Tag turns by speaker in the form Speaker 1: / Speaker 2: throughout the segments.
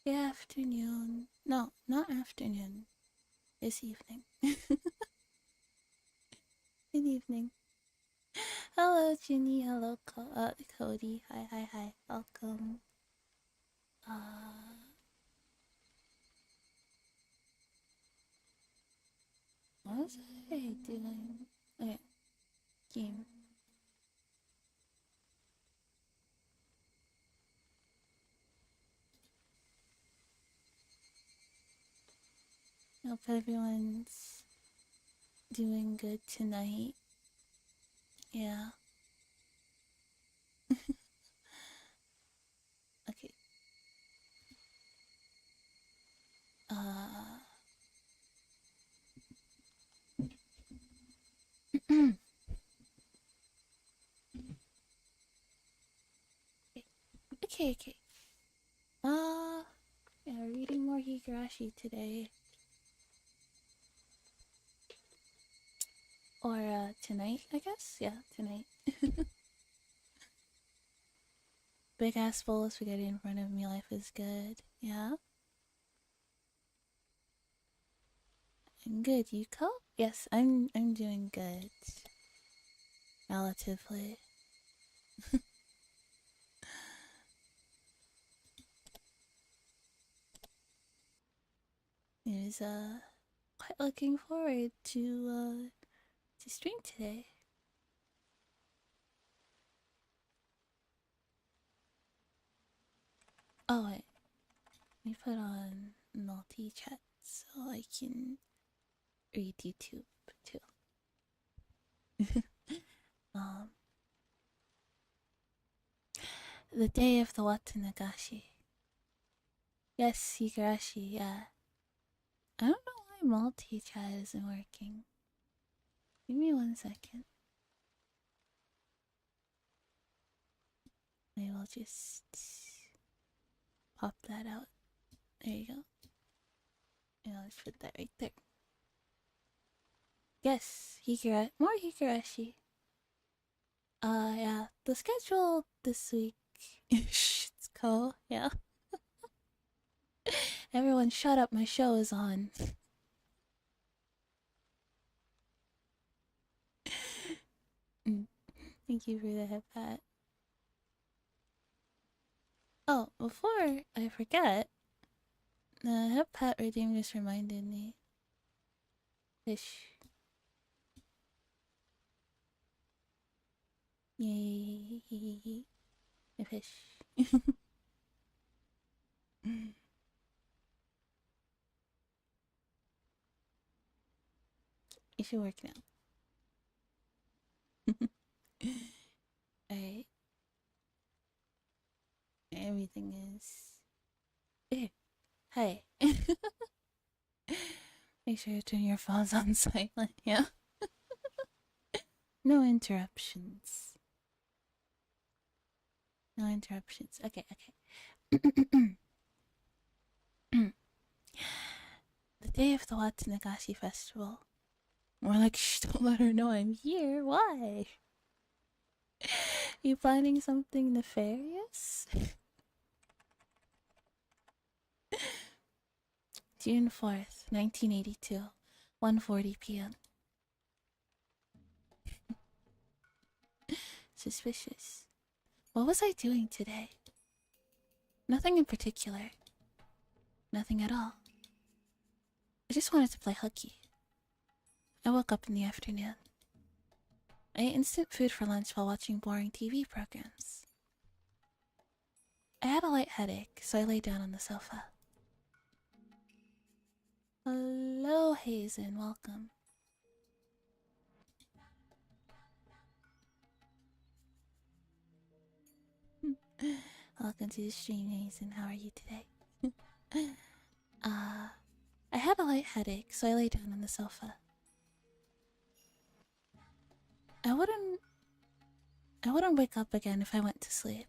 Speaker 1: Good afternoon. No, not afternoon. It's evening. Good evening. Hello, Ginny. Hello, Cody. Hi, hi, hi. Welcome. Uh, what was I doing? Okay, game. Hope everyone's doing good tonight. Yeah. Okay. Uh. Okay, okay. Yeah, reading more Higurashi today. Or, tonight, I guess? Yeah, tonight. Big ass bowl of spaghetti in front of me, life is good. Yeah? I'm good, Yuko? Yes, I'm doing good. Relatively. I was quite looking forward to stream today. Oh wait. Let me put on multi-chat so I can read YouTube too. um the day of the Watanagashi. Yes, Higurashi, yeah. I don't know why multi-chat isn't working. Give me 1 second. I will just pop that out. There you go. Yeah, let's put that right there. Yes, more Higurashi. Yeah, the schedule this week. It's cool. Yeah. Everyone, shut up! My show is on. Thank you for the hip hat. Oh, before I forget, the hip hat redeem just reminded me. Fish. Yay! A fish. It should work now. Alright. Everything is. Ew. Hi. Make sure you turn your phones on silent, yeah? No interruptions. No interruptions. Okay, okay. The day of the Watanagashi festival. We're like, shh, don't let her know I'm here. Why? You planning something nefarious? June 4th, 1982, 1:40 p.m. Suspicious. What was I doing today? Nothing in particular. Nothing at all. I just wanted to play hooky. I woke up in the afternoon. I ate instant food for lunch while watching boring TV programs. I had a light headache, so I lay down on the sofa. Hello, Hazen. Welcome. Welcome to the stream, Hazen. How are you today? I had a light headache, so I lay down on the sofa. I wouldn't wake up again if I went to sleep.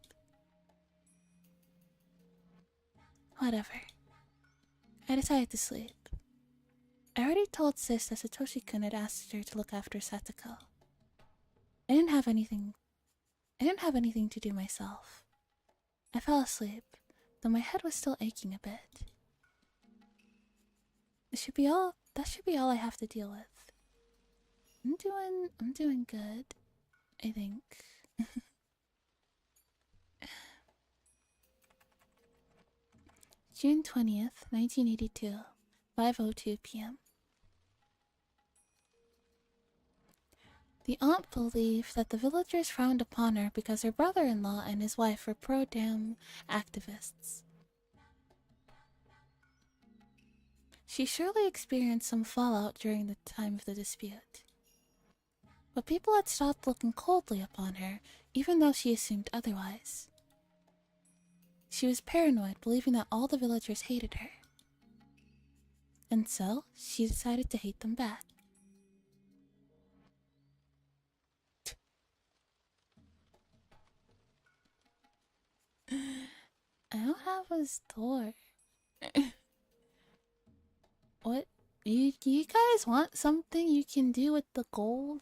Speaker 1: Whatever. I decided to sleep. I already told Sis that Satoshi-kun had asked her to look after Satoko. I didn't have anything to do myself. I fell asleep, though my head was still aching a bit. That should be all I have to deal with. I'm doing good, I think. June 20th, 1982, 5:02 p.m. The aunt believed that the villagers frowned upon her because her brother-in-law and his wife were pro-Dam activists. She surely experienced some fallout during the time of the dispute. But people had stopped looking coldly upon her, even though she assumed otherwise. She was paranoid, believing that all the villagers hated her. And so, she decided to hate them back. I don't have a store. What? You guys want something you can do with the gold?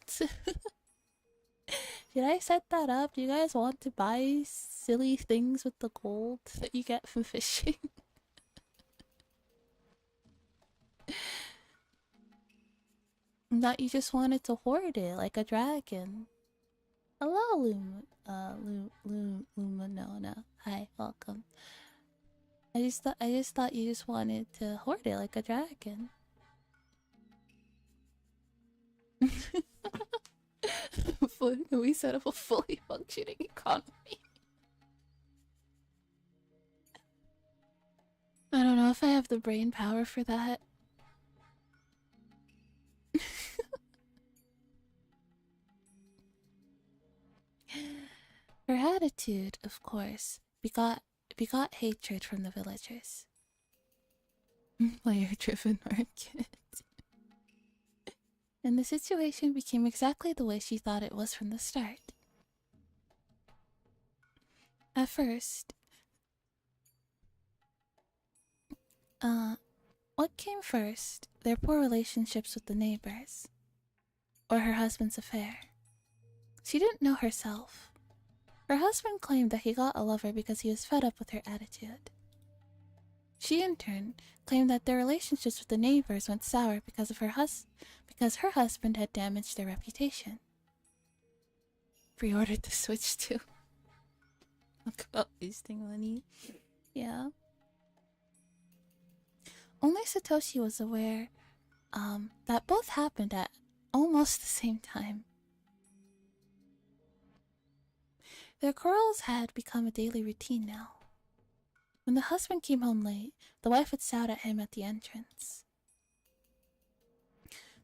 Speaker 1: Did I set that up? Do you guys want to buy silly things with the gold that you get from fishing? That you just wanted to hoard it like a dragon. Hello, Luma. Hi, welcome. I just thought you just wanted to hoard it like a dragon. We set up a fully functioning economy. I don't know if I have the brain power for that. Her attitude, of course, begot hatred from the villagers. Player-driven market. And the situation became exactly the way she thought it was from the start. At first, what came first? Their poor relationships with the neighbors, or her husband's affair? She didn't know herself. Her husband claimed that he got a lover because he was fed up with her attitude. She, in turn, claimed that their relationships with the neighbors went sour because her husband had damaged their reputation. Pre-ordered the Switch too. Talk about wasting money. Yeah. Only Satoshi was aware that both happened at almost the same time. Their quarrels had become a daily routine now. When the husband came home late, the wife would shout at him at the entrance.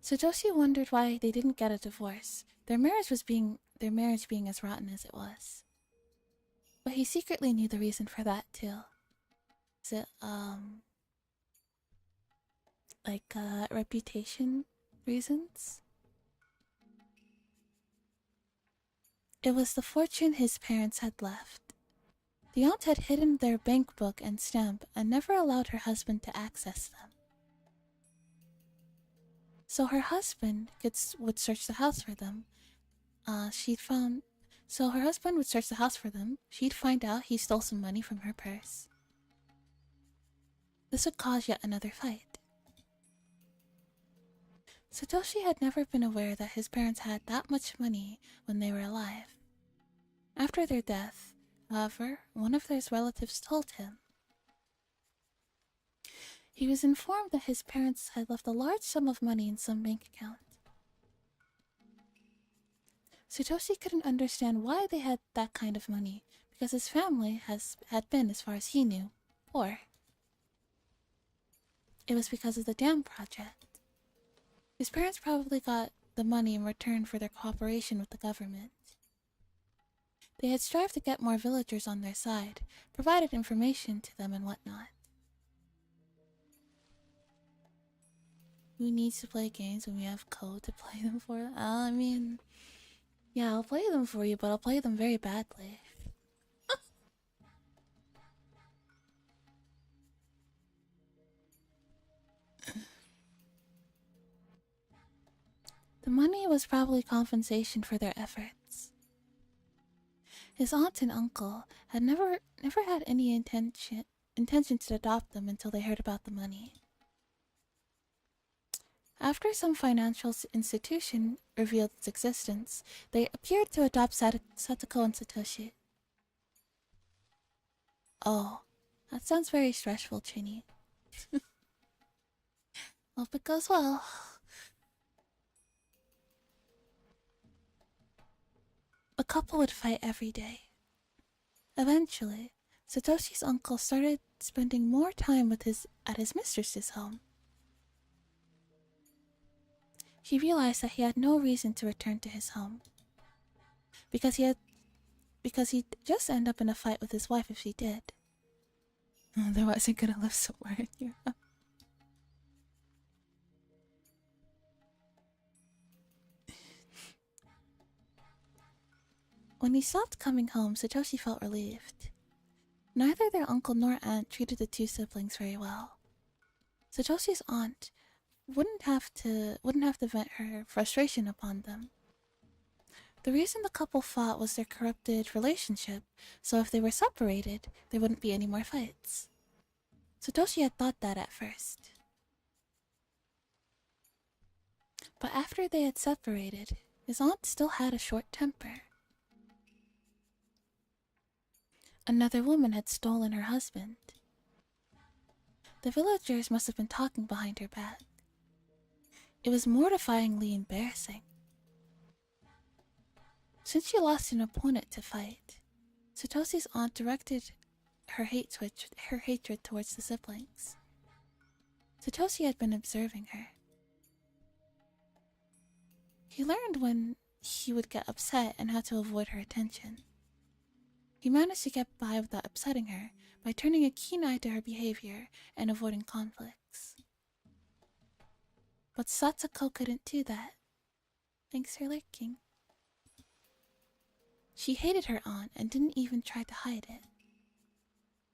Speaker 1: Satoshi wondered why they didn't get a divorce, their marriage being as rotten as it was. But he secretly knew the reason for that too. Is it reputation reasons? It was the fortune his parents had left. The aunt had hidden their bank book and stamp and never allowed her husband to access them. So her husband would search the house for them. So her husband would search the house for them. She'd find out he stole some money from her purse. This would cause yet another fight. Satoshi had never been aware that his parents had that much money when they were alive. After their death, however, one of their relatives told him. He was informed that his parents had left a large sum of money in some bank account. Satoshi couldn't understand why they had that kind of money, because his family had been, as far as he knew, poor. It was because of the dam project. His parents probably got the money in return for their cooperation with the government. They had strived to get more villagers on their side, provided information to them and whatnot. Who needs to play games when we have code to play them for? I mean, yeah, I'll play them for you, but I'll play them very badly. The money was probably compensation for their efforts. His aunt and uncle had never had any intention intention to adopt them until they heard about the money. After some financial institution revealed its existence, they appeared to adopt Satoko and Satoshi. Oh, that sounds very stressful, Chinny. Hope it goes well. The couple would fight every day. Eventually, Satoshi's uncle started spending more time at his mistress's home. He realized that he had no reason to return to his home. Because he'd just end up in a fight with his wife if he did. Otherwise, he couldn't live somewhere in Europe. When he stopped coming home, Satoshi felt relieved. Neither their uncle nor aunt treated the two siblings very well. Satoshi's aunt wouldn't have to vent her frustration upon them. The reason the couple fought was their corrupted relationship, so if they were separated, there wouldn't be any more fights. Satoshi had thought that at first. But after they had separated, his aunt still had a short temper. Another woman had stolen her husband. The villagers must have been talking behind her back. It was mortifyingly embarrassing. Since she lost an opponent to fight, Satoshi's aunt directed her hatred towards the siblings. Satoshi had been observing her. He learned when he would get upset and how to avoid her attention. He managed to get by without upsetting her by turning a keen eye to her behavior and avoiding conflicts. But Satsuko couldn't do that. Thanks for lurking. She hated her aunt and didn't even try to hide it.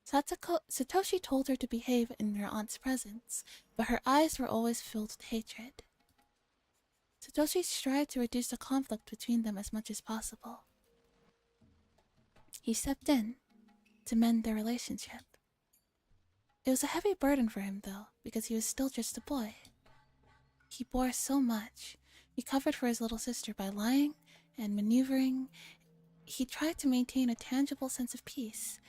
Speaker 1: Satoshi told her to behave in her aunt's presence, but her eyes were always filled with hatred. Satoshi tried to reduce the conflict between them as much as possible. He stepped in to mend their relationship. It was a heavy burden for him, though, because he was still just a boy. He bore so much. He covered for his little sister by lying and maneuvering. He tried to maintain a tangible sense of peace,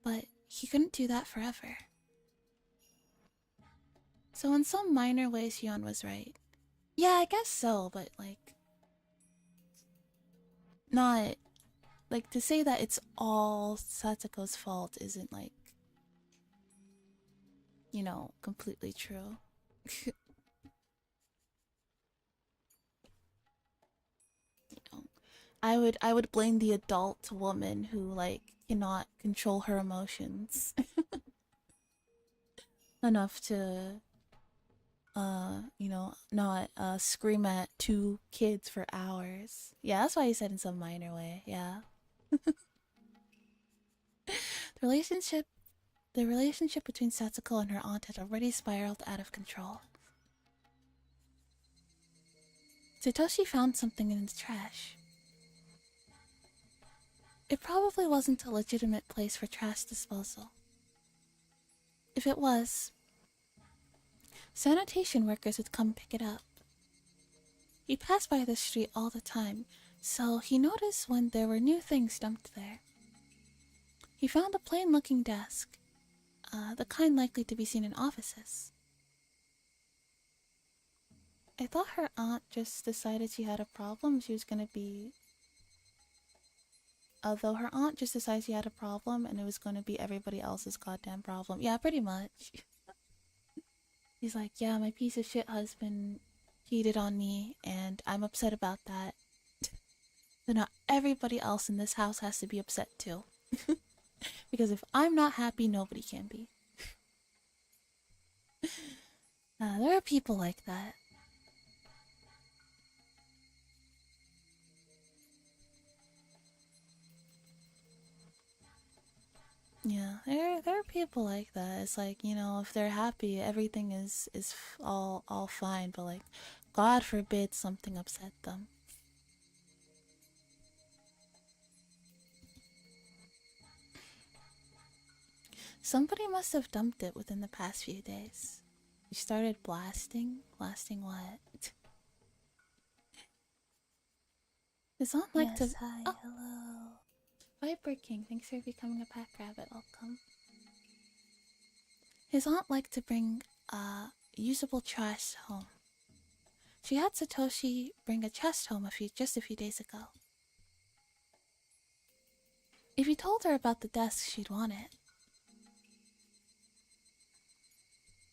Speaker 1: but he couldn't do that forever. So in some minor ways, Hyun was right. Yeah, I guess so, but not... to say that it's all Satsuko's fault isn't, completely true. I would blame the adult woman who, cannot control her emotions enough to, not scream at two kids for hours. Yeah, that's why you said in some minor way, yeah. The relationship between Satsuko and her aunt had already spiraled out of control. Satoshi found something in the trash. It probably wasn't a legitimate place for trash disposal. If it was, sanitation workers would come pick it up. He passed by the street all the time, so he noticed when there were new things dumped there. He found a plain-looking desk, the kind likely to be seen in offices. I thought her aunt just decided she had a problem. Although her aunt just decided she had a problem and it was going to be everybody else's goddamn problem. Yeah, pretty much. He's like, yeah, my piece of shit husband cheated on me and I'm upset about that. So now everybody else in this house has to be upset too. Because if I'm not happy, nobody can be. There are people like that. Yeah, there are people like that. It's like, if they're happy, everything is all fine, but God forbid something upset them. Somebody must have dumped it within the past few days. You started blasting? Blasting what? His aunt like to.
Speaker 2: Hi,
Speaker 1: Oh,
Speaker 2: hello.
Speaker 1: Viper King, thanks for becoming a pack rabbit. Welcome. His aunt liked to bring usable trash home. She had Satoshi bring a chest home just a few days ago. If you told her about the desk, she'd want it.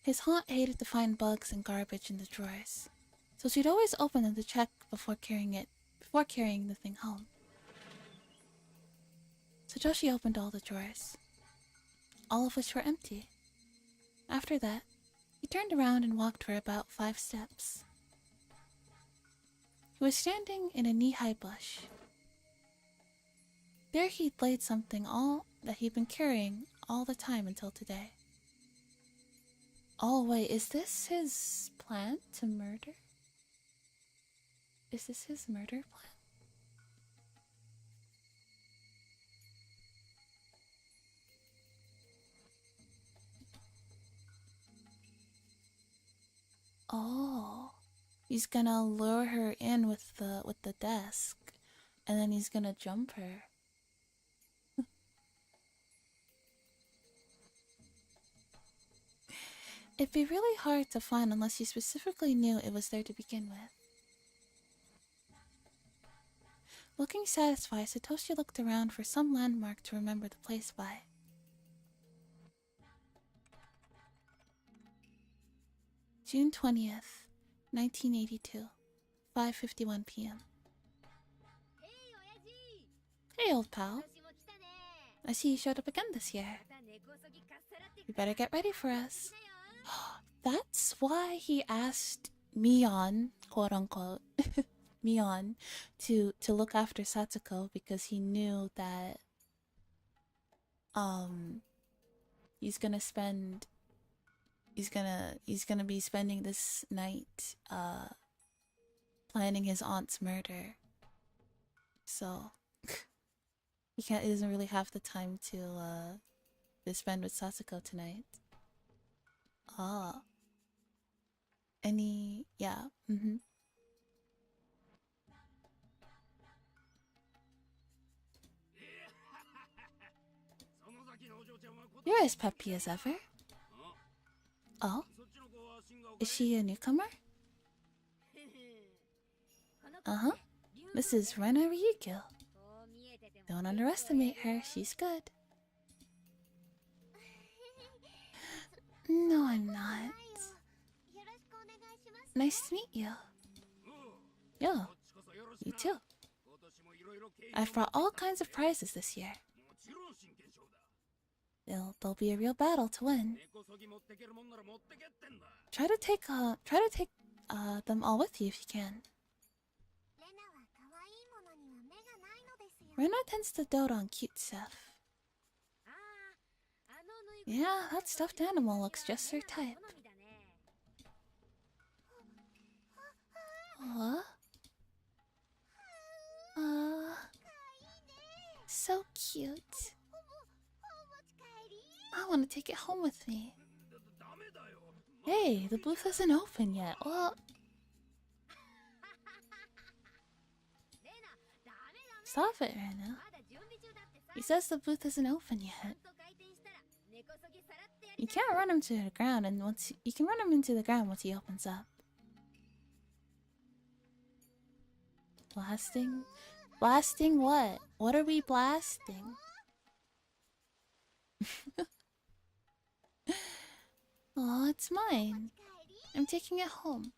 Speaker 1: His aunt hated to find bugs and garbage in the drawers, so she'd always open them to check before carrying the thing home. Satoshi opened all the drawers, all of which were empty. After that, he turned around and walked for about 5 steps. He was standing in a knee-high bush. There he'd laid something that he'd been carrying all the time until today. Oh wait, is this his plan to murder? Is this his murder plan? Oh, he's gonna lure her in with the desk, and then he's gonna jump her. It'd be really hard to find unless you specifically knew it was there to begin with. Looking satisfied, Satoshi looked around for some landmark to remember the place by. June 20th, 1982, 5:51 p.m. Hey, old pal. I see you showed up again this year. You better get ready for us. That's why he asked Mion, quote unquote, Mion, to look after Satsuko, because he knew that he's gonna be spending this night planning his aunt's murder. So he doesn't really have the time to spend with Satsuko tonight. Ah. Yeah. You're as peppy as ever. Oh? Is she a newcomer? Uh-huh. This is Rena Ryukyu. Don't underestimate her, she's good. No, I'm not. Nice to meet you. Yo, you too. I've brought all kinds of prizes this year. There'll be a real battle to win. Try to take them all with you if you can. Rena tends to dote on cute stuff. Yeah, that stuffed animal looks just her type. What? So cute. I want to take it home with me. Hey, the booth isn't open yet. Well, stop it, Rena. He says the booth isn't open yet. You can't run him to the ground, and you can run him into the ground once he opens up. Blasting? Blasting what? What are we blasting? Oh, it's mine. I'm taking it home.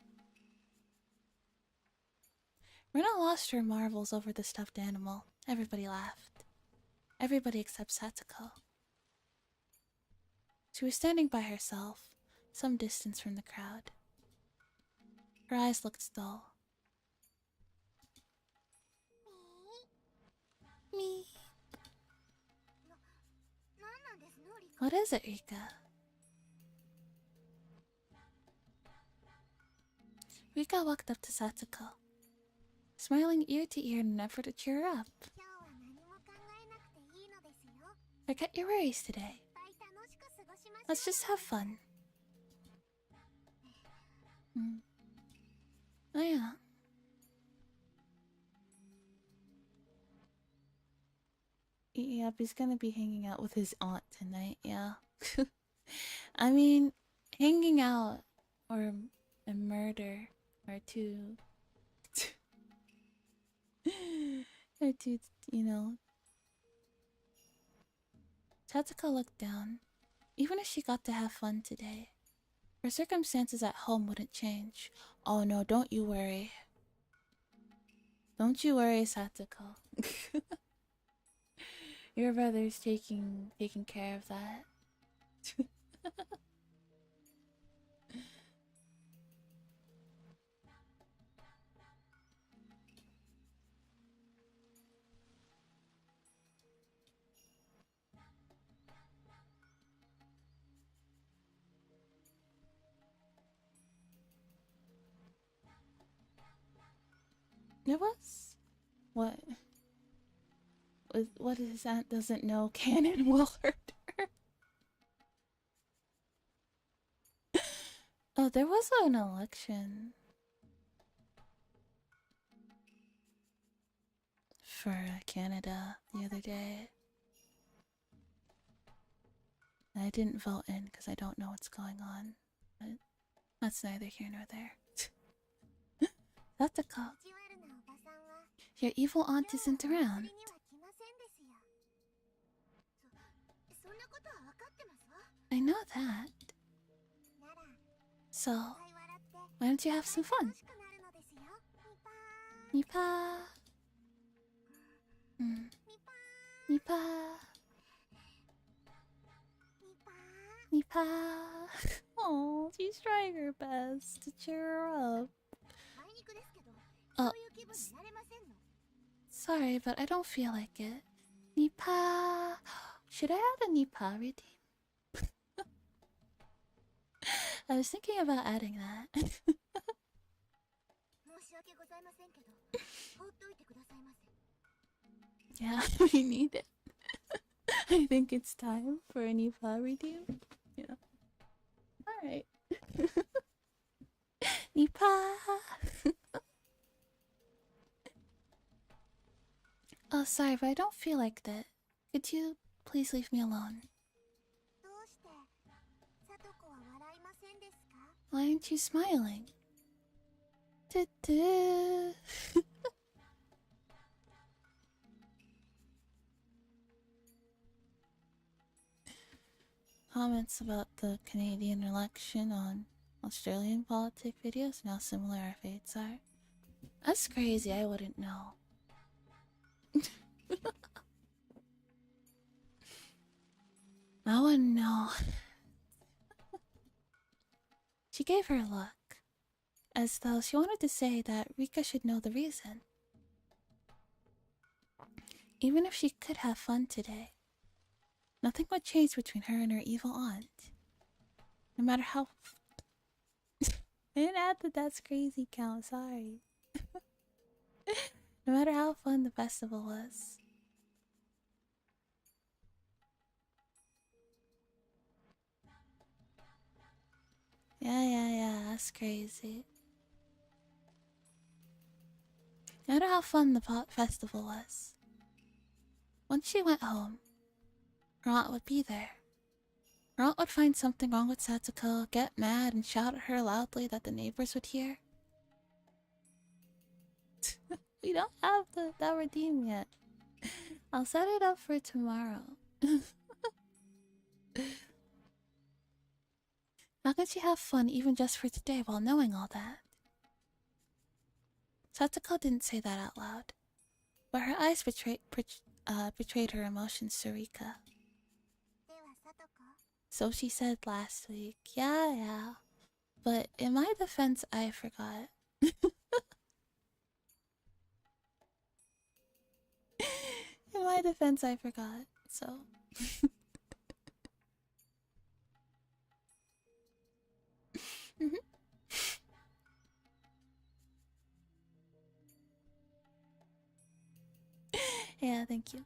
Speaker 1: Rena lost her marbles over the stuffed animal. Everybody laughed. Everybody except Satsuko. She was standing by herself, some distance from the crowd. Her eyes looked dull. Me. What is it, Rika? Rika walked up to Satsuko, smiling ear to ear in an effort to cheer her up. Forget your worries today. Let's just have fun. Oh yeah. Yep, he's gonna be hanging out with his aunt tonight, yeah. I mean, hanging out or a murder are two... are two, you know... Tatsuka looked down. Even if she got to have fun today, her circumstances at home wouldn't change. Oh no, don't you worry. Don't you worry, Satsuko. Your brother's taking care of that. It was? What? What his aunt doesn't know canon will hurt her. Oh, there was an election. For Canada the other day. I didn't vote in because I don't know what's going on. But that's neither here nor there. That's a call. Your evil aunt isn't around. I know that. So, why don't you have some fun? Nipa. Nipa. Nipa. Oh, she's trying her best to cheer her up. Oh, sorry, but I don't feel like it. Nipa. Should I add a Nipa redeem? I was thinking about adding that. Yeah, we need it. I think it's time for a Nipa redeem. Yeah. Alright. Nipa! Oh, sorry, but I don't feel like that. Could you please leave me alone? Why aren't you smiling? Comments about the Canadian election on Australian politic videos and how similar our fates are. That's crazy, I wouldn't know. I wouldn't know. She gave her a look, as though she wanted to say that Rika should know the reason. Even if she could have fun today, nothing would change between her and her evil aunt. No matter how... I didn't add the that's crazy count, sorry. No matter how fun the festival was. Yeah, that's crazy. No matter how fun the festival was. Once she went home, her aunt would be there. Her aunt would find something wrong with Satsuko, get mad, and shout at her loudly that the neighbors would hear. We don't have that redeem yet. I'll set it up for tomorrow. How can she have fun even just for today while knowing all that? Satsuko didn't say that out loud, but her eyes betrayed her emotions to Rika. So she said last week, yeah. But in my defense, I forgot. In my defense, I forgot, so... Yeah, thank you.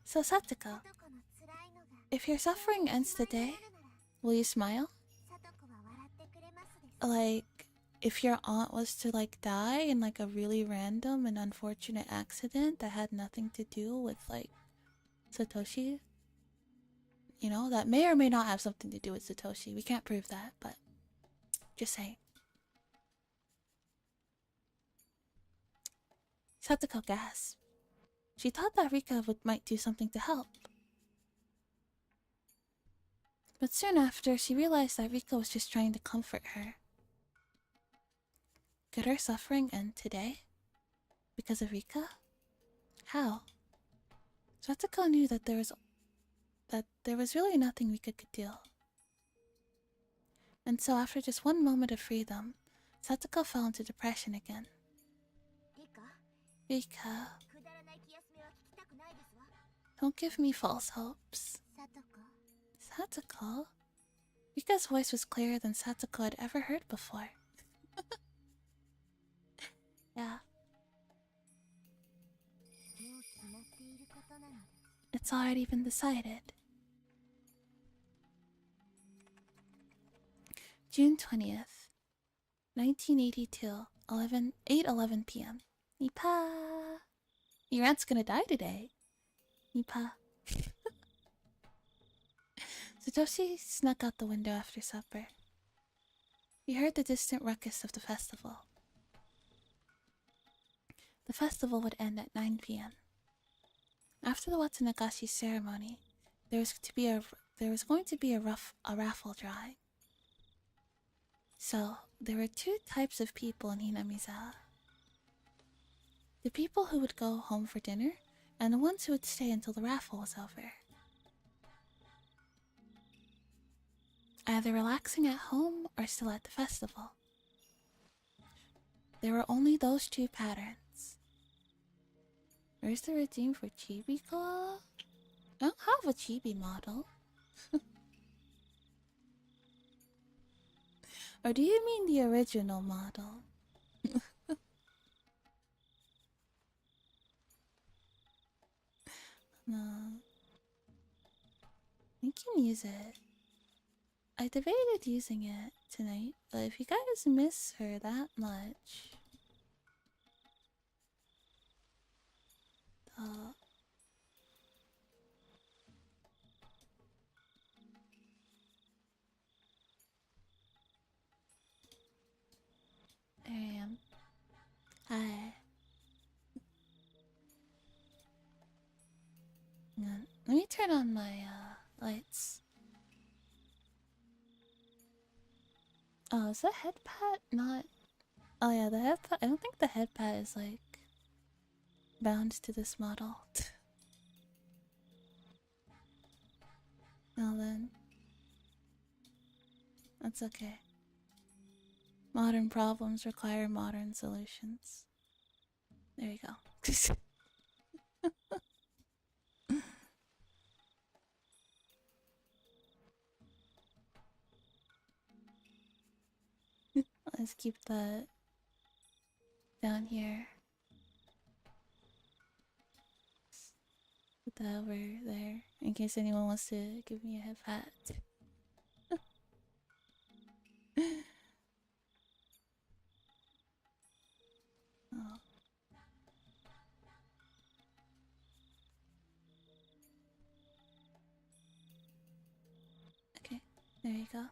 Speaker 1: So Satsuko, If your suffering ends today, will you smile? Like, if your aunt was to like die in like a really random and unfortunate accident that had nothing to do with like Satoshi, you know, that may or may not have something to do with Satoshi. We can't prove that, but just saying. Satoko gasped. She thought that might do something to help. But soon after, she realized that Rika was just trying to comfort her. Could her suffering end today? Because of Rika? How? Satoko knew that there was really nothing Rika could do. And so after just one moment of freedom, Satoko fell into depression again. Rika, don't give me false hopes. Satoko? Rika's voice was clearer than Satoko had ever heard before. Yeah. It's already been decided. June 20th, 1982, 8:11 p.m. Nipa! Your aunt's gonna die today. Nipa. Satoshi snuck out the window after supper. He heard the distant ruckus of the festival. The festival would end at 9 p.m. After the Watsunagashi ceremony, there was going to be a raffle drawing. So, there were two types of people in Hinamizawa. The people who would go home for dinner, and the ones who would stay until the raffle was over. Either relaxing at home or still at the festival. There were only those two patterns. Where's the redeem for Chibi Koala? I don't have a Chibi model. Or do you mean the original model? No. You can use it. I debated using it tonight, but if you guys miss her that much... There I am. Hi. Let me turn on my lights. Oh, is the head pad not... Oh yeah, the head pad... I don't think the head pad is like... bound to this model. Well then. That's okay. Modern problems require modern solutions. There you go. Let's keep that down here. Put that over there in case anyone wants to give me a head pat. Oh. Okay, there you go.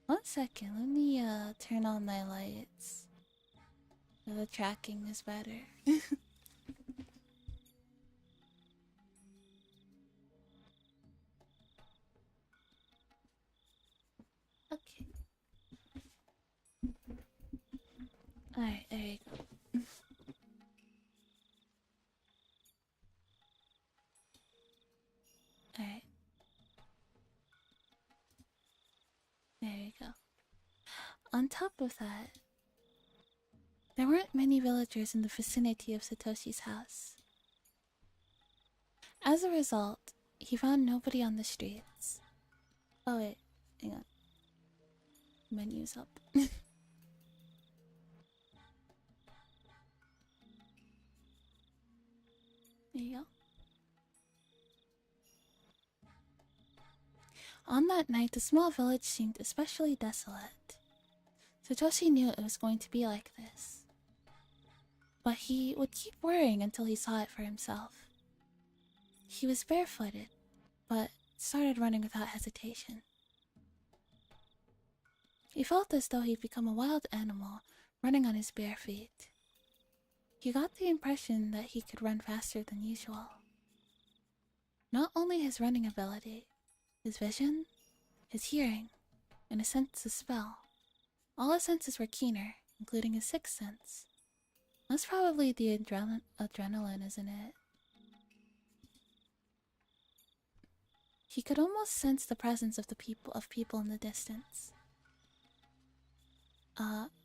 Speaker 1: One second, let me turn on my lights. So the tracking is better. Okay. Alright, there you go. Alright. There you go. On top of that, there weren't many villagers in the vicinity of Satoshi's house. As a result, he found nobody on the streets. Oh wait, hang on. Menu's up. There you go. On that night, the small village seemed especially desolate. Satoshi knew it was going to be like this. But he would keep worrying until he saw it for himself. He was barefooted, but started running without hesitation. He felt as though he'd become a wild animal, running on his bare feet. He got the impression that he could run faster than usual. Not only his running ability, his vision, his hearing, and his sense of smell. All his senses were keener, including his sixth sense. That's probably the adrenaline, isn't it? He could almost sense the presence of people in the distance.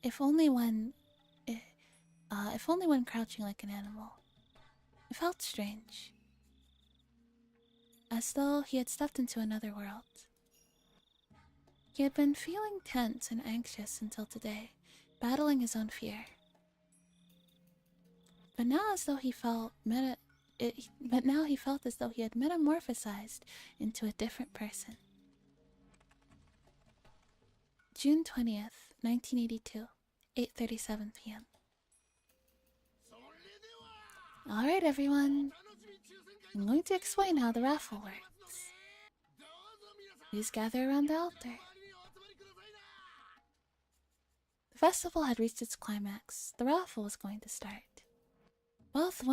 Speaker 1: If only when crouching like an animal. It felt strange. As though he had stepped into another world. He had been feeling tense and anxious until today, battling his own fear. But now as though he felt as though he had metamorphosized into a different person. June 20th, 1982, 8:37 p.m. Alright everyone, I'm going to explain how the raffle works. Please gather around the altar. The festival had reached its climax. The raffle was going to start. Both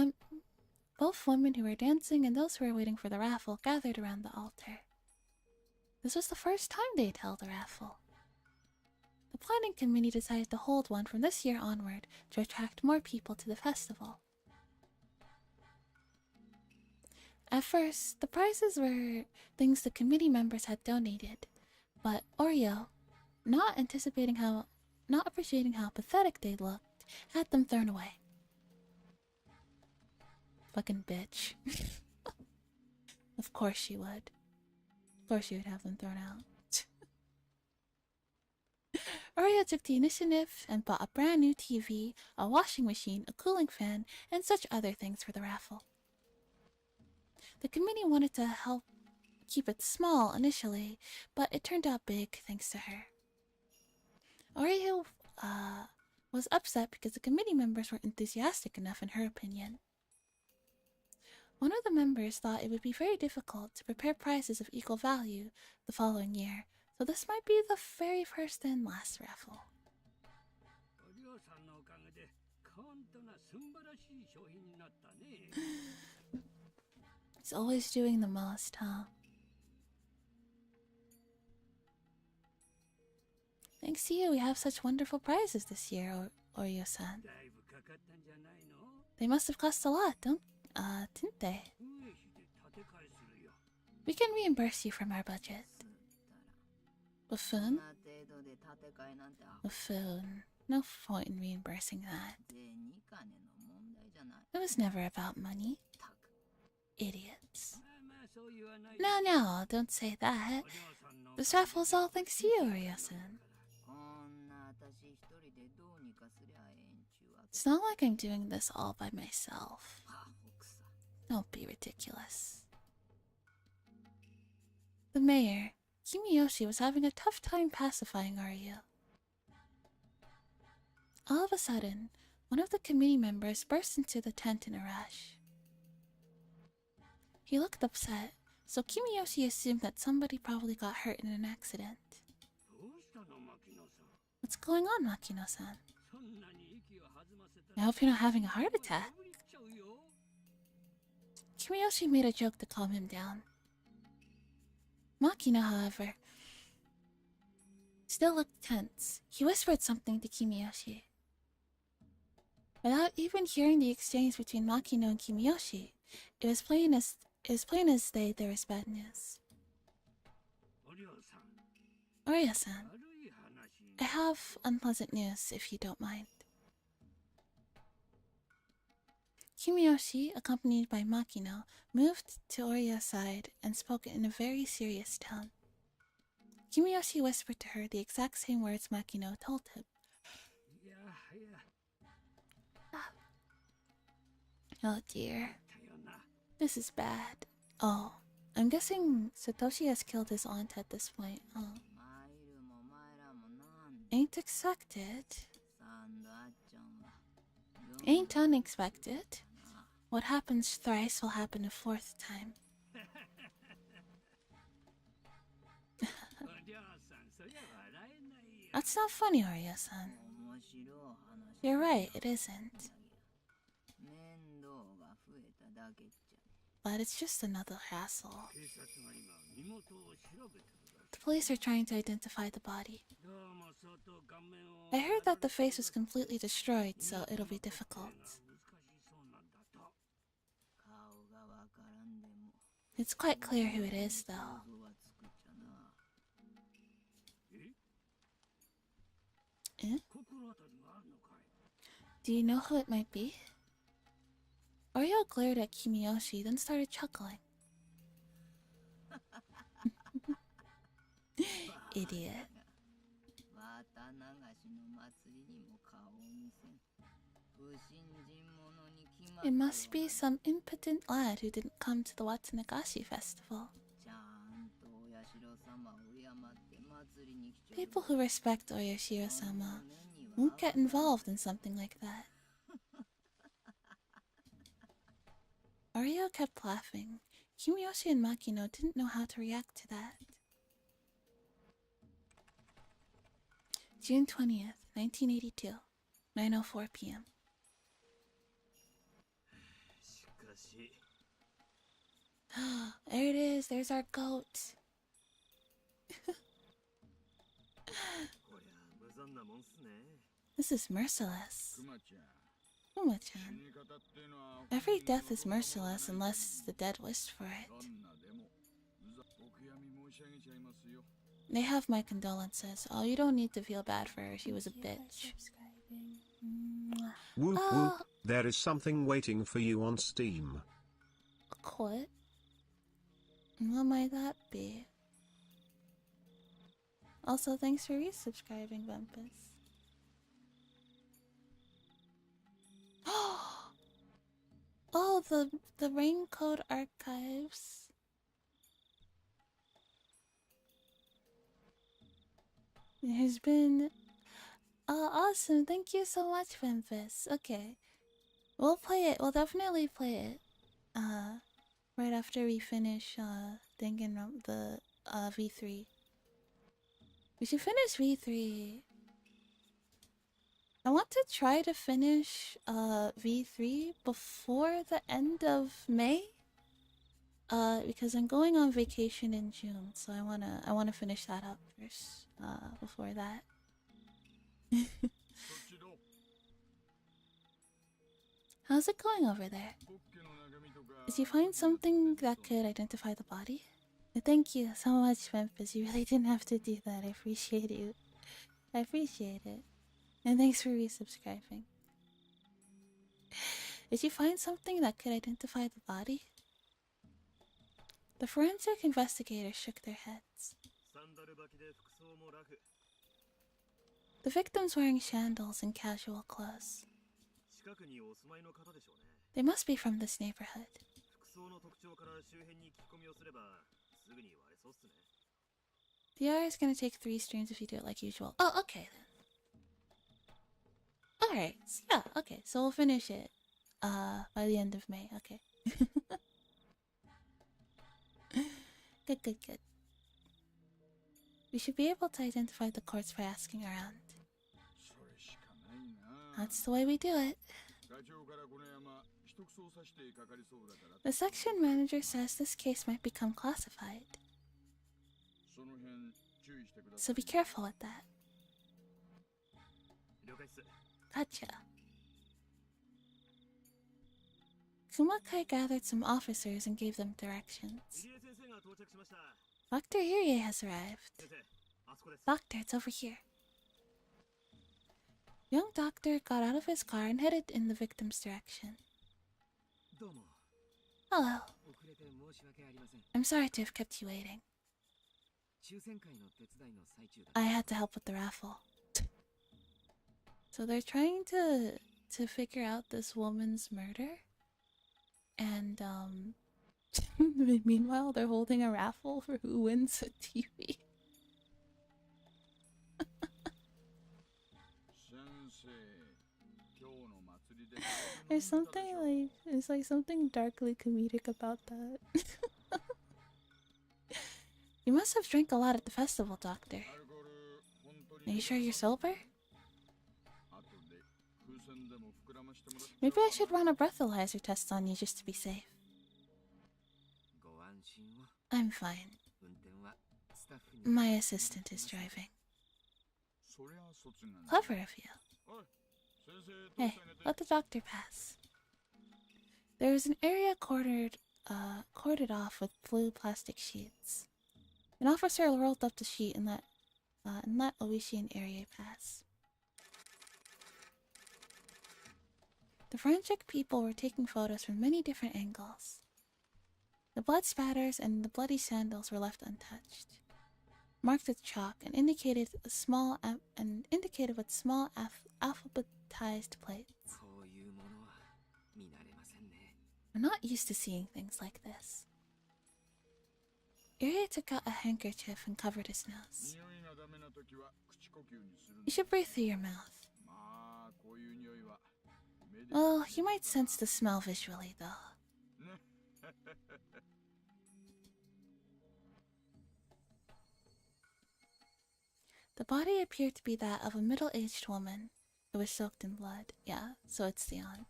Speaker 1: women who were dancing and those who were waiting for the raffle gathered around the altar. This was the first time they'd held a raffle. The planning committee decided to hold one from this year onward to attract more people to the festival. At first, the prizes were things the committee members had donated, but Oreo, not appreciating how pathetic they looked, had them thrown away. Fucking bitch. Of course she would. Of course she would have them thrown out. Oreo took the initiative and bought a brand new TV, a washing machine, a cooling fan, and such other things for the raffle. The committee wanted to help keep it small initially, but it turned out big thanks to her. Oreo was upset because the committee members weren't enthusiastic enough in her opinion. One of the members thought it would be very difficult to prepare prizes of equal value the following year, so this might be the very first and last raffle. He's always doing the most, huh? Thanks to you, we have such wonderful prizes this year, Oreo-san. They must have cost a lot, didn't they? We can reimburse you from our budget. Buffoon? Buffoon. No point in reimbursing that. It was never about money. Idiots. No, don't say that. This raffle's all thanks to you, Oreo-san. It's not like I'm doing this all by myself. Don't be ridiculous. The mayor, Kimiyoshi, was having a tough time pacifying Oreo. All of a sudden, one of the committee members burst into the tent in a rush. He looked upset, so Kimiyoshi assumed that somebody probably got hurt in an accident. What's going on, Makino-san? I hope you're not having a heart attack. Kimiyoshi made a joke to calm him down. Makino, however, still looked tense. He whispered something to Kimiyoshi. Without even hearing the exchange between Makino and Kimiyoshi, it was plain as day there was bad news. Oreo-san, I have unpleasant news, if you don't mind. Kimiyoshi, accompanied by Makino, moved to Orio's side and spoke in a very serious tone. Kimiyoshi whispered to her the exact same words Makino told him. Oh dear. This is bad. Oh, I'm guessing Satoshi has killed his aunt at this point. Oh. Ain't expected. Ain't unexpected. What happens thrice will happen a fourth time. That's not funny, Arya-san. You're right, it isn't. But it's just another hassle. The police are trying to identify the body. I heard that the face was completely destroyed, so it'll be difficult. It's quite clear who it is, though. Eh? Do you know who it might be? Oreo glared at Kimiyoshi, then started chuckling. Idiot. It must be some impotent lad who didn't come to the Watsunagashi festival. People who respect Oyashiro-sama won't get involved in something like that. Oreo kept laughing. Kimiyoshi and Makino didn't know how to react to that. June 20th, 1982, 9:04 p.m. There it is, there's our goat. This is merciless. Kuma-chan. Every death is merciless unless the dead wished for it. They have my condolences. Oh, you don't need to feel bad for her. She was a bitch.
Speaker 2: Whoop whoop, there is something waiting for you on Steam.
Speaker 1: What? What might that be? Also, thanks for resubscribing, Bumpus. Oh, the Raincoat Archives. There's been... awesome. Thank you so much, Bumpus. Okay. We'll play it. We'll definitely play it. Right after we finish, thinking the, V3. We should finish V3. I want to try to finish V3 before the end of May. Because I'm going on vacation in June, so I wanna finish that up first. Before that. How's it going over there? Did you find something that could identify the body? Thank you so much, Memphis. You really didn't have to do that. I appreciate you. I appreciate it. And thanks for resubscribing. Did you find something that could identify the body? The forensic investigators shook their heads. The victim's wearing sandals and casual clothes. They must be from this neighborhood. The R is gonna take 3 streams if you do it like usual. Oh, okay then. Alright, so yeah, okay, so we'll finish it by the end of May, okay. Good. We should be able to identify the corpse by asking around. That's the way we do it. The section manager says this case might become classified. So be careful with that. Gotcha. Kumakai gathered some officers and gave them directions. Dr. Irie has arrived. Doctor, it's over here. Young doctor got out of his car and headed in the victim's direction. Hello. I'm sorry to have kept you waiting. I had to help with the raffle. So they're trying to figure out this woman's murder. And Meanwhile, they're holding a raffle for who wins a TV. There's something like it's like something darkly comedic about that. You must have drank a lot at the festival, Doctor. Are you sure you're sober? Maybe I should run a breathalyzer test on you just to be safe. I'm fine. My assistant is driving. Clever of you. Hey, let the doctor pass. There is an area corded off with blue plastic sheets. An officer rolled up the sheet and let Oishi and area pass. The forensic people were taking photos from many different angles. The blood spatters and the bloody sandals were left untouched, marked with chalk and indicated with small alphabetized plates. I'm not used to seeing things like this. Irie took out a handkerchief and covered his nose. You should breathe through your mouth. Well, you might sense the smell visually, though. The body appeared to be that of a middle-aged woman. It was soaked in blood. Yeah, so it's Theon.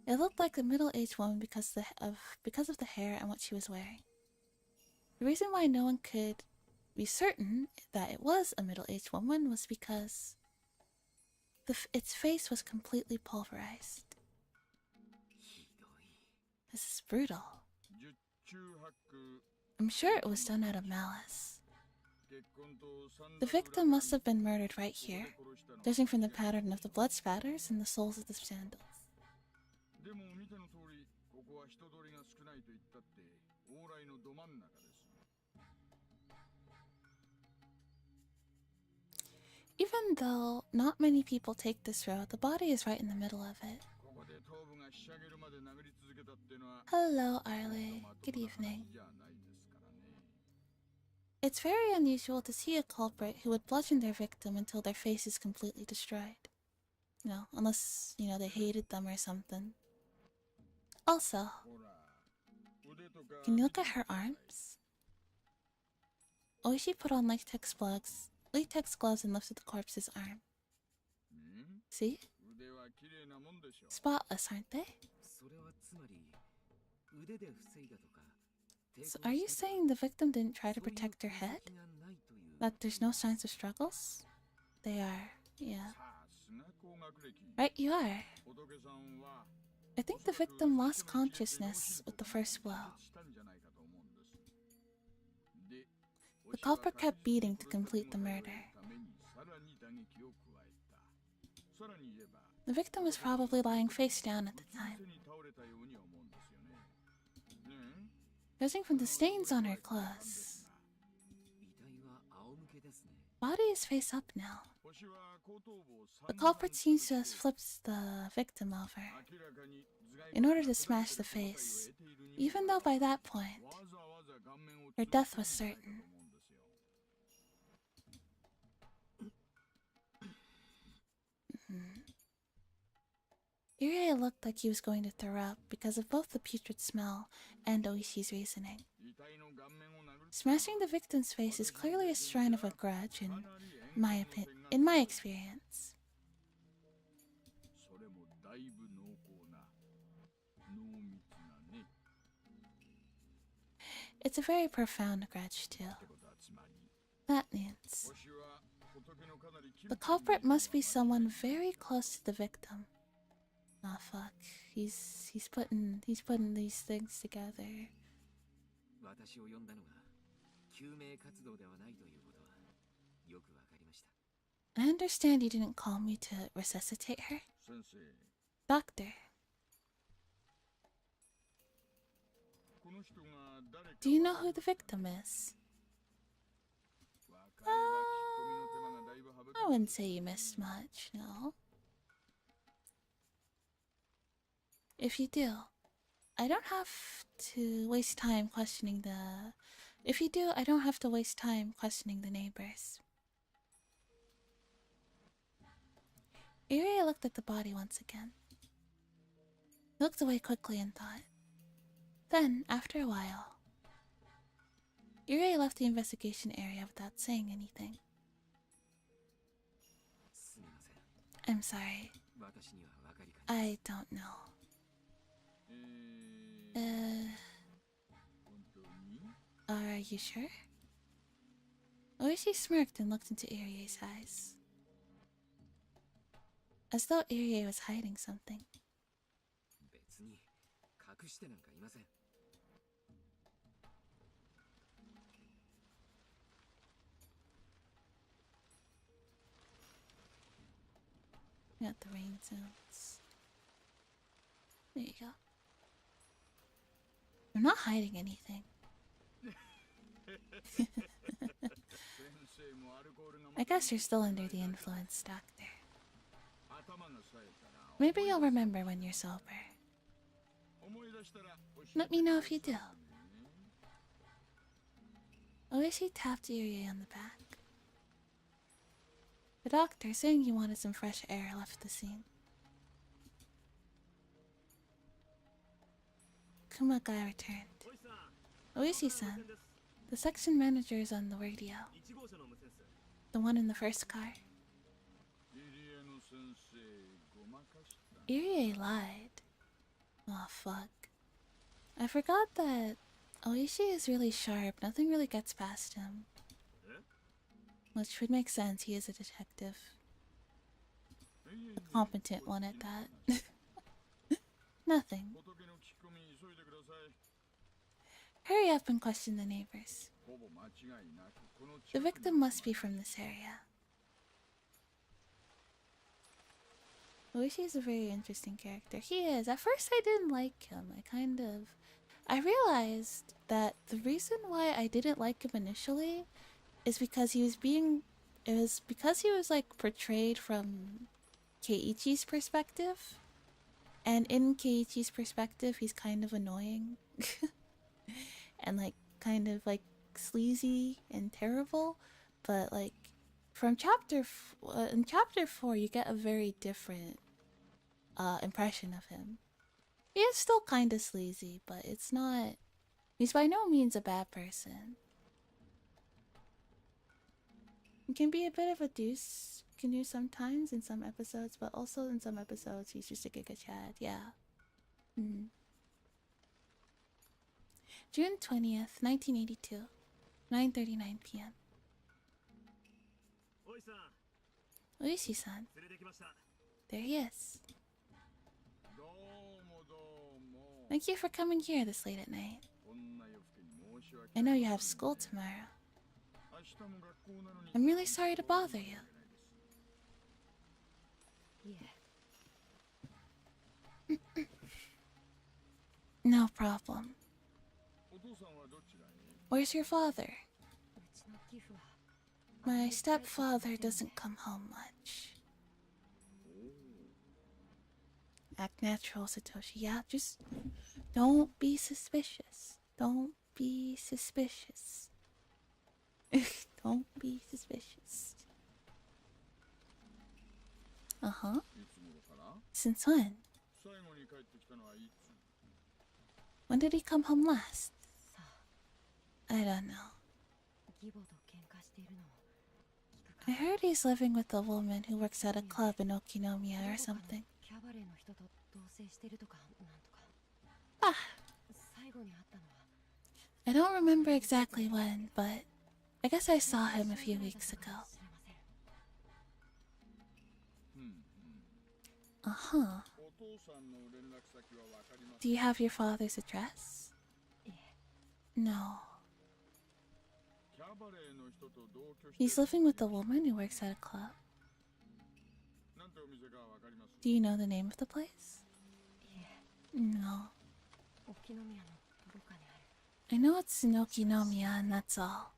Speaker 1: It looked like a middle-aged woman because of the hair and what she was wearing. The reason why no one could be certain that it was a middle-aged woman was because its face was completely pulverized. This is brutal. I'm sure it was done out of malice. The victim must have been murdered right here, judging from the pattern of the blood spatters and the soles of the sandals. Even though not many people take this road, the body is right in the middle of it. Hello, Arle. Good evening. It's very unusual to see a culprit who would bludgeon their victim until their face is completely destroyed. Unless, they hated them or something. Also, can you look at her arms? Oishi put on latex gloves and lifted the corpse's arm. See? Spotless, aren't they? So are you saying the victim didn't try to protect her head? That there's no signs of struggles? They are, yeah. Right, you are. I think the victim lost consciousness with the first blow. The culprit kept beating to complete the murder. The victim was probably lying face down at the time. Judging from the stains on her clothes, body is face up now. The culprit seems to have flipped the victim over in order to smash the face, even though by that point, her death was certain. Irie looked like he was going to throw up because of both the putrid smell and Oishi's reasoning. Smashing the victim's face is clearly a sign of a grudge in my experience. It's a very profound grudge, too. That means the culprit must be someone very close to the victim. Ah, fuck. He's putting these things together. I understand you didn't call me to resuscitate her. Doctor. Do you know who the victim is? I wouldn't say you missed much, no. If you do, I don't have to waste time questioning the... If you do, I don't have to waste time questioning the neighbors. Irie looked at the body once again. He looked away quickly and thought. Then, after a while, Irie left the investigation area without saying anything. I'm sorry. I don't know. Are you sure? Oishi smirked and looked into Irie's eyes. As though Irie was hiding something. Got the rain sounds. There you go. I'm not hiding anything. I guess you're still under the influence, Doctor. Maybe you'll remember when you're sober. Let me know if you do. Oishi tapped Irie on the back. The doctor, saying he wanted some fresh air, left the scene. Kumagai returned. Oishi-san, the section manager is on the radio. The one in the first car. Irie lied. Oh fuck. I forgot that Oishi is really sharp. Nothing really gets past him. Which would make sense, he is a detective. A competent one at that. Nothing. Hurry up and question the neighbors. The victim must be from this area. Oishi is a very interesting character. He is. At first I didn't like him. I realized that the reason why I didn't like him initially is because he was like portrayed from Keiichi's perspective. And in Keiichi's perspective, he's kind of annoying. And like kind of like sleazy and terrible. But like from in chapter 4 you get a very different impression of him. He is still kind of sleazy, but he's by no means a bad person. He can be a bit of a deuce canoe sometimes in some episodes, but also in some episodes he's just a giga chad. Yeah. June 20th, 1982, 9:39 p.m. Oishi-san. There he is. Thank you for coming here this late at night. I know you have school tomorrow. I'm really sorry to bother you. No problem. Where's your father? My stepfather doesn't come home much. Act natural, Satoshi. Yeah, just don't be suspicious. Don't be suspicious. Don't be suspicious. Uh-huh. Since when? When did he come home last? I don't know. I heard he's living with a woman who works at a club in Okinomiya or something. Ah! I don't remember exactly when, but I guess I saw him a few weeks ago. Uh-huh. Do you have your father's address? No. He's living with a woman who works at a club. Do you know the name of the place? No. I know it's in Okinomiya and that's all.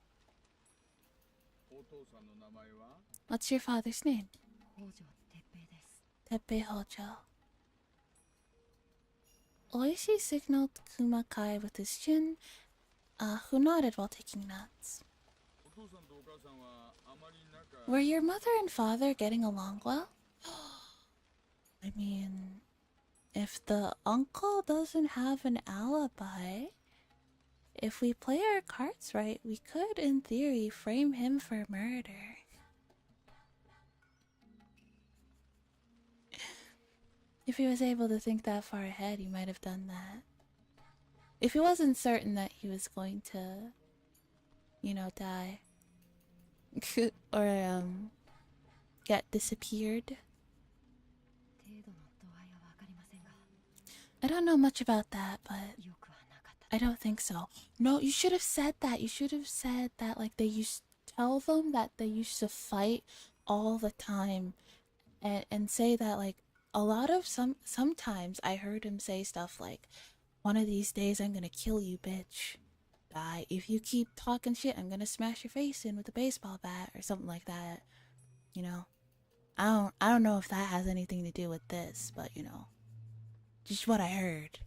Speaker 1: What's your father's name? Teppei Hojo. Oishi signaled Kumakai with his chin, who nodded while taking notes. Were your mother and father getting along well? I mean, if the uncle doesn't have an alibi, if we play our cards right, we could, in theory, frame him for murder. If he was able to think that far ahead, he might have done that. If he wasn't certain that he was going to, die. Or, get disappeared. I don't know much about that, but I don't think so. No, you should have said that. You should have said that, like, tell them that they used to fight all the time. And say that, like, sometimes I heard him say stuff like, one of these days I'm gonna kill you, bitch. If you keep talking shit, I'm gonna smash your face in with a baseball bat or something like that. I don't know if that has anything to do with this, but just what I heard.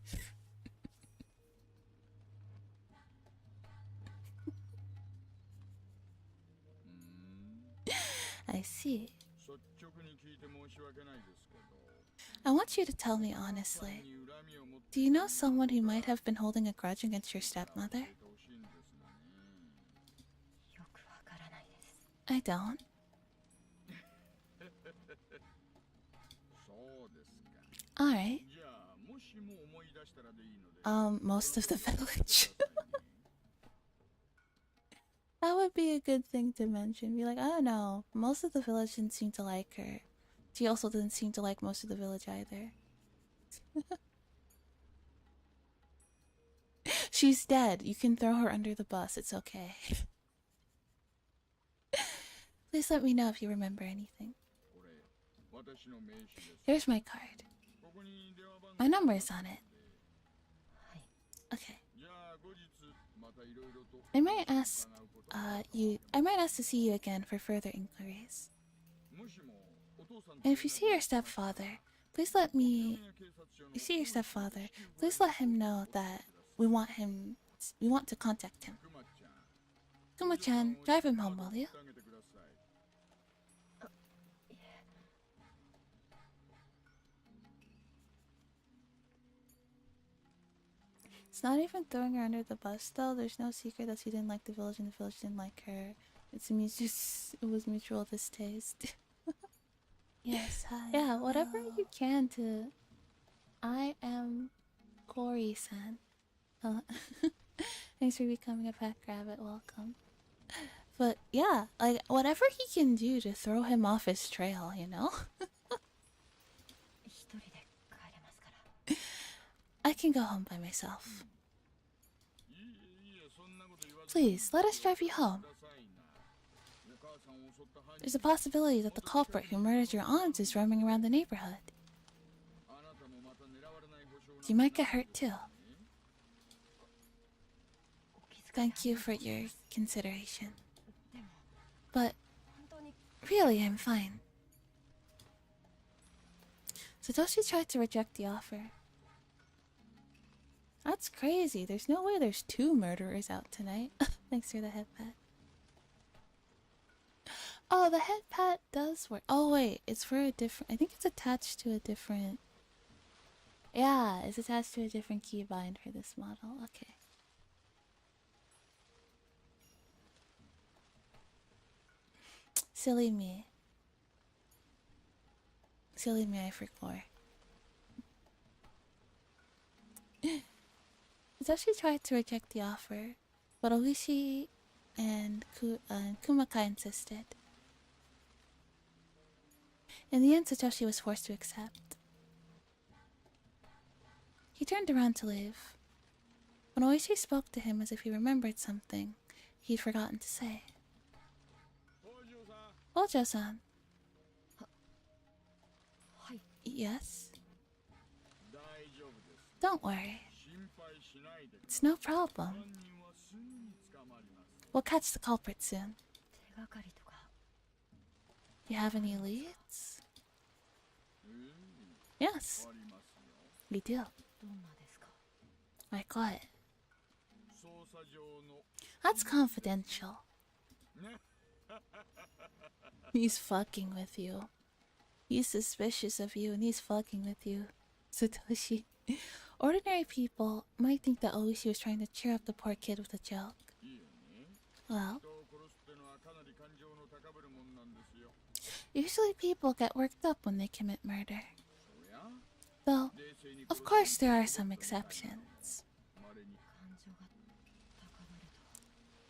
Speaker 1: I see. I want you to tell me honestly. Do you know someone who might have been holding a grudge against your stepmother? I don't. Alright. Most of the village. That would be a good thing to mention. Be like, I don't know. Most of the village didn't seem to like her. She also didn't seem to like most of the village either. She's dead. You can throw her under the bus. It's okay. Please let me know if you remember anything. Here's my card. My number is on it. Okay. I might ask to see you again for further inquiries. And if you see your stepfather, please let him know that we want to contact him. Kuma-chan, drive him home, will you? It's not even throwing her under the bus, though. There's no secret that she didn't like the village and the village didn't like her. It was mutual distaste.
Speaker 3: Yes, hi.
Speaker 1: Yeah, whatever you can to... I am Corey-san. Thanks for becoming a pack rabbit, welcome. But yeah, like, whatever he can do to throw him off his trail, I can go home by myself. Please, let us drive you home. There's a possibility that the culprit who murdered your aunt is roaming around the neighborhood. You might get hurt too. Thank you for your consideration. But really, I'm fine. Satoshi tried to reject the offer. That's crazy. There's no way there's 2 murderers out tonight. Thanks for the head pat. Oh, the head pat does work. Oh wait, it's for a different... I think it's attached to a different... Yeah, it's attached to a different keybind for this model. Okay. Silly me. Silly me, I forgot. Satoshi tried to reject the offer, but Oishi and Kumaka insisted. In the end, Satoshi was forced to accept. He turned around to leave. When Oishi spoke to him as if he remembered something he'd forgotten to say. Ojo-san. Yes? Don't worry. It's no problem. We'll catch the culprit soon. You have any leads? Yes, we do. Like what? That's confidential. He's fucking with you. He's suspicious of you and he's fucking with you. Satoshi. Ordinary people might think that Oishi was trying to cheer up the poor kid with a joke. Well, usually people get worked up when they commit murder. Though, of course there are some exceptions.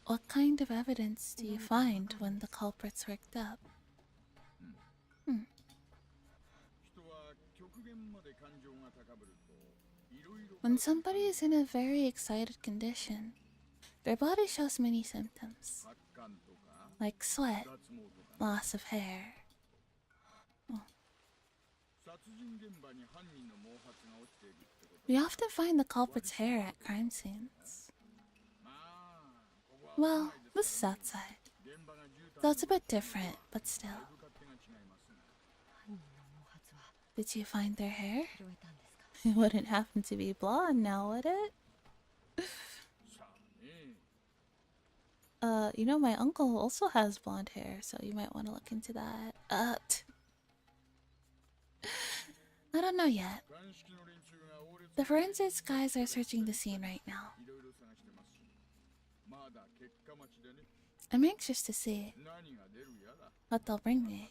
Speaker 1: What kind of evidence do you find when the culprit's worked up? When somebody is in a very excited condition, their body shows many symptoms, like sweat, loss of hair. We often find the culprit's hair at crime scenes. Well, this is outside, though it's a bit different, but still. Did you find their hair? It wouldn't happen to be blonde now, would it? You know, my uncle also has blonde hair, so you might want to look into that. I don't know yet. The forensics guys are searching the scene right now. I'm anxious to see what they'll bring me.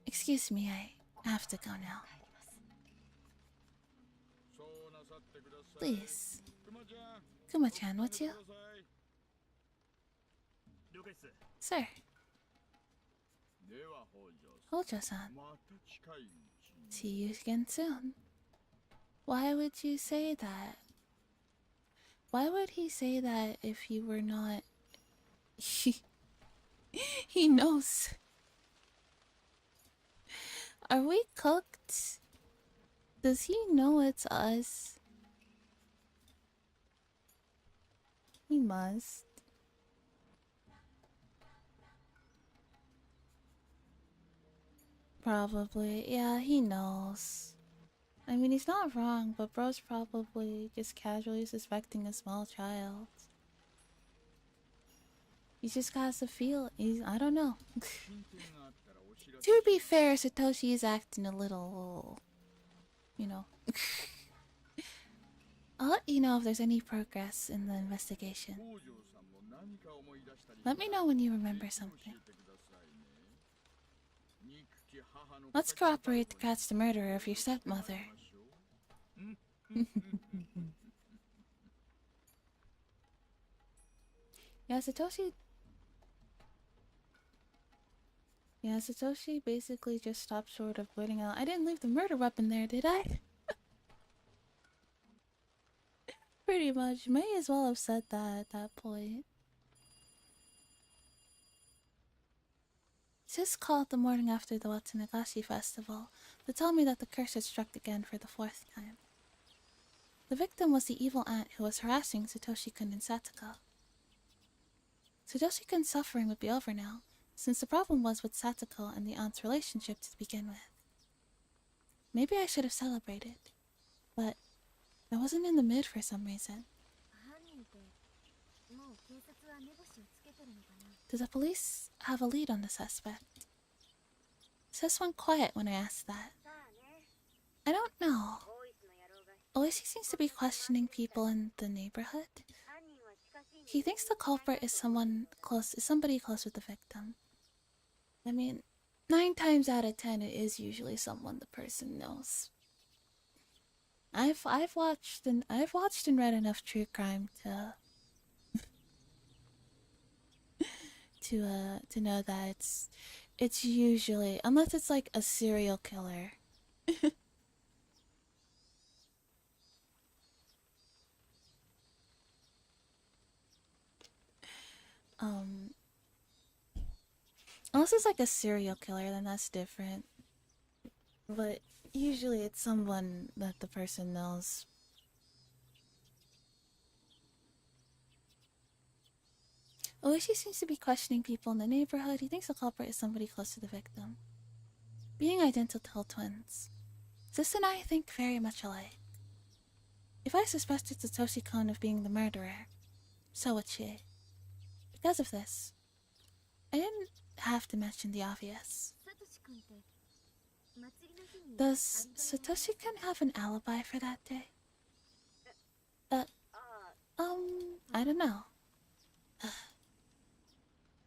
Speaker 1: Excuse me, I have to go now. Please. Kuma-chan, what's you? Sir. Hojo-san. See you again soon. Why would you say that? Why would he say that if you were not... He knows. Are we cooked? Does he know it's us? He must. Probably. Yeah, he knows. I mean, he's not wrong, but bro's probably just casually suspecting a small child. He just has to feel. I don't know. To be fair, Satoshi is acting a little, you know. I'll let you know if there's any progress in the investigation. Let me know when you remember something. Let's cooperate to catch the murderer of your stepmother. Yeah, Satoshi basically just stopped short of blurting out, I didn't leave the murder weapon there, did I? Pretty much. May as well have said that at that point. Sis called the morning after the Watsunagashi festival to tell me that the curse had struck again for the 4th time. The victim was the evil aunt who was harassing Satoshi-kun and Satoko. Satoshi-kun's suffering would be over now, since the problem was with Satoko and the aunt's relationship to begin with. Maybe I should have celebrated, but I wasn't in the mood for some reason. Do the police have a lead on the suspect? Sis went quiet when I asked that. I don't know. Oishi seems to be questioning people in the neighborhood. He thinks the culprit is somebody close with the victim. I mean, 9 times out of 10 it is usually someone the person knows. I've watched and read enough true crime to to know that it's usually, unless it's like a serial killer. Unless it's like a serial killer, then that's different. But usually it's someone that the person knows. Oishi seems to be questioning people in the neighborhood. He thinks the culprit is somebody close to the victim. Being identical twins, Sis and I think very much alike. If I suspected Satoshi-kun of being the murderer, so would she. Because of this, I didn't have to mention the obvious. Does Satoshi-kun have an alibi for that day? I don't know.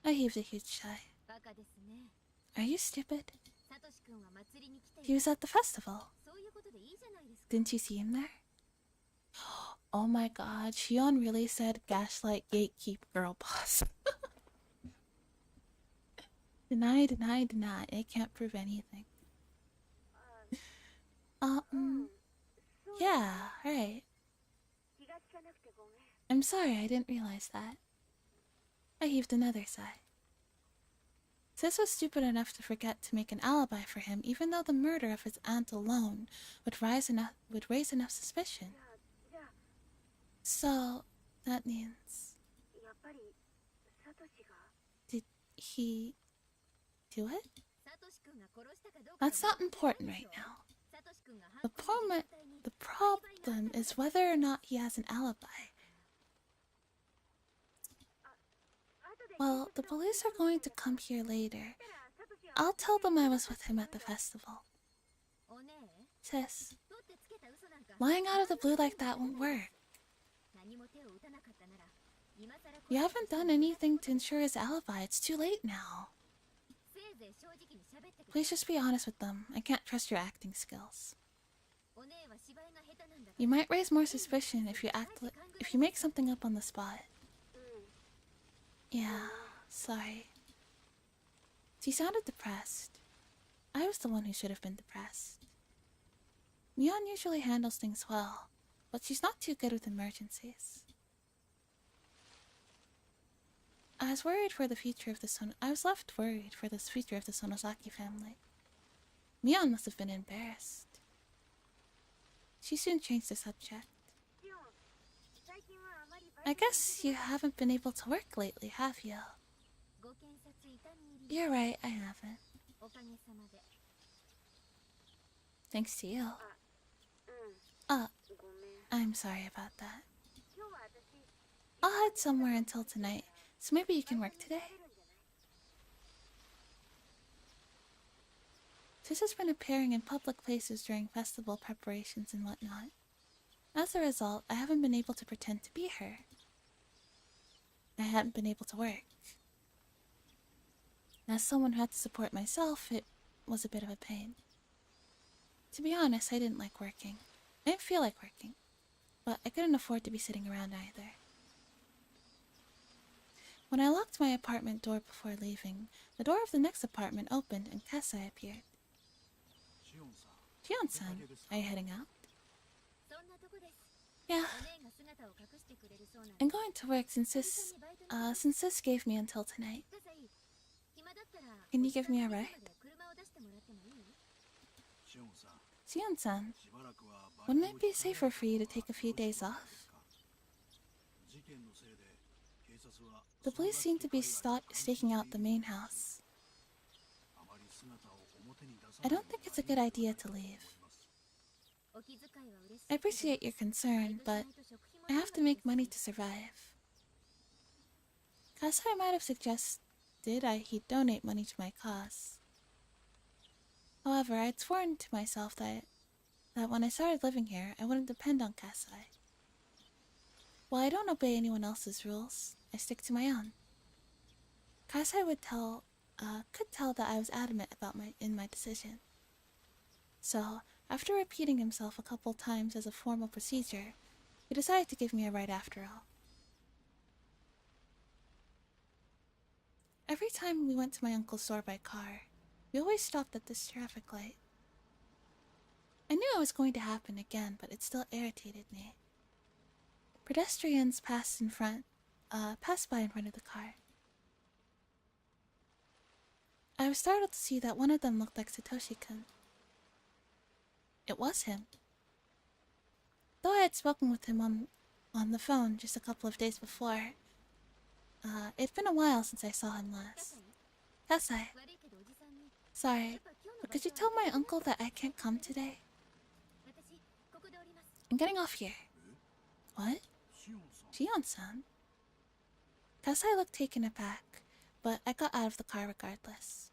Speaker 1: I heaved a huge sigh. Are you stupid? He was at the festival. Didn't you see him there? Oh my god, Shion really said gaslight gatekeep girl boss. Deny, deny, deny. It can't prove anything. Yeah, right. I'm sorry, I didn't realize that. I heaved another sigh. Sis was stupid enough to forget to make an alibi for him, even though the murder of his aunt alone would raise enough suspicion. So, that means... Did he do it? That's not important right now. The problem is whether or not he has an alibi. Well, the police are going to come here later. I'll tell them I was with him at the festival. Sis, lying out of the blue like that won't work. You haven't done anything to ensure his alibi. It's too late now. Please just be honest with them. I can't trust your acting skills. You might raise more suspicion if you make something up on the spot. Yeah, sorry. She sounded depressed. I was the one who should have been depressed. Mion usually handles things well, but she's not too good with emergencies. I was left worried for the future of the Sonosaki family. Mion must have been embarrassed. She soon changed the subject. I guess you haven't been able to work lately, have you? You're right, I haven't. Thanks to you. I'm sorry about that. I'll head somewhere until tonight, so maybe you can work today? Sis has been appearing in public places during festival preparations and whatnot. As a result, I haven't been able to pretend to be her. I hadn't been able to work. As someone who had to support myself, it was a bit of a pain. To be honest, I didn't like working. I didn't feel like working, but I couldn't afford to be sitting around either. When I locked my apartment door before leaving, the door of the next apartment opened and Kasai appeared. Shion-san, are you heading out? Yeah. I'm going to work since this gave me until tonight. Can you give me a ride? Shion-san, wouldn't it be safer for you to take a few days off? The police seem to be staking out the main house. I don't think it's a good idea to leave. I appreciate your concern, but I have to make money to survive. Kasai might have suggested he'd donate money to my cause. However, I'd sworn to myself that when I started living here, I wouldn't depend on Kasai. While I don't obey anyone else's rules, I stick to my own. Kasai could tell that I was adamant in my decision. So, after repeating himself a couple times as a formal procedure, he decided to give me a ride after all. Every time we went to my uncle's store by car, we always stopped at this traffic light. I knew it was going to happen again, but it still irritated me. Pedestrians passed by in front of the car. I was startled to see that one of them looked like Satoshi-kun. It was him. Though I had spoken with him on the phone just a couple of days before, it'd been a while since I saw him last. Kasai. Sorry, But could you tell my uncle that I can't come today? I'm getting off here. What? Shion-san? Kasai looked taken aback, but I got out of the car regardless.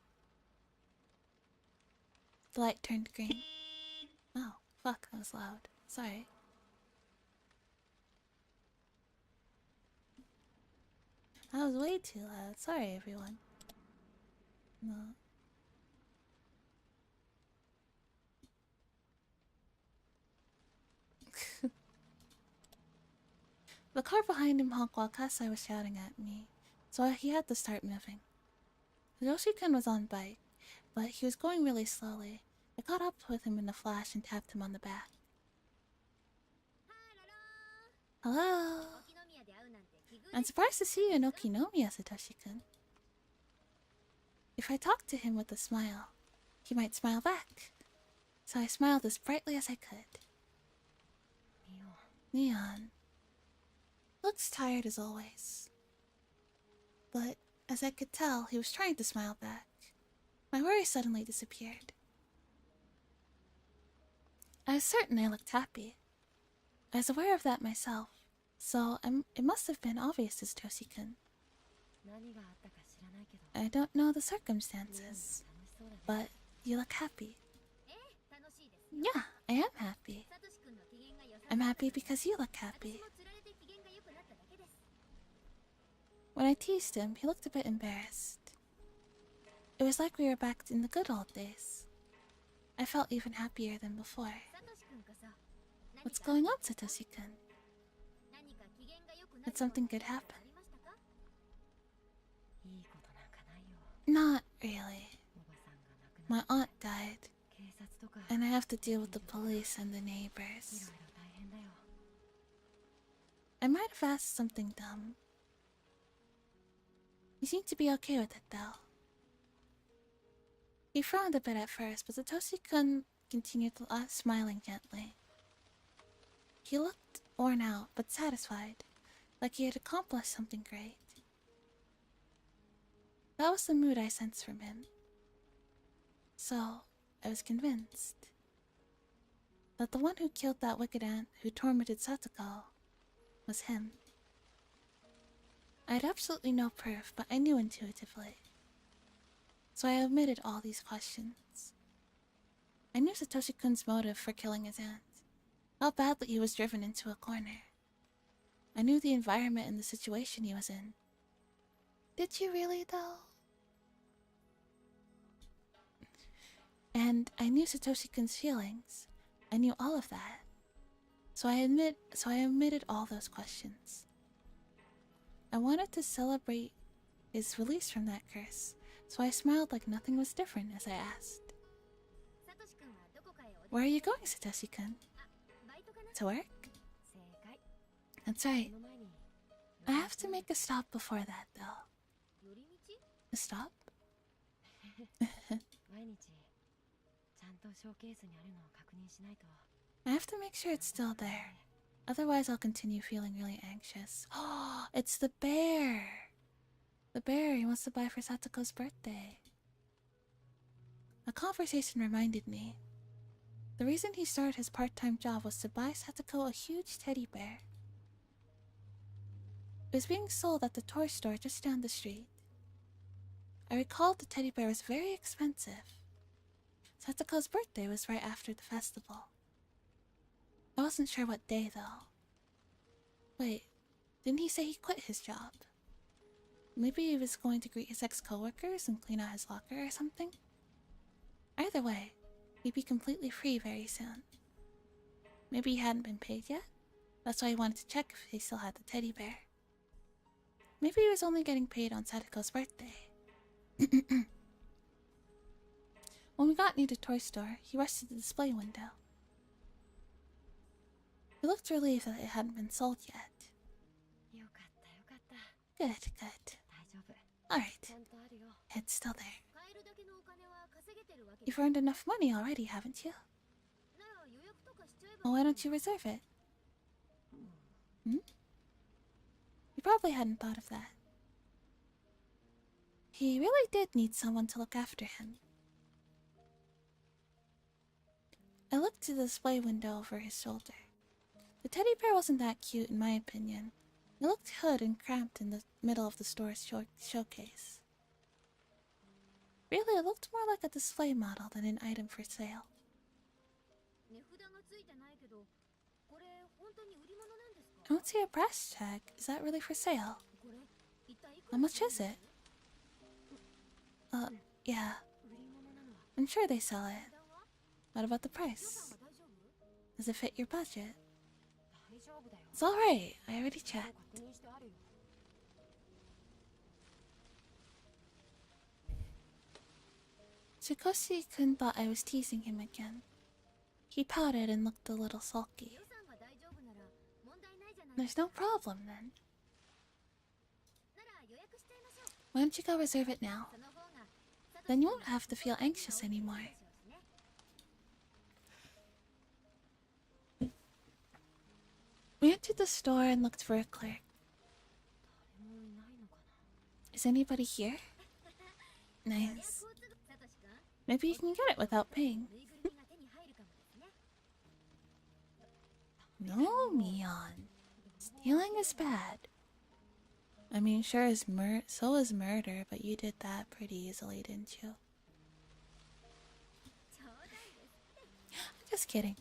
Speaker 1: The light turned green. Oh, fuck, that was loud. Sorry. That was way too loud. Sorry, everyone. No. The car behind him honked while Kasai was shouting at me, so he had to start moving. Yoshi-kun was on bike, but he was going really slowly. I caught up with him in a flash and tapped him on the back. Hello? I'm surprised to see you in Okinomiya, Satoshi-kun. If I talked to him with a smile, he might smile back. So I smiled as brightly as I could. Neon. Looks tired as always. But as I could tell, he was trying to smile back. My worry suddenly disappeared. I was certain I looked happy. I was aware of that myself, so it must have been obvious to Satoshi-kun. I don't know the circumstances, but you look happy. Yeah, I am happy. I'm happy because you look happy. When I teased him, he looked a bit embarrassed. It was like we were back in the good old days. I felt even happier than before. What's going on, Satoshi-kun? Did something good happen? Not really. My aunt died, and I have to deal with the police and the neighbors. I might have asked something dumb. You seem to be okay with it, though. He frowned a bit at first, but Satoshi-kun continued smiling gently. He looked worn out, but satisfied, like he had accomplished something great. That was the mood I sensed from him. So, I was convinced that the one who killed that wicked aunt who tormented Satoko was him. I had absolutely no proof, but I knew intuitively. So I omitted all these questions. I knew Satoshi-kun's motive for killing his aunt, how badly he was driven into a corner. I knew the environment and the situation he was in. Did you really, though? And I knew Satoshi-kun's feelings. I knew all of that. So I omitted all those questions. I wanted to celebrate his release from that curse, so I smiled like nothing was different as I asked. Where are you going, Satoshi-kun? To work? That's right. I have to make a stop before that, though. A stop? I have to make sure it's still there. Otherwise, I'll continue feeling really anxious. Oh, it's the bear! The bear he wants to buy for Satoko's birthday. A conversation reminded me. The reason he started his part-time job was to buy Satoko a huge teddy bear. It was being sold at the toy store just down the street. I recalled the teddy bear was very expensive. Satoko's birthday was right after the festival. I wasn't sure what day, though. Wait, didn't he say he quit his job? Maybe he was going to greet his ex-coworkers and clean out his locker or something? Either way, he'd be completely free very soon. Maybe he hadn't been paid yet? That's why he wanted to check if he still had the teddy bear. Maybe he was only getting paid on Satoko's birthday. When we got near the toy store, he rushed to the display window. He looked relieved that it hadn't been sold yet. Good, good. Alright. It's still there. You've earned enough money already, haven't you? Well, why don't you reserve it? Hmm? You probably hadn't thought of that. He really did need someone to look after him. I looked to the display window over his shoulder. The teddy bear wasn't that cute in my opinion. It looked hood and cramped in the middle of the store's showcase. Really, it looked more like a display model than an item for sale. I don't see a price tag. Is that really for sale? How much is it? Yeah. I'm sure they sell it. What about the price? Does it fit your budget? It's alright. I already checked. Chikoshi-kun thought I was teasing him again. He pouted and looked a little sulky. There's no problem then. Why don't you go reserve it now? Then you won't have to feel anxious anymore. We entered the store and looked for a clerk. Is anybody here? Nice. Maybe you can get it without paying. No, Mion. Stealing is bad. I mean, sure is so is murder, but you did that pretty easily, didn't you? I'm just kidding.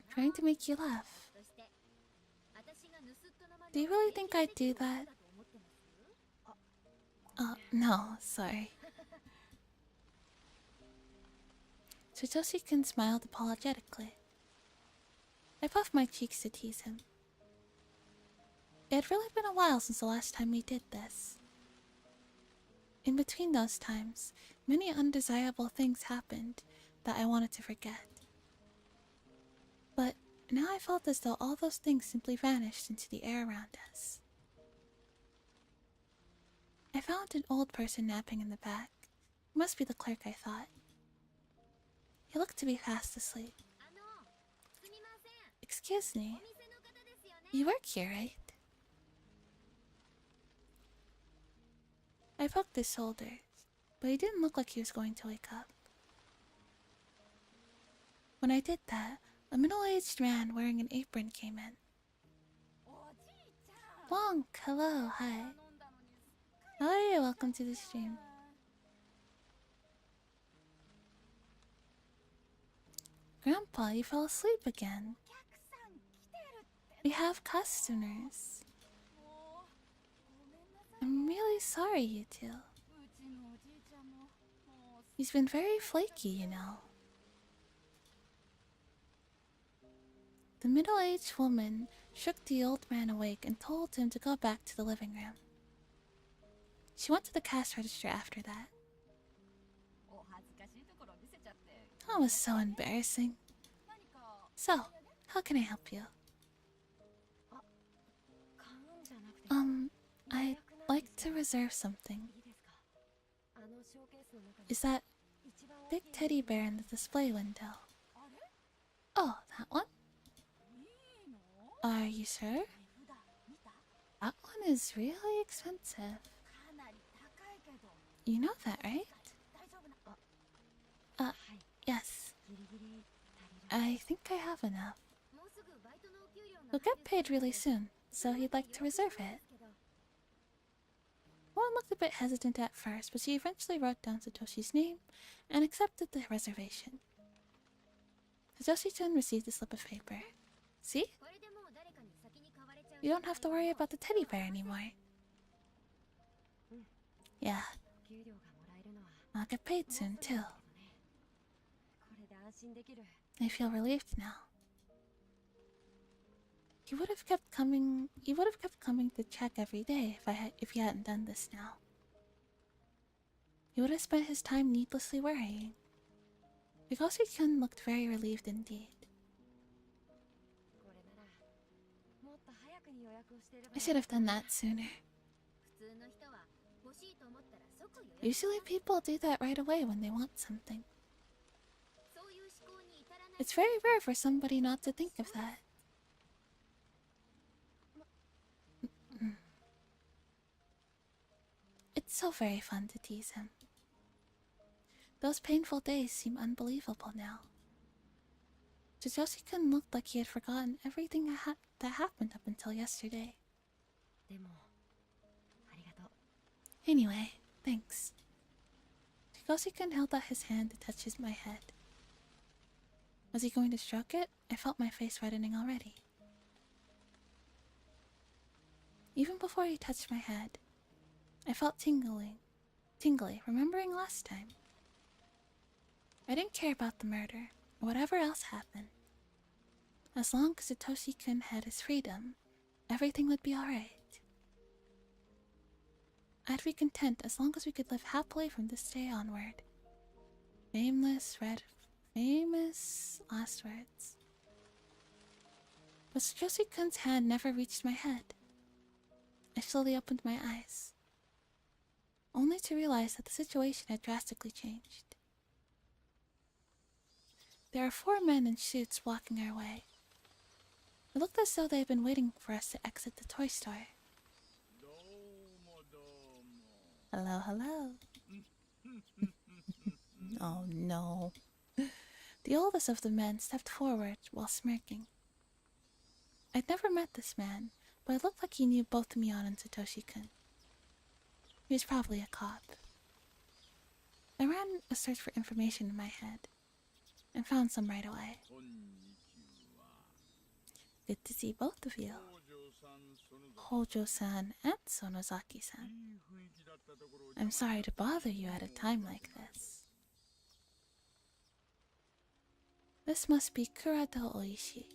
Speaker 1: I'm trying to make you laugh. Do you really think I'd do that? No, sorry. Satoshi-kun smiled apologetically. I puffed my cheeks to tease him. It had really been a while since the last time we did this. In between those times, many undesirable things happened that I wanted to forget. But now I felt as though all those things simply vanished into the air around us. I found an old person napping in the back. He must be the clerk, I thought. He looked to be fast asleep. Excuse me. You work here, right? I poked his shoulders, but he didn't look like he was going to wake up. When I did that, a middle-aged man wearing an apron came in. Blanc, hello, hi. How are you? Welcome to the stream. Grandpa, you fell asleep again. We have customers. I'm really sorry, you two. He's been very flaky, you know. The middle-aged woman shook the old man awake and told him to go back to the living room. She went to the cash register after that. That was so embarrassing. So, how can I help you? I'd like to reserve something. Is that big teddy bear in the display window? Oh, that one? Are you sure? That one is really expensive. You know that, right? Yes. I think I have enough. We'll get paid really soon, so he'd like to reserve it. One looked a bit hesitant at first, but she eventually wrote down Satoshi's name and accepted the reservation. Satoshi-chan received a slip of paper. See? You don't have to worry about the teddy bear anymore. Yeah. I'll get paid soon, too. I feel relieved now. He would have kept coming to check every day if he hadn't done this now. He would have spent his time needlessly worrying. Higurashi-kun looked very relieved indeed. I should have done that sooner. Usually people do that right away when they want something. It's very rare for somebody not to think of that. It's so very fun to tease him. Those painful days seem unbelievable now. Suggestive looked like he had forgotten everything that happened up until yesterday.
Speaker 3: でもありがとう。
Speaker 1: Anyway, thanks. Suggestive held out his hand to touch my head. Was he going to stroke it? I felt my face reddening already. Even before he touched my head, I felt tingly, remembering last time. I didn't care about the murder, or whatever else happened. As long as Satoshi-kun had his freedom, everything would be alright. I'd be content as long as we could live happily from this day onward. Famous last words. But Satoshi-kun's hand never reached my head. I slowly opened my eyes, only to realize that the situation had drastically changed. There are 4 men in suits blocking our way. It looked as though they had been waiting for us to exit the toy store. Hello, hello. Oh no. The oldest of the men stepped forward while smirking. I'd never met this man, but it looked like he knew both Mion and Satoshi-kun. He was probably a cop. I ran a search for information in my head, and found some right away. Good to see both of you. Hojo-san and Sonozaki-san. I'm sorry to bother you at a time like this. This must be Kurata Oishi.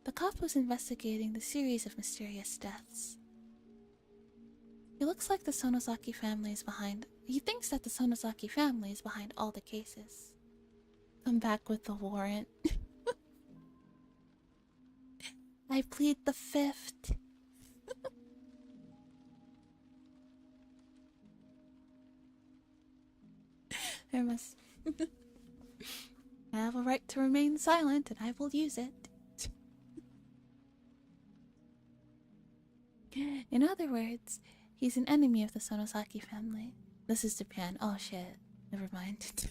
Speaker 1: The cop was investigating the series of mysterious deaths. He looks like the Sonozaki family is behind. He thinks that the Sonozaki family is behind all the cases. Come back with the warrant. I plead the 5th. There must. I have a right to remain silent, and I will use it. In other words, he's an enemy of the Sonozaki family. This is Japan. Oh shit. Never mind.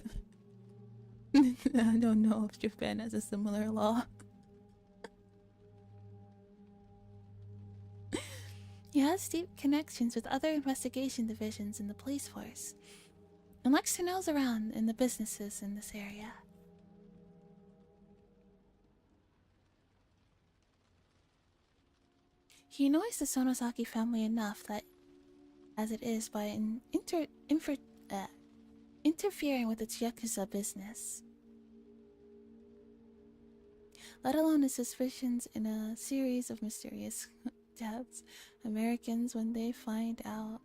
Speaker 1: I don't know if Japan has a similar law. He has deep connections with other investigation divisions in the police force, and likes to nose around in the businesses in this area. He annoys the Sonozaki family enough that, as it is, by interfering with its Yakuza business. Let alone his suspicions in a series of mysterious deaths. Americans, when they find out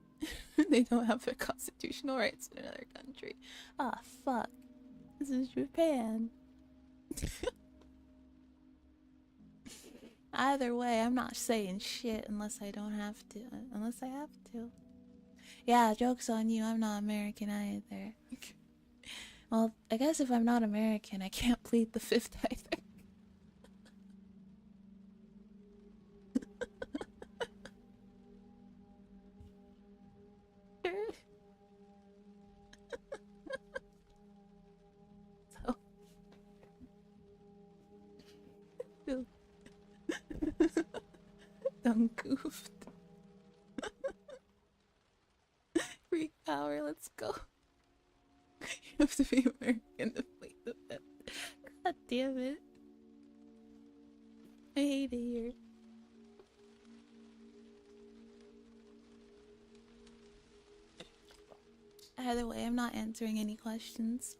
Speaker 1: they don't have their constitutional rights in another country. Ah, fuck. This is Japan. Either way, I'm not saying shit unless I don't have to. Unless I have to. Yeah, joke's on you, I'm not American either. Well, I guess if I'm not American, I can't plead the 5th either. So. Done goofed. Freak power, let's go. You have to be American to plead the 5th. God damn it. I hate it here. Either way, I'm not answering any questions.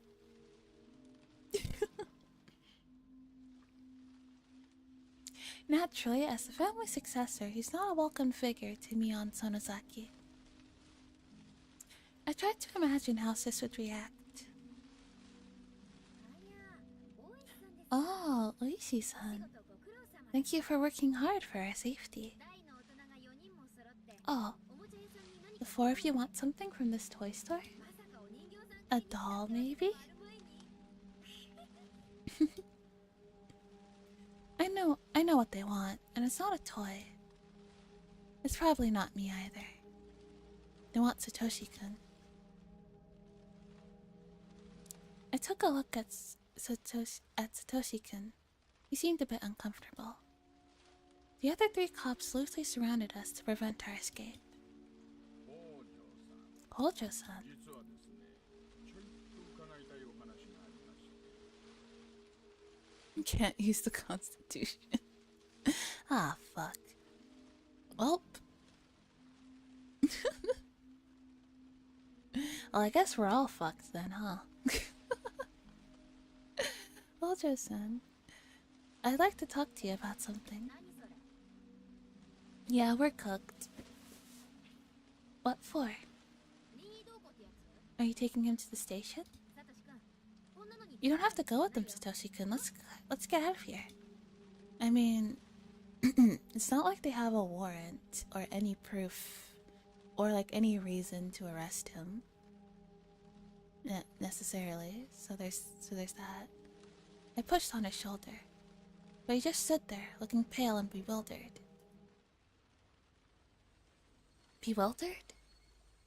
Speaker 1: Naturally, as the family successor, he's not a welcome figure to Mion Sonozaki. I tried to imagine how Sis would react. Oh, Oishi-san. Thank you for working hard for our safety. Oh, the 4 of you want something from this toy store? A doll, maybe? I know what they want, and it's not a toy. It's probably not me either. They want Satoshi-kun. I took a look at Satoshi-kun. He seemed a bit uncomfortable. The other three cops loosely surrounded us to prevent our escape. Hojo-san. Can't use the Constitution. Ah, fuck. Welp. Well, I guess we're all fucked then, huh? Hojo-san, I'd like to talk to you about something. Yeah, we're cooked. What for? Are you taking him to the station? You don't have to go with them, Satoshi-kun. Let's get out of here. I mean, it's not like they have a warrant or any proof or like any reason to arrest him. Necessarily. So there's that. I pushed on his shoulder, but he just stood there, looking pale and bewildered. Bewildered?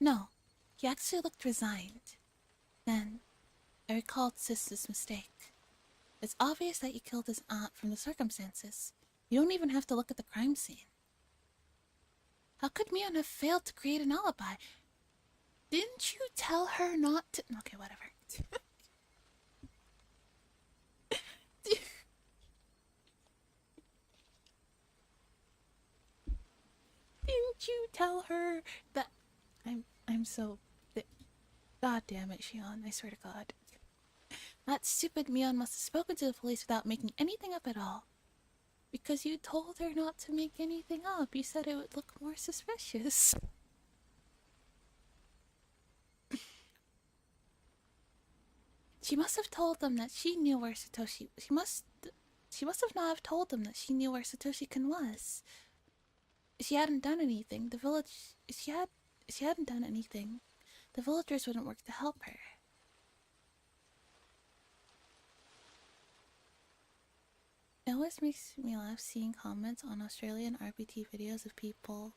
Speaker 1: No, he actually looked resigned. Then, I recalled Sis' mistake. It's obvious that you killed his aunt from the circumstances. You don't even have to look at the crime scene. How could Mion have failed to create an alibi? Didn't you tell her not to— Okay, whatever. Didn't you tell her that— I'm so— God damn it, Shion, I swear to God. That stupid Mion must have spoken to the police without making anything up at all. Because you told her not to make anything up. You said it would look more suspicious. She must have told them that she knew where Satoshi— She must have not have told them that she knew where Satoshi-kun was. If she hadn't done anything, if she hadn't done anything, the villagers wouldn't work to help her. It always makes me laugh seeing comments on Australian RPT videos of people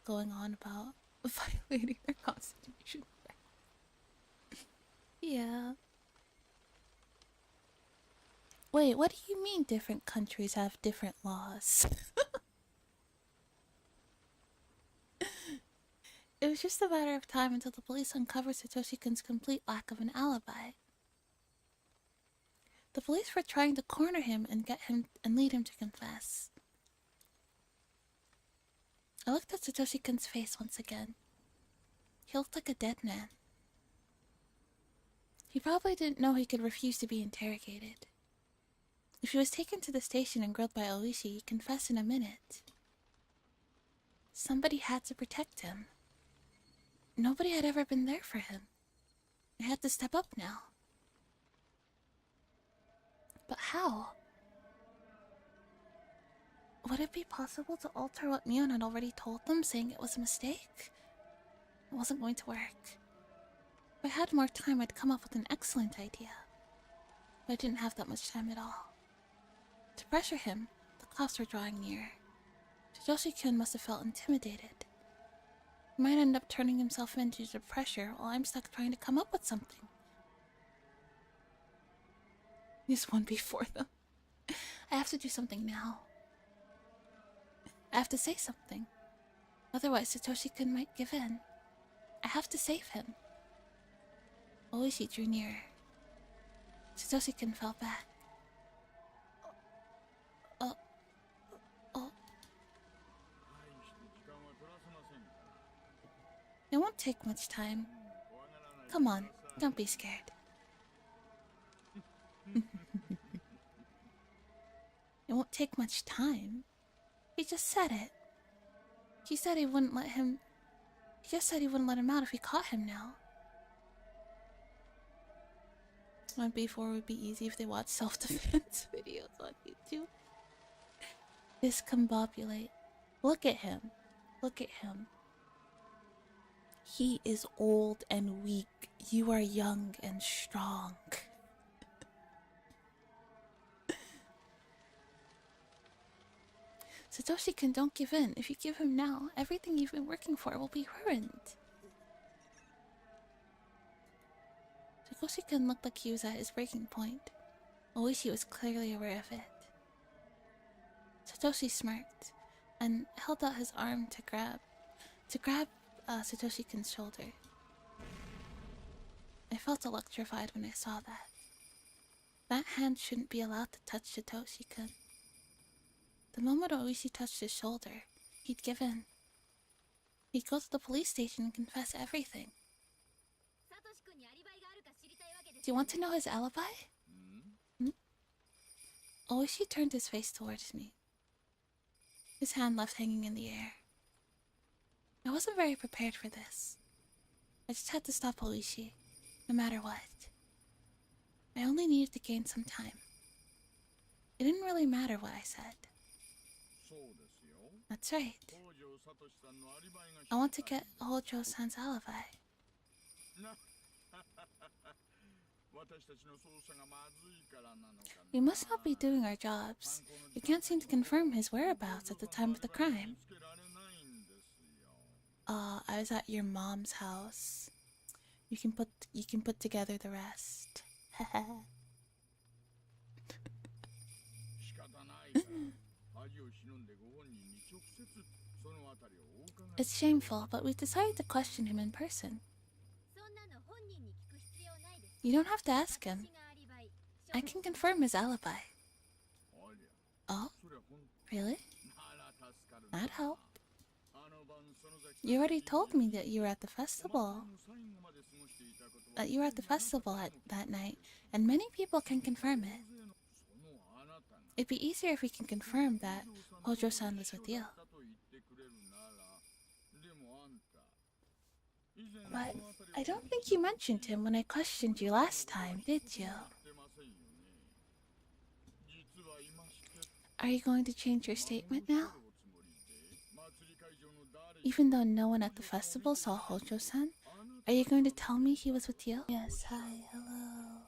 Speaker 1: going on about violating their constitution. Yeah. Wait, what do you mean different countries have different laws? It was just a matter of time until the police uncovered Satoshi-kun's complete lack of an alibi. The police were trying to corner him and lead him to confess. I looked at Satoshi-kun's face once again. He looked like a dead man. He probably didn't know he could refuse to be interrogated. If he was taken to the station and grilled by Oishi, he'd confess in a minute. Somebody had to protect him. Nobody had ever been there for him. I had to step up now. But how? Would it be possible to alter what Mion had already told them, saying it was a mistake? It wasn't going to work. If I had more time, I'd come up with an excellent idea. But I didn't have that much time at all. To pressure him, the cops were drawing near. Satoshi-kun must have felt intimidated. He might end up turning himself in due to pressure while I'm stuck trying to come up with something. There's one before them. I have to do something now. I have to say something. Otherwise, Satoshi-kun might give in. I have to save him. Oishi drew nearer. Satoshi-kun fell back. It won't take much time. Come on, don't be scared. It won't take much time. He just said it. He said he wouldn't let him... He just said he wouldn't let him out if he caught him now. 1B4 would be easy if they watched self-defense videos on YouTube. Discombobulate. Look at him. Look at him. He is old and weak. You are young and strong. Satoshi-kun, don't give in. If you give him now, everything you've been working for will be ruined. Satoshi-kun looked like he was at his breaking point. Oishi was clearly aware of it. Satoshi smirked and held out his arm to grab Satoshi-kun's shoulder. I felt electrified when I saw that. That hand shouldn't be allowed to touch Satoshi-kun. The moment Oishi touched his shoulder, he'd give in. He'd go to the police station and confess everything. Do you want to know his alibi? Oishi turned his face towards me, his hand left hanging in the air. I wasn't very prepared for this. I just had to stop Oishi, no matter what. I only needed to gain some time. It didn't really matter what I said. That's right. I want to get Hojo-san's alibi. We must not be doing our jobs. We can't seem to confirm his whereabouts at the time of the crime. I was at your mom's house. You can put together the rest. It's shameful, but we've decided to question him in person. You don't have to ask him. I can confirm his alibi. Oh? Really? That'd help. You already told me that you were at the festival. That you were at the festival that night, and many people can confirm it. It'd be easier if we can confirm that Hojo-san was with you. But I don't think you mentioned him when I questioned you last time, did you? Are you going to change your statement now? Even though no one at the festival saw Hojo-san, are you going to tell me he was with you? Yes, hi, hello.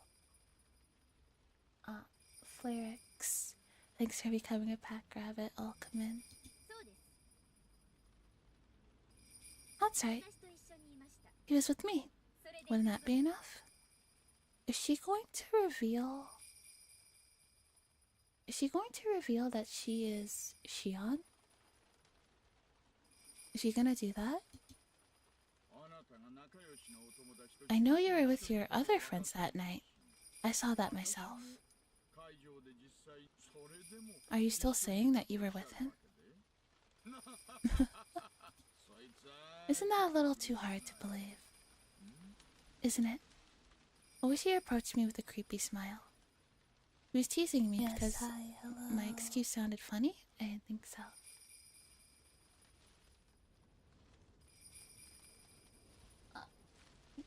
Speaker 1: Flyrix. Thanks for becoming a pack rabbit. I'll come in. That's right. He was with me. Wouldn't that be enough? Is she going to reveal... Is she going to reveal that she is Shion? Is she gonna do that? I know you were with your other friends that night. I saw that myself. Are you still saying that you were with him? Isn't that a little too hard to believe? Isn't it? Oishi approached me with a creepy smile. He was teasing me because my excuse sounded funny. I didn't think so.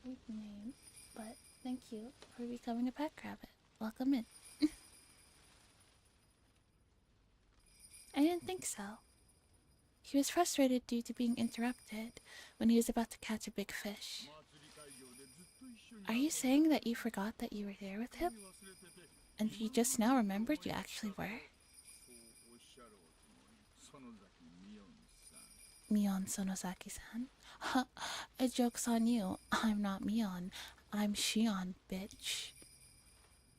Speaker 1: Weird name, but thank you for becoming a pet rabbit. Welcome in. I didn't think so. He was frustrated due to being interrupted when he was about to catch a big fish. Are you saying that you forgot that you were there with him? And you just now remembered you actually were? Mion Sonosaki-san? A joke's on you. I'm not Mion. I'm Shion, bitch.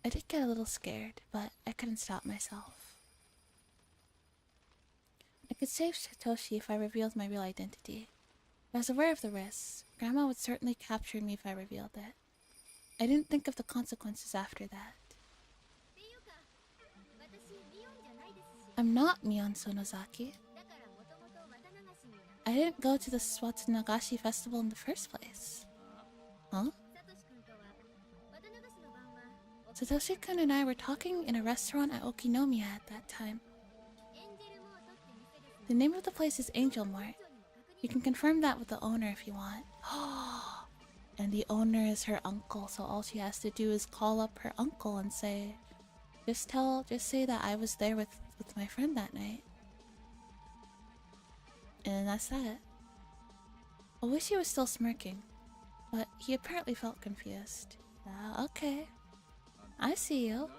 Speaker 1: I did get a little scared, but I couldn't stop myself. I could save Satoshi if I revealed my real identity. I was aware of the risks. Grandma would certainly capture me if I revealed it. I didn't think of the consequences after that. I'm not Mion Sonozaki. I didn't go to the Nagashi festival in the first place. Huh? Satoshi-kun and I were talking in a restaurant at Okinomiya at that time. The name of the place is Angel Mart. You can confirm that with the owner if you want. And the owner is her uncle, so all she has to do is call up her uncle and say, just say that I was there with my friend that night. And that's that. I wish he was still smirking, but he apparently felt confused. Okay. I see you.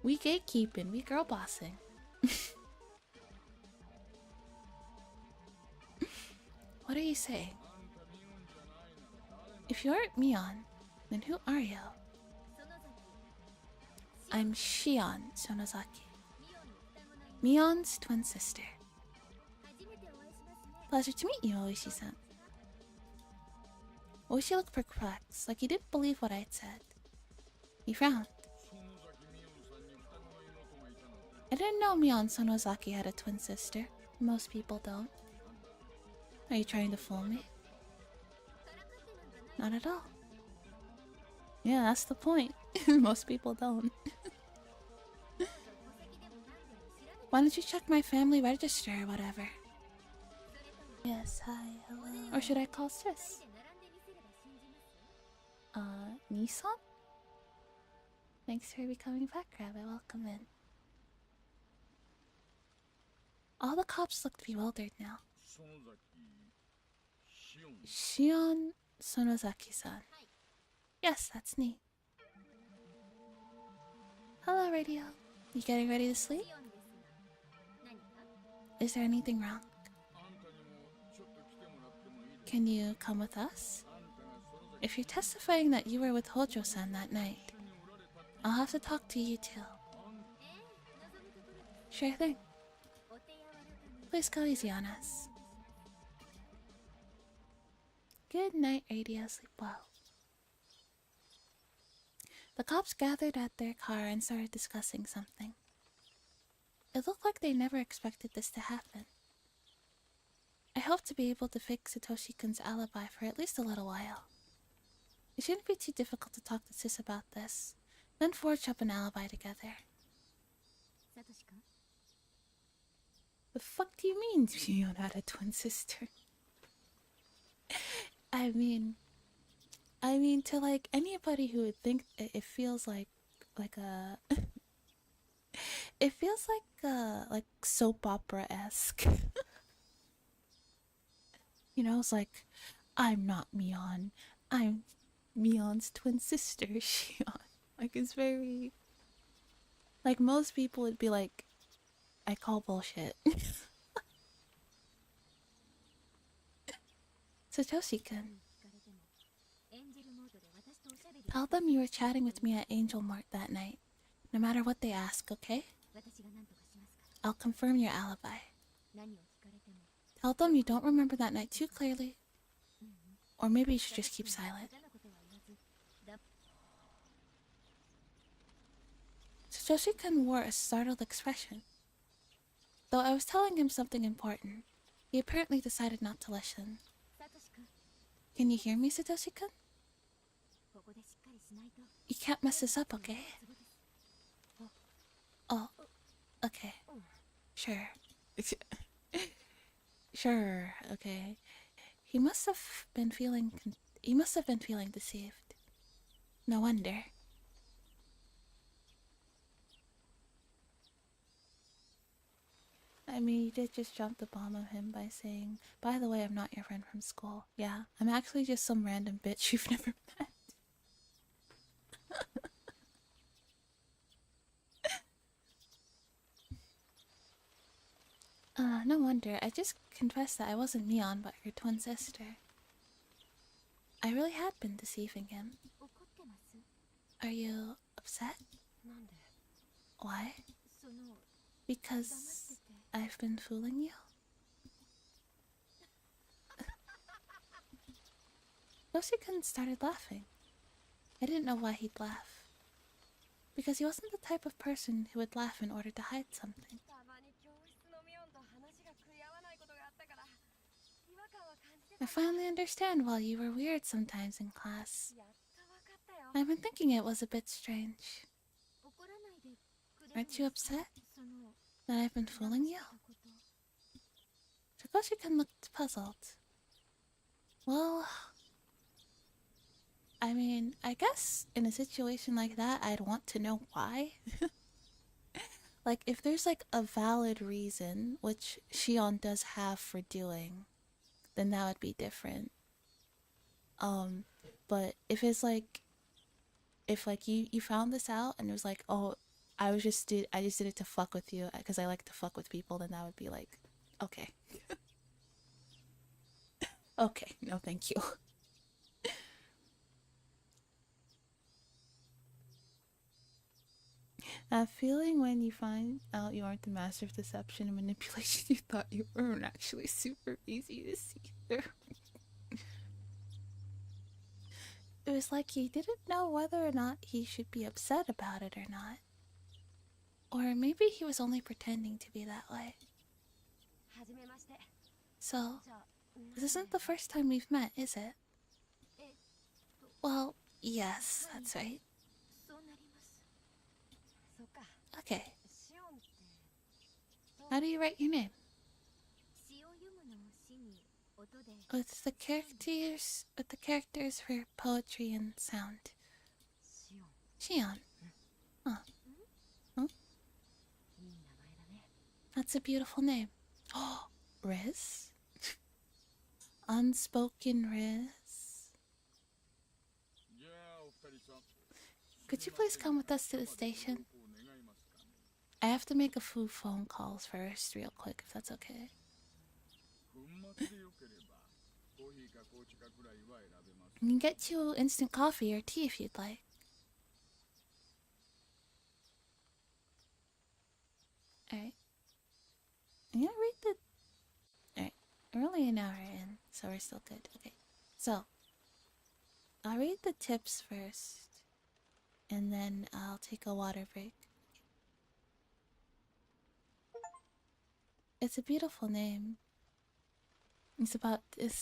Speaker 1: We gatekeeping, we girl bossing. What are you saying? If you aren't Mion, Then who are you? I'm Shion Sonozaki, Mion's twin sister. Pleasure to meet you, Oishi-san. Oishi looked perplexed, like he didn't believe what I'd said. He frowned. I didn't know Mion Sonozaki had a twin sister. Most people don't. Are you trying to fool me? Not at all. Yeah, that's the point. Most people don't. Why don't you check my family register or whatever? Yes, hi, hello. Or should I call sis? Nissan? Thanks for becoming Fat Rabbit. Welcome in. All the cops looked bewildered now. Shion Sonozaki-san. Yes, that's me. Hello, radio. You getting ready to sleep? Is there anything wrong? Can you come with us? If you're testifying that you were with Hojo-san that night, I'll have to talk to you too. Sure thing. Please go easy on us. Good night, radio. Sleep well. The cops gathered at their car and started discussing something. It looked like they never expected this to happen. I hope to be able to fix Satoshi-kun's alibi for at least a little while. It shouldn't be too difficult to talk to Sis about this, then forge up an alibi together. The fuck do you mean Shion had a twin sister? I mean to like anybody who would think it feels like a it feels like soap opera-esque. You know, it's like, I'm not Mion, I'm Mion's twin sister, Shion. Like, it's very... Like, most people would be like, I call bullshit. Satoshi-kun. Tell them you were chatting with me at Angel Mart that night. No matter what they ask, okay? I'll confirm your alibi. Tell them you don't remember that night too clearly. Or maybe you should just keep silent. Satoshi-kun wore a startled expression. Though I was telling him something important, he apparently decided not to listen. Can you hear me, Satoshi-kun? You can't mess this up, okay? Oh, okay. Sure. Sure, okay. He must have been feeling deceived. No wonder. I mean, you did just drop the bomb on him by saying, by the way, I'm not your friend from school. Yeah, I'm actually just some random bitch you've never met. No wonder. I just confessed that I wasn't Mion, but her twin sister. I really had been deceiving him. Are you upset? Why? Because I've been fooling you? Yoshi-kun started laughing. I didn't know why he'd laugh. Because he wasn't the type of person who would laugh in order to hide something. I finally understand why you were weird sometimes in class. I've been thinking it was a bit strange. Aren't you upset that I've been fooling you? Satoshi-kun looked puzzled. Well, I mean, I guess in a situation like that, I'd want to know why. Like, if there's like a valid reason, which Shion does have for doing, then that would be different. But if it's like, if like you found this out and it was like, oh, I just did it to fuck with you because I like to fuck with people, then that would be like, okay. Okay, no thank you. That feeling when you find out you aren't the master of deception and manipulation you thought you weren't actually super easy to see through. It was like he didn't know whether or not he should be upset about it or not. Or maybe he was only pretending to be that way. So, this isn't the first time we've met, is it? Well, yes, that's right. Okay. How do you write your name? With the characters for poetry and sound. Shion. Huh. Huh? That's a beautiful name. Oh, Riz? Unspoken Riz. Could you please come with us to the station? I have to make a few phone calls first, real quick, if that's okay. I can get you instant coffee or tea if you'd like. Alright. I'm gonna read the... Alright. We're only an hour in, so we're still good. Okay. So, I'll read the tips first. And then I'll take a water break. It's a beautiful name. It's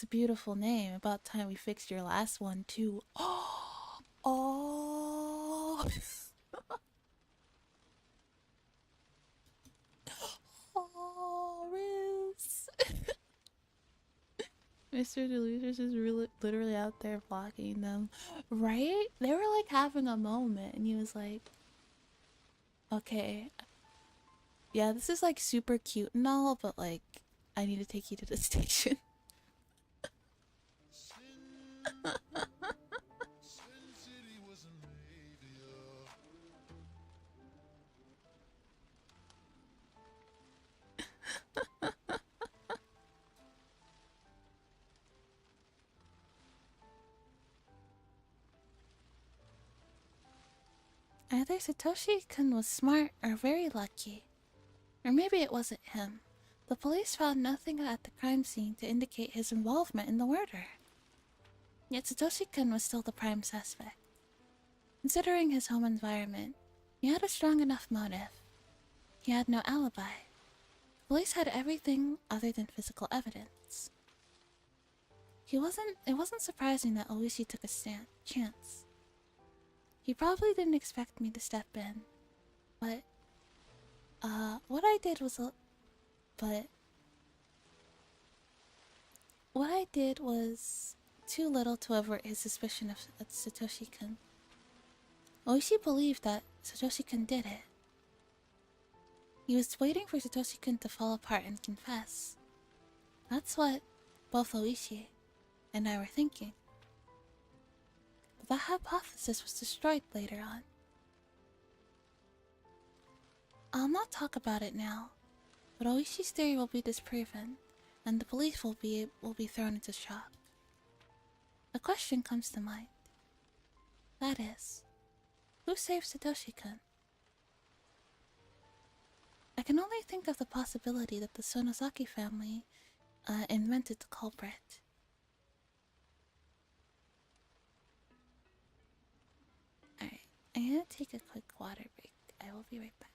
Speaker 1: a beautiful name. About time we fixed your last one too. Oh, oh, oh, Riz. Mr. Deluders is really literally out there blocking them, right? They were like having a moment, and he was like, "Okay, yeah, this is like super cute and all, but like, I need to take you to the station." Either Satoshi-kun was smart or very lucky. Or maybe it wasn't him. The police found nothing at the crime scene to indicate his involvement in the murder. Yet Satoshi-kun was still the prime suspect. Considering his home environment, he had a strong enough motive. He had no alibi. The police had everything other than physical evidence. It wasn't surprising that Oishi took a chance. He probably didn't expect me to step in, but what I did was too little to avert his suspicion of Satoshi-kun. Oishi believed that Satoshi-kun did it. He was waiting for Satoshi-kun to fall apart and confess. That's what both Oishi and I were thinking. But that hypothesis was destroyed later on. I'll not talk about it now, but Oishi's theory will be disproven, and the police will be thrown into shock. A question comes to mind. That is, who saved Satoshi-kun? I can only think of the possibility that the Sonozaki family invented the culprit. Alright, I'm gonna take a quick water break. I will be right back.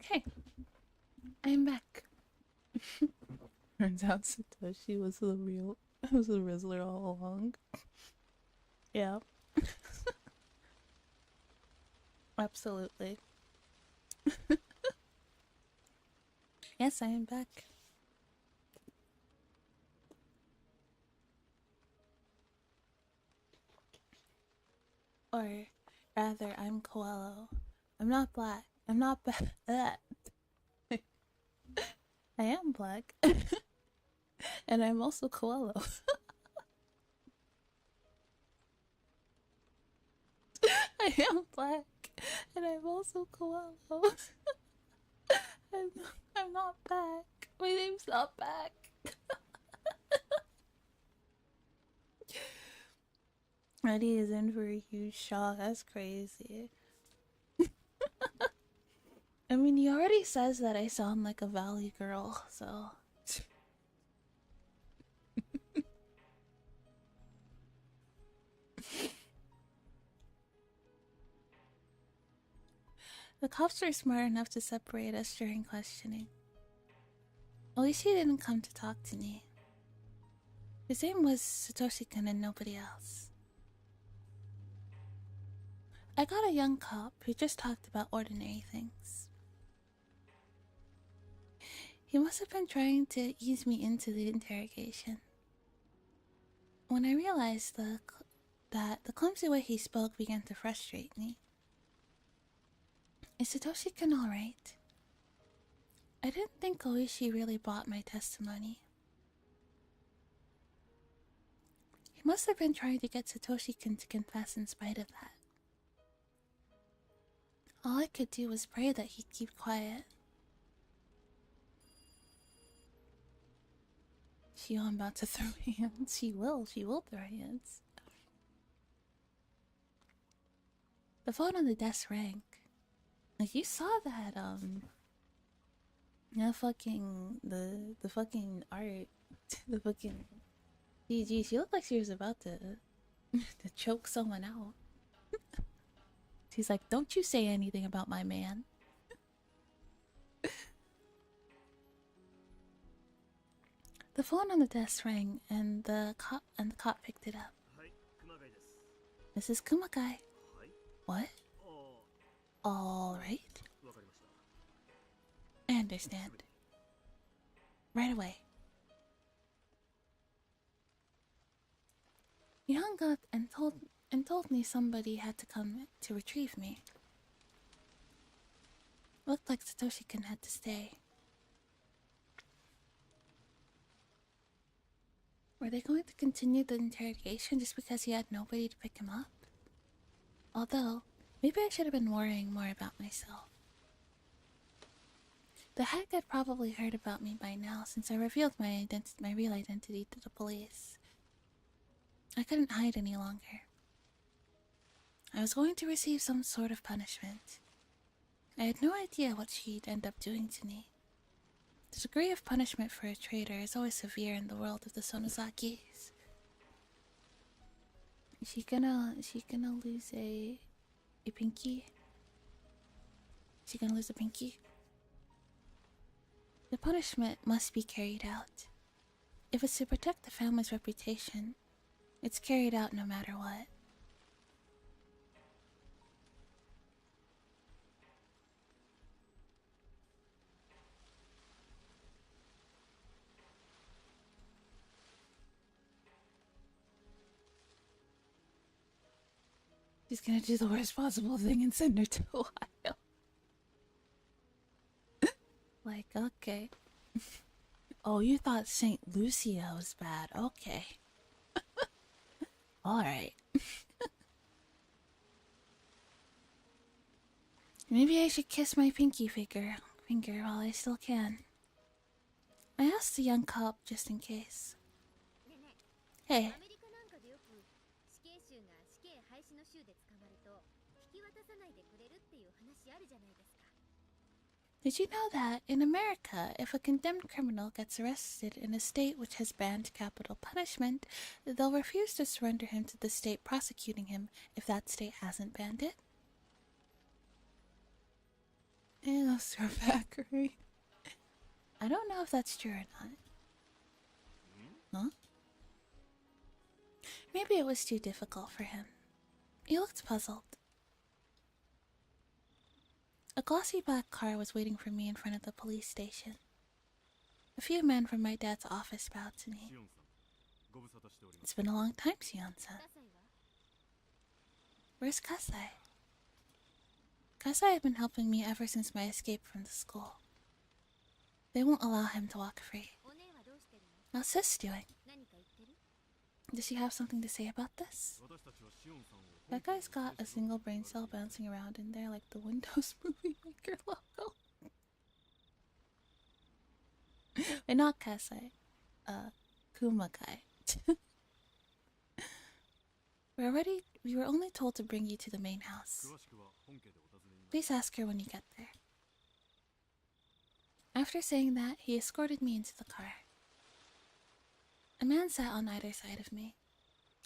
Speaker 1: Okay, I'm back. Turns out Satoshi was the Rizzler all along. Yeah. Absolutely. Yes, I am back. Or rather, I'm Coelho. I'm not black. I'm not I am black. And I'm also Coelho. I am black. And I'm also Coelho. I'm, I'm not back. My name's not back. Eddie is in for a huge shock. That's crazy. I mean, he already says that I sound like a valley girl, so. The cops were smart enough to separate us during questioning. At least he didn't come to talk to me. His name was Satoshi-kun and nobody else. I got a young cop who just talked about ordinary things. He must have been trying to ease me into the interrogation. When I realized that the clumsy way he spoke began to frustrate me. Is Satoshi-kun alright? I didn't think Oishi really bought my testimony. He must have been trying to get Satoshi-kun to confess in spite of that. All I could do was pray that he'd keep quiet. I'm about to throw hands. She will throw hands. The phone on the desk rang. Like, you saw that, the fucking art. The fucking... GG, she looked like she was about to choke someone out. She's like, don't you say anything about my man. The phone on the desk rang, and the cop picked it up. This is Kumagai. What? All right. I understand. Right away. He hung up and told me somebody had to come to retrieve me. Looked like Satoshi-kun had to stay. Were they going to continue the interrogation just because he had nobody to pick him up? Although, maybe I should have been worrying more about myself. The hack had probably heard about me by now since I revealed my real identity to the police. I couldn't hide any longer. I was going to receive some sort of punishment. I had no idea what she'd end up doing to me. The degree of punishment for a traitor is always severe in the world of the Sonozakis. Is she gonna lose a pinky? Is she gonna lose a pinky? The punishment must be carried out. If it's to protect the family's reputation, it's carried out no matter what. She's gonna do the worst possible thing and send her to Ohio. Like, okay. Oh, you thought St. Lucia was bad. Okay. Alright. Maybe I should kiss my pinky finger while I still can. I asked the young cop just in case. Hey. Did you know that, in America, if a condemned criminal gets arrested in a state which has banned capital punishment, they'll refuse to surrender him to the state prosecuting him if that state hasn't banned it? Ew, strawberry. I don't know if that's true or not. Huh? Maybe it was too difficult for him. He looked puzzled. A glossy black car was waiting for me in front of the police station. A few men from my dad's office bowed to me. It's been a long time, Sion-san. Where's Kasai? Kasai had been helping me ever since my escape from the school. They won't allow him to walk free. How's Sis doing? Does she have something to say about this? That guy's got a single brain cell bouncing around in there like the Windows Movie Maker logo. Wait, not Kasai. Kumagai. We were only told to bring you to the main house. Please ask her when you get there. After saying that, he escorted me into the car. A man sat on either side of me.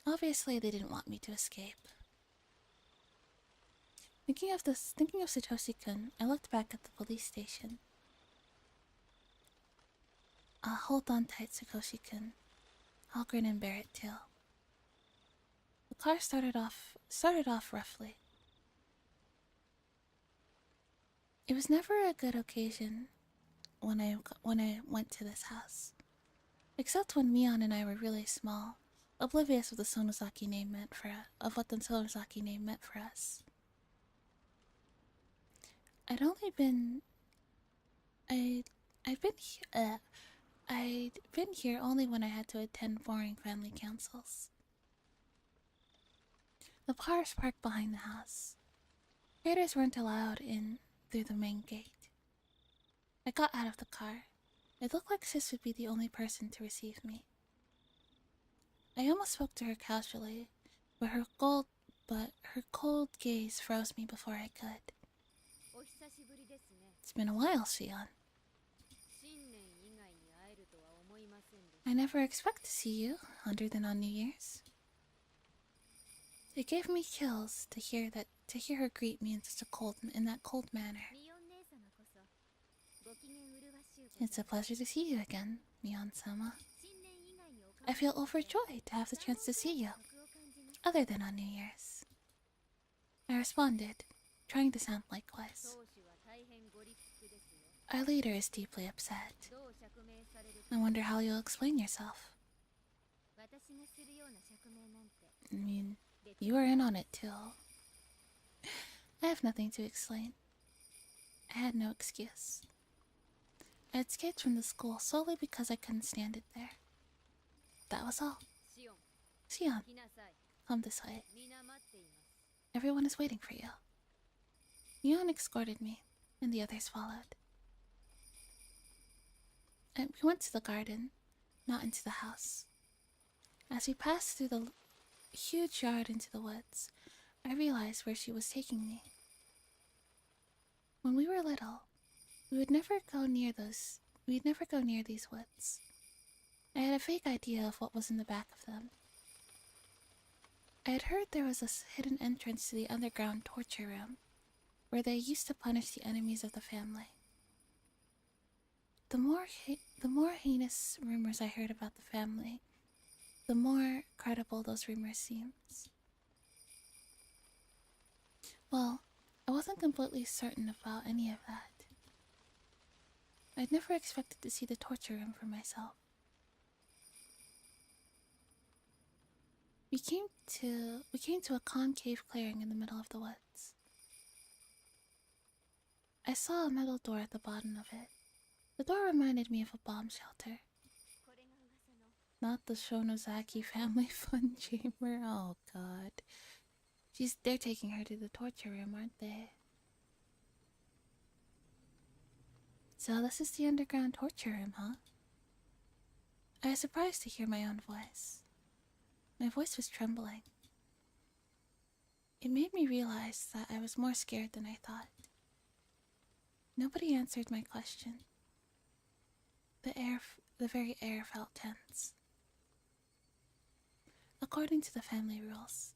Speaker 1: Obviously, they didn't want me to escape. Thinking of Satoshi-kun, I looked back at the police station. Hold on tight, Satoshi-kun. I'll grin and bear it too. The car started off roughly. It was never a good occasion when I went to this house, except when Mion and I were really small, oblivious of what the Sonozaki name meant for us. I'd been here only when I had to attend boring family councils. The cars parked behind the house. Raiders weren't allowed in through the main gate. I got out of the car. It looked like Sis would be the only person to receive me. I almost spoke to her casually, but her cold gaze froze me before I could. It's been a while, Shion. I never expect to see you, other than on New Year's. It gave me chills to hear her greet me in that cold manner. It's a pleasure to see you again, Mion-sama. I feel overjoyed to have the chance to see you, other than on New Year's. I responded, trying to sound likewise. Our leader is deeply upset. I wonder how you'll explain yourself. I mean, you were in on it too. I have nothing to explain. I had no excuse. I had escaped from the school solely because I couldn't stand it there. That was all. Shion, come this way. Everyone is waiting for you. Mion escorted me, and the others followed. And we went to the garden, not into the house. As we passed through the huge yard into the woods, I realized where she was taking me. When we were little, we'd never go near these woods. I had a vague idea of what was in the back of them. I had heard there was a hidden entrance to the underground torture room, where they used to punish the enemies of the family. The more heinous rumors I heard about the family, the more credible those rumors seemed. Well, I wasn't completely certain about any of that. I'd never expected to see the torture room for myself. We came to a concave clearing in the middle of the woods. I saw a metal door at the bottom of it. The door reminded me of a bomb shelter. Not the Shonozaki family fun chamber. Oh god. They're taking her to the torture room, aren't they? So this is the underground torture room, huh? I was surprised to hear my own voice. My voice was trembling. It made me realize that I was more scared than I thought. Nobody answered my question. The very air felt tense. According to the family rules,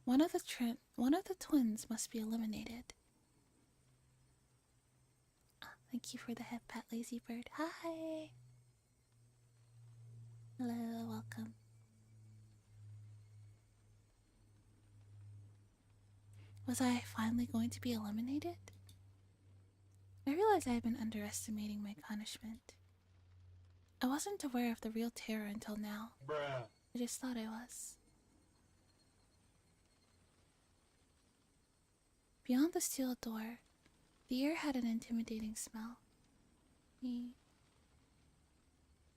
Speaker 1: one of the twins must be eliminated. Thank you for the head pat, Lazy Bird. Hi! Hello, welcome. Was I finally going to be eliminated? I realized I had been underestimating my punishment. I wasn't aware of the real terror until now.
Speaker 4: Bruh.
Speaker 1: I just thought I was. Beyond the steel door, the air had an intimidating smell. Me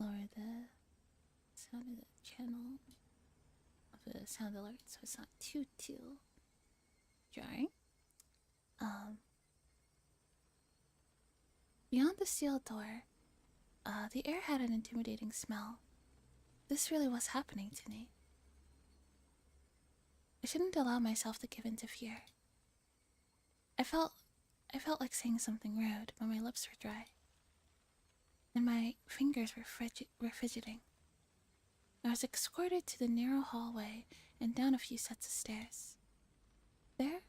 Speaker 1: lower the sound of the channel of the sound alert so it's not too jarring. Beyond the steel door, the air had an intimidating smell. This really was happening to me. I shouldn't allow myself to give in to fear. I felt like saying something rude, but my lips were dry, and my fingers were fidgeting. I was escorted to the narrow hallway and down a few sets of stairs. There,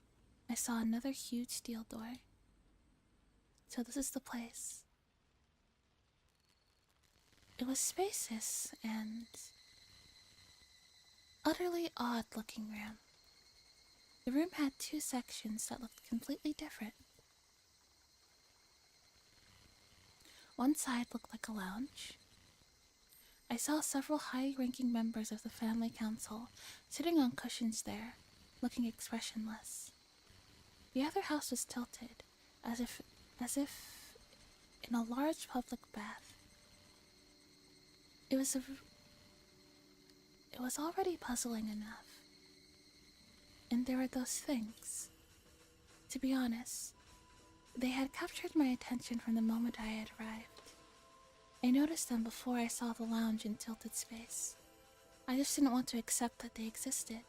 Speaker 1: I saw another huge steel door. So this is the place. It was spacious and utterly odd-looking room. The room had two sections that looked completely different. One side looked like a lounge. I saw several high-ranking members of the family council sitting on cushions there, looking expressionless. The other house was tilted, as if in a large public bath. It was already puzzling enough. And there were those things. To be honest, they had captured my attention from the moment I had arrived. I noticed them before I saw the lounge in tilted space. I just didn't want to accept that they existed.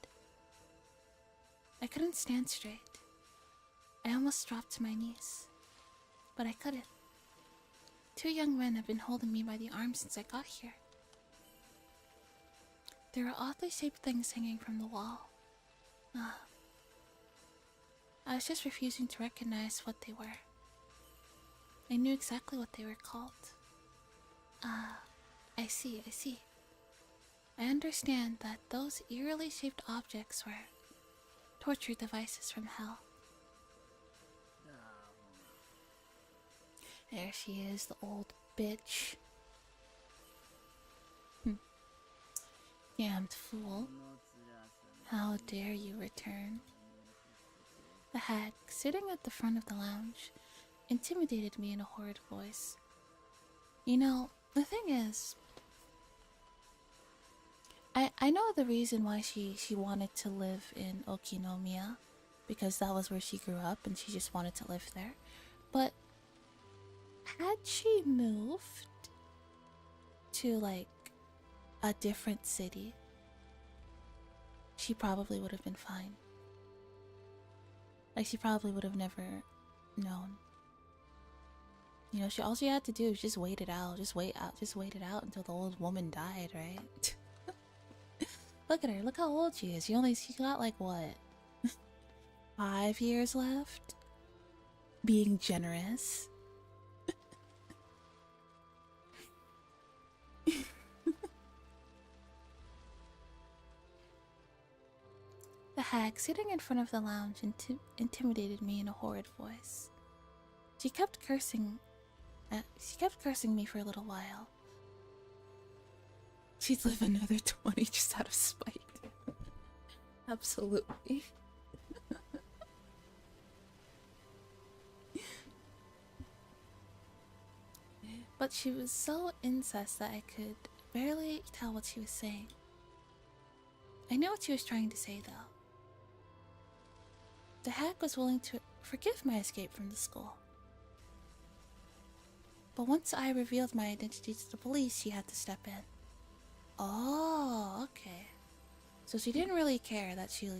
Speaker 1: I couldn't stand straight. I almost dropped to my knees. But I couldn't. Two young men have been holding me by the arm since I got here. There were oddly shaped things hanging from the wall. I was just refusing to recognize what they were. I knew exactly what they were called. I see. I understand that those eerily shaped objects were torture devices from hell. There she is, the old bitch. Damned fool. How dare you return? The hag, sitting at the front of the lounge, intimidated me in a horrid voice. You know, the thing is, I know the reason why she wanted to live in Okinomiya, because that was where she grew up and she just wanted to live there. But had she moved to like a different city, she probably would have been fine. Like, she probably would have never known. You know, all she had to do was just wait it out. Just wait it out until the old woman died, right? Look at her. Look how old she is. She got like what? 5 years left? Being generous. The hag sitting in front of the lounge intimidated me in a horrid voice. She kept cursing me for a little while. She'd live another 20 just out of spite. Absolutely. But she was so incensed that I could barely tell what she was saying. I knew what she was trying to say, though. The hag was willing to forgive my escape from the school. But once I revealed my identity to the police, she had to step in. Oh, okay. So she didn't really care that she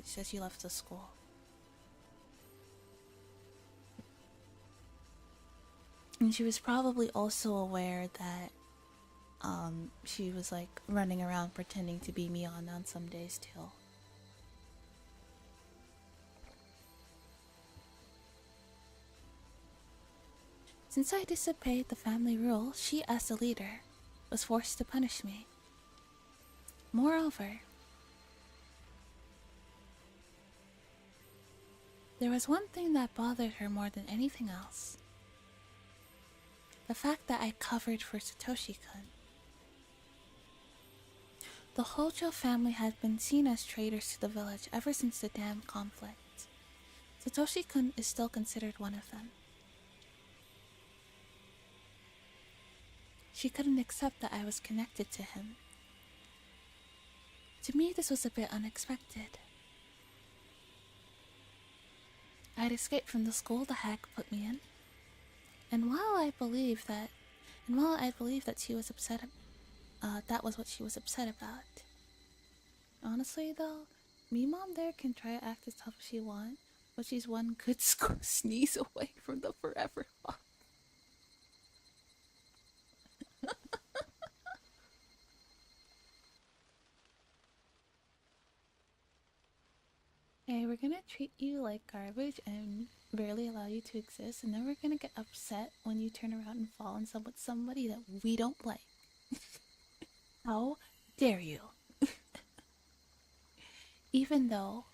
Speaker 1: left the school. And she was probably also aware that she was like running around pretending to be Mion on some days too. Since I disobeyed the family rule, she, as the leader, was forced to punish me. Moreover, there was one thing that bothered her more than anything else. The fact that I covered for Satoshi-kun. The Hojo family had been seen as traitors to the village ever since the dam conflict. Satoshi-kun is still considered one of them. She couldn't accept that I was connected to him. To me, this was a bit unexpected. I'd escaped from the school the hag put me in, and while I believe that she was upset, that was what she was upset about. Honestly, though, me mom there can try to act as tough as she wants, but she's one good sneeze away from the forever lock. Hey, we're gonna treat you like garbage and barely allow you to exist, and then we're gonna get upset when you turn around and fall in love with somebody that we don't like. How dare you? Even though,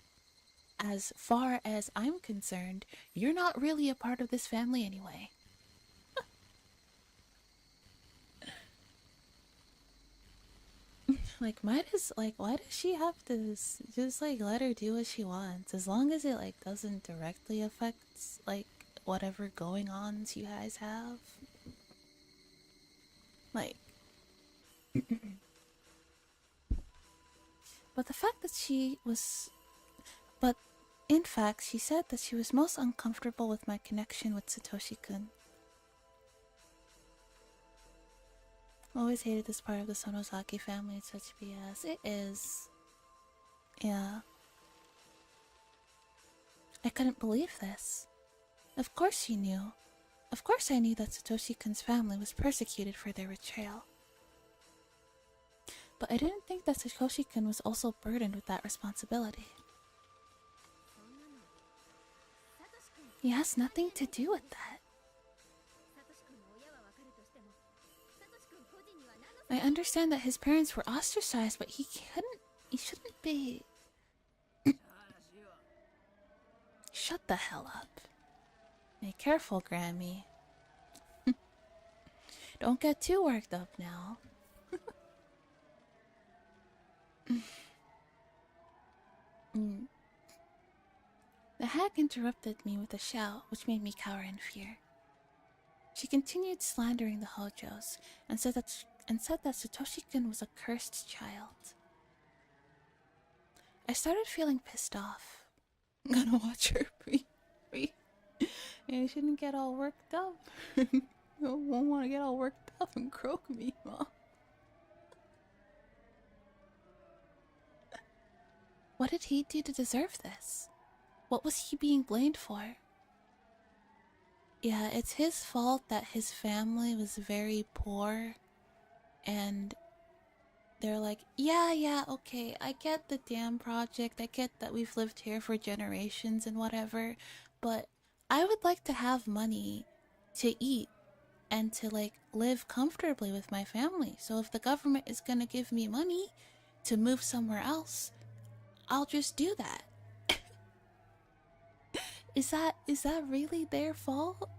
Speaker 1: as far as I'm concerned, you're not really a part of this family anyway. Why does she have to just let her do what she wants, as long as it doesn't directly affect whatever going ons you guys have? But the fact that in fact, she said that she was most uncomfortable with my connection with Satoshi-kun. Always hated this part of the Sonosaki family. It's such BS. It is. Yeah. I couldn't believe this. Of course she knew. Of course I knew that Satoshi-kun's family was persecuted for their betrayal. But I didn't think that Satoshi-kun was also burdened with that responsibility. He has nothing to do with that. I understand that his parents were ostracized, but he shouldn't be. Shut the hell up. Hey, careful, Grammy. Don't get too worked up now. The hag interrupted me with a shout, which made me cower in fear. She continued slandering the Hojos and said that Satoshi-kun was a cursed child. I started feeling pissed off. I'm gonna watch her breathe. And I shouldn't get all worked up. I won't want to get all worked up and croak me, Mom. What did he do to deserve this? What was he being blamed for? Yeah, it's his fault that his family was very poor, and they're like, yeah, okay, I get the dam project, I get that we've lived here for generations and whatever, but I would like to have money to eat and to live comfortably with my family. So if the government is gonna give me money to move somewhere else, I'll just do that. Is that really their fault?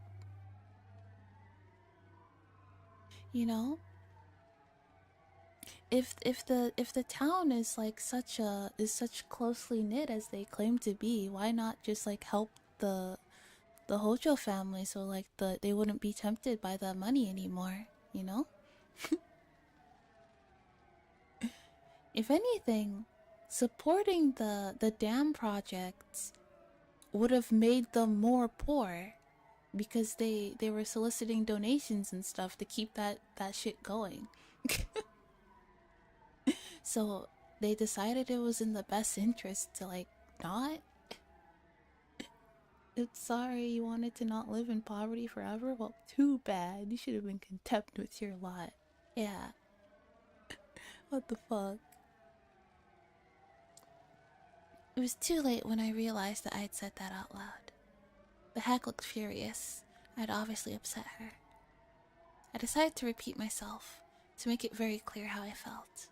Speaker 1: You know? If the town is such closely knit as they claim to be, why not just help the Hojo family so they wouldn't be tempted by the money anymore, you know? If anything, supporting the dam projects would have made them more poor, because they were soliciting donations and stuff to keep that shit going. So they decided it was in the best interest to not. It's sorry you wanted to not live in poverty forever. Well, too bad. You should have been content with your lot. Yeah. What the fuck? It was too late when I realized that I'd said that out loud. The hag looked furious, I'd obviously upset her. I decided to repeat myself to make it very clear how I felt.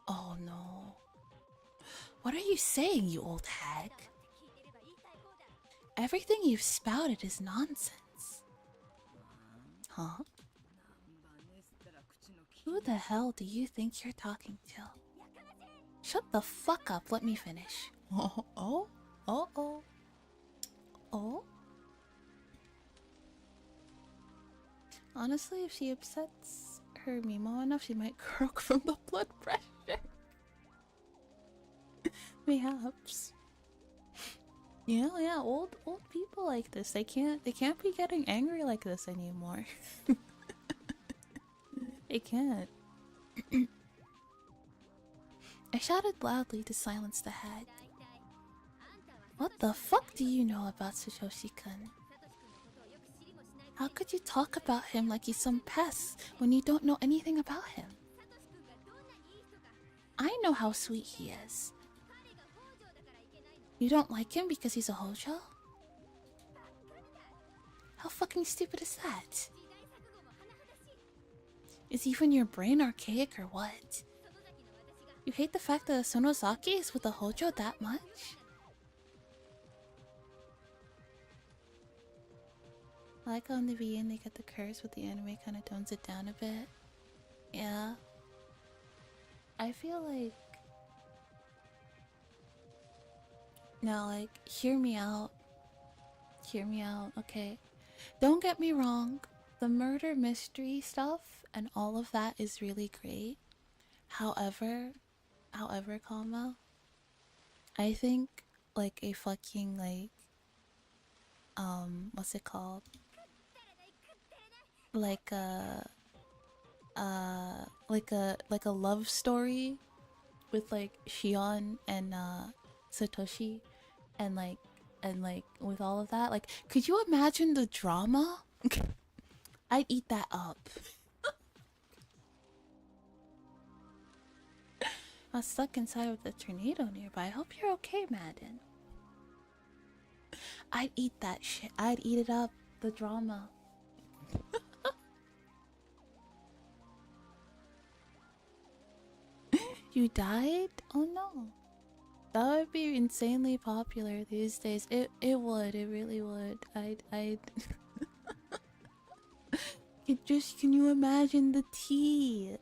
Speaker 1: Oh no. What are you saying, you old hag? Everything you've spouted is nonsense. Huh? Who the hell do you think you're talking to? Shut the fuck up, let me finish. Oh, oh, oh, oh. Oh? Honestly, if she upsets her Mimo enough, she might croak from the blood pressure. Mayhaps. Yeah, old people like this. They can't be getting angry like this anymore. They can't. I shouted loudly to silence the hag. What the fuck do you know about Satoshi-kun? How could you talk about him like he's some pest when you don't know anything about him? I know how sweet he is. You don't like him because he's a hojo? How fucking stupid is that? Is even your brain archaic or what? You hate the fact that a Sonozaki is with a hojo that much? I like how in the beginning they get the curse, but the anime kind of tones it down a bit. Yeah. I feel like... Now, like, hear me out. Hear me out, okay? Don't get me wrong. The murder mystery stuff and all of that is really great. However, comma, I think, like, a fucking, like, what's it called? Like a love story with like Shion and Satoshi and like with all of that, like, could you imagine the drama? I'd eat that up. I was stuck inside with a tornado nearby. I hope you're okay, Madden. I'd eat that shit. I'd eat it up. The drama. You died? Oh no. That would be insanely popular these days. It would. It really would. I'd can you imagine the tea?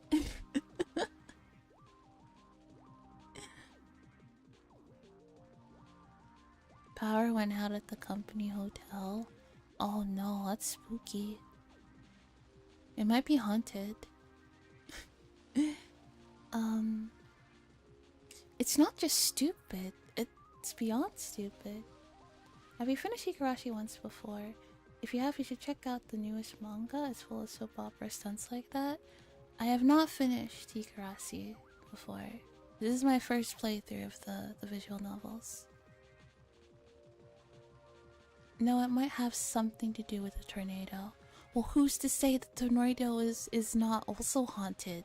Speaker 1: Power went out at the company hotel. Oh no, that's spooky. It might be haunted. It's not just stupid, it's beyond stupid. Have you finished Higurashi once before? If you have, you should check out the newest manga. It's full of soap opera stunts like that. I have not finished Higurashi before. This is my first playthrough of the visual novels. No, it might have something to do with a tornado. Well, who's to say the tornado is not also haunted?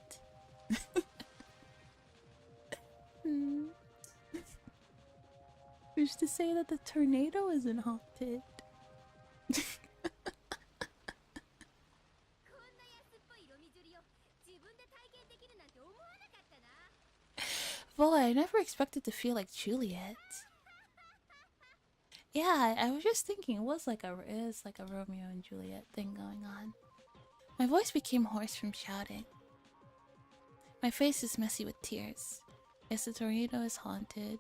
Speaker 1: Who's to say that the tornado isn't haunted? Boy, I never expected to feel like Juliet. Yeah, I was just thinking it is like a Romeo and Juliet thing going on. My voice became hoarse from shouting. My face is messy with tears. Yes, the tornado is haunted.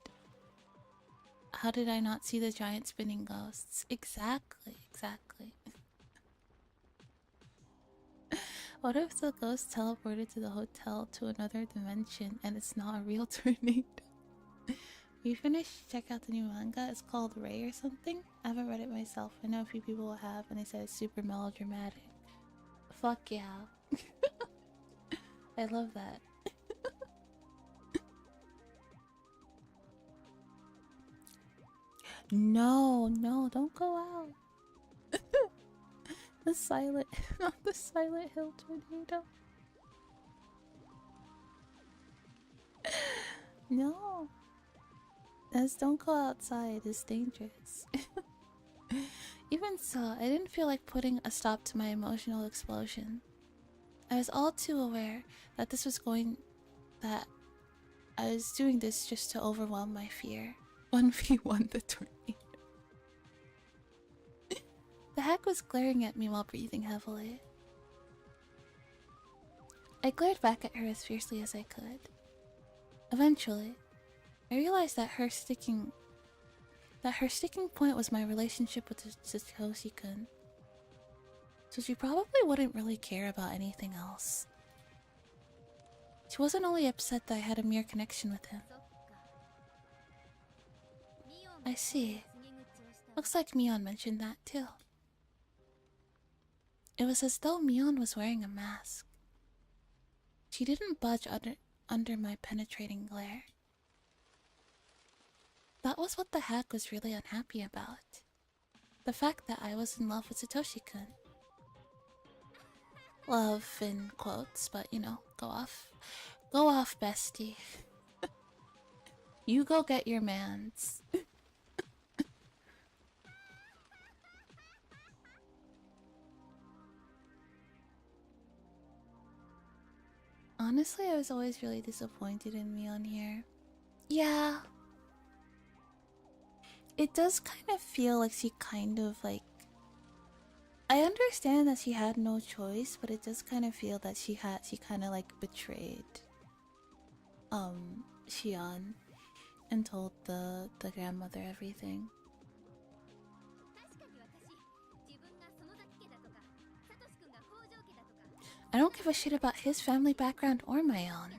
Speaker 1: How did I not see the giant spinning ghosts? Exactly. What if the ghost teleported to the hotel to another dimension and it's not a real tornado? You finished? Check out the new manga. It's called Ray or something. I haven't read it myself. I know a few people have, and they said it's super melodramatic. Fuck yeah. I love that. No, don't go out. The silent, not the Silent Hill tornado. No. Don't go outside. It's dangerous. Even so, I didn't feel like putting a stop to my emotional explosion. I was all too aware that that I was doing this just to overwhelm my fear. 1v1 the tornado. The hack was glaring at me while breathing heavily. I glared back at her as fiercely as I could. Eventually, I realized that her sticking point was my relationship with Satoshi-kun. So she probably wouldn't really care about anything else. She wasn't only upset that I had a mere connection with him. I see. Looks like Mion mentioned that too. It was as though Mion was wearing a mask. She didn't budge under my penetrating glare. That was what the hack was really unhappy about. The fact that I was in love with Satoshi-kun. Love in quotes, but you know, go off. Go off, bestie. You go get your mans. Honestly, I was always really disappointed in Mion here. Yeah. It does kind of feel like she kind of like... I understand that she had no choice, but it does kind of feel that she kind of like betrayed Shion and told the grandmother everything. I don't give a shit about his family background or my own.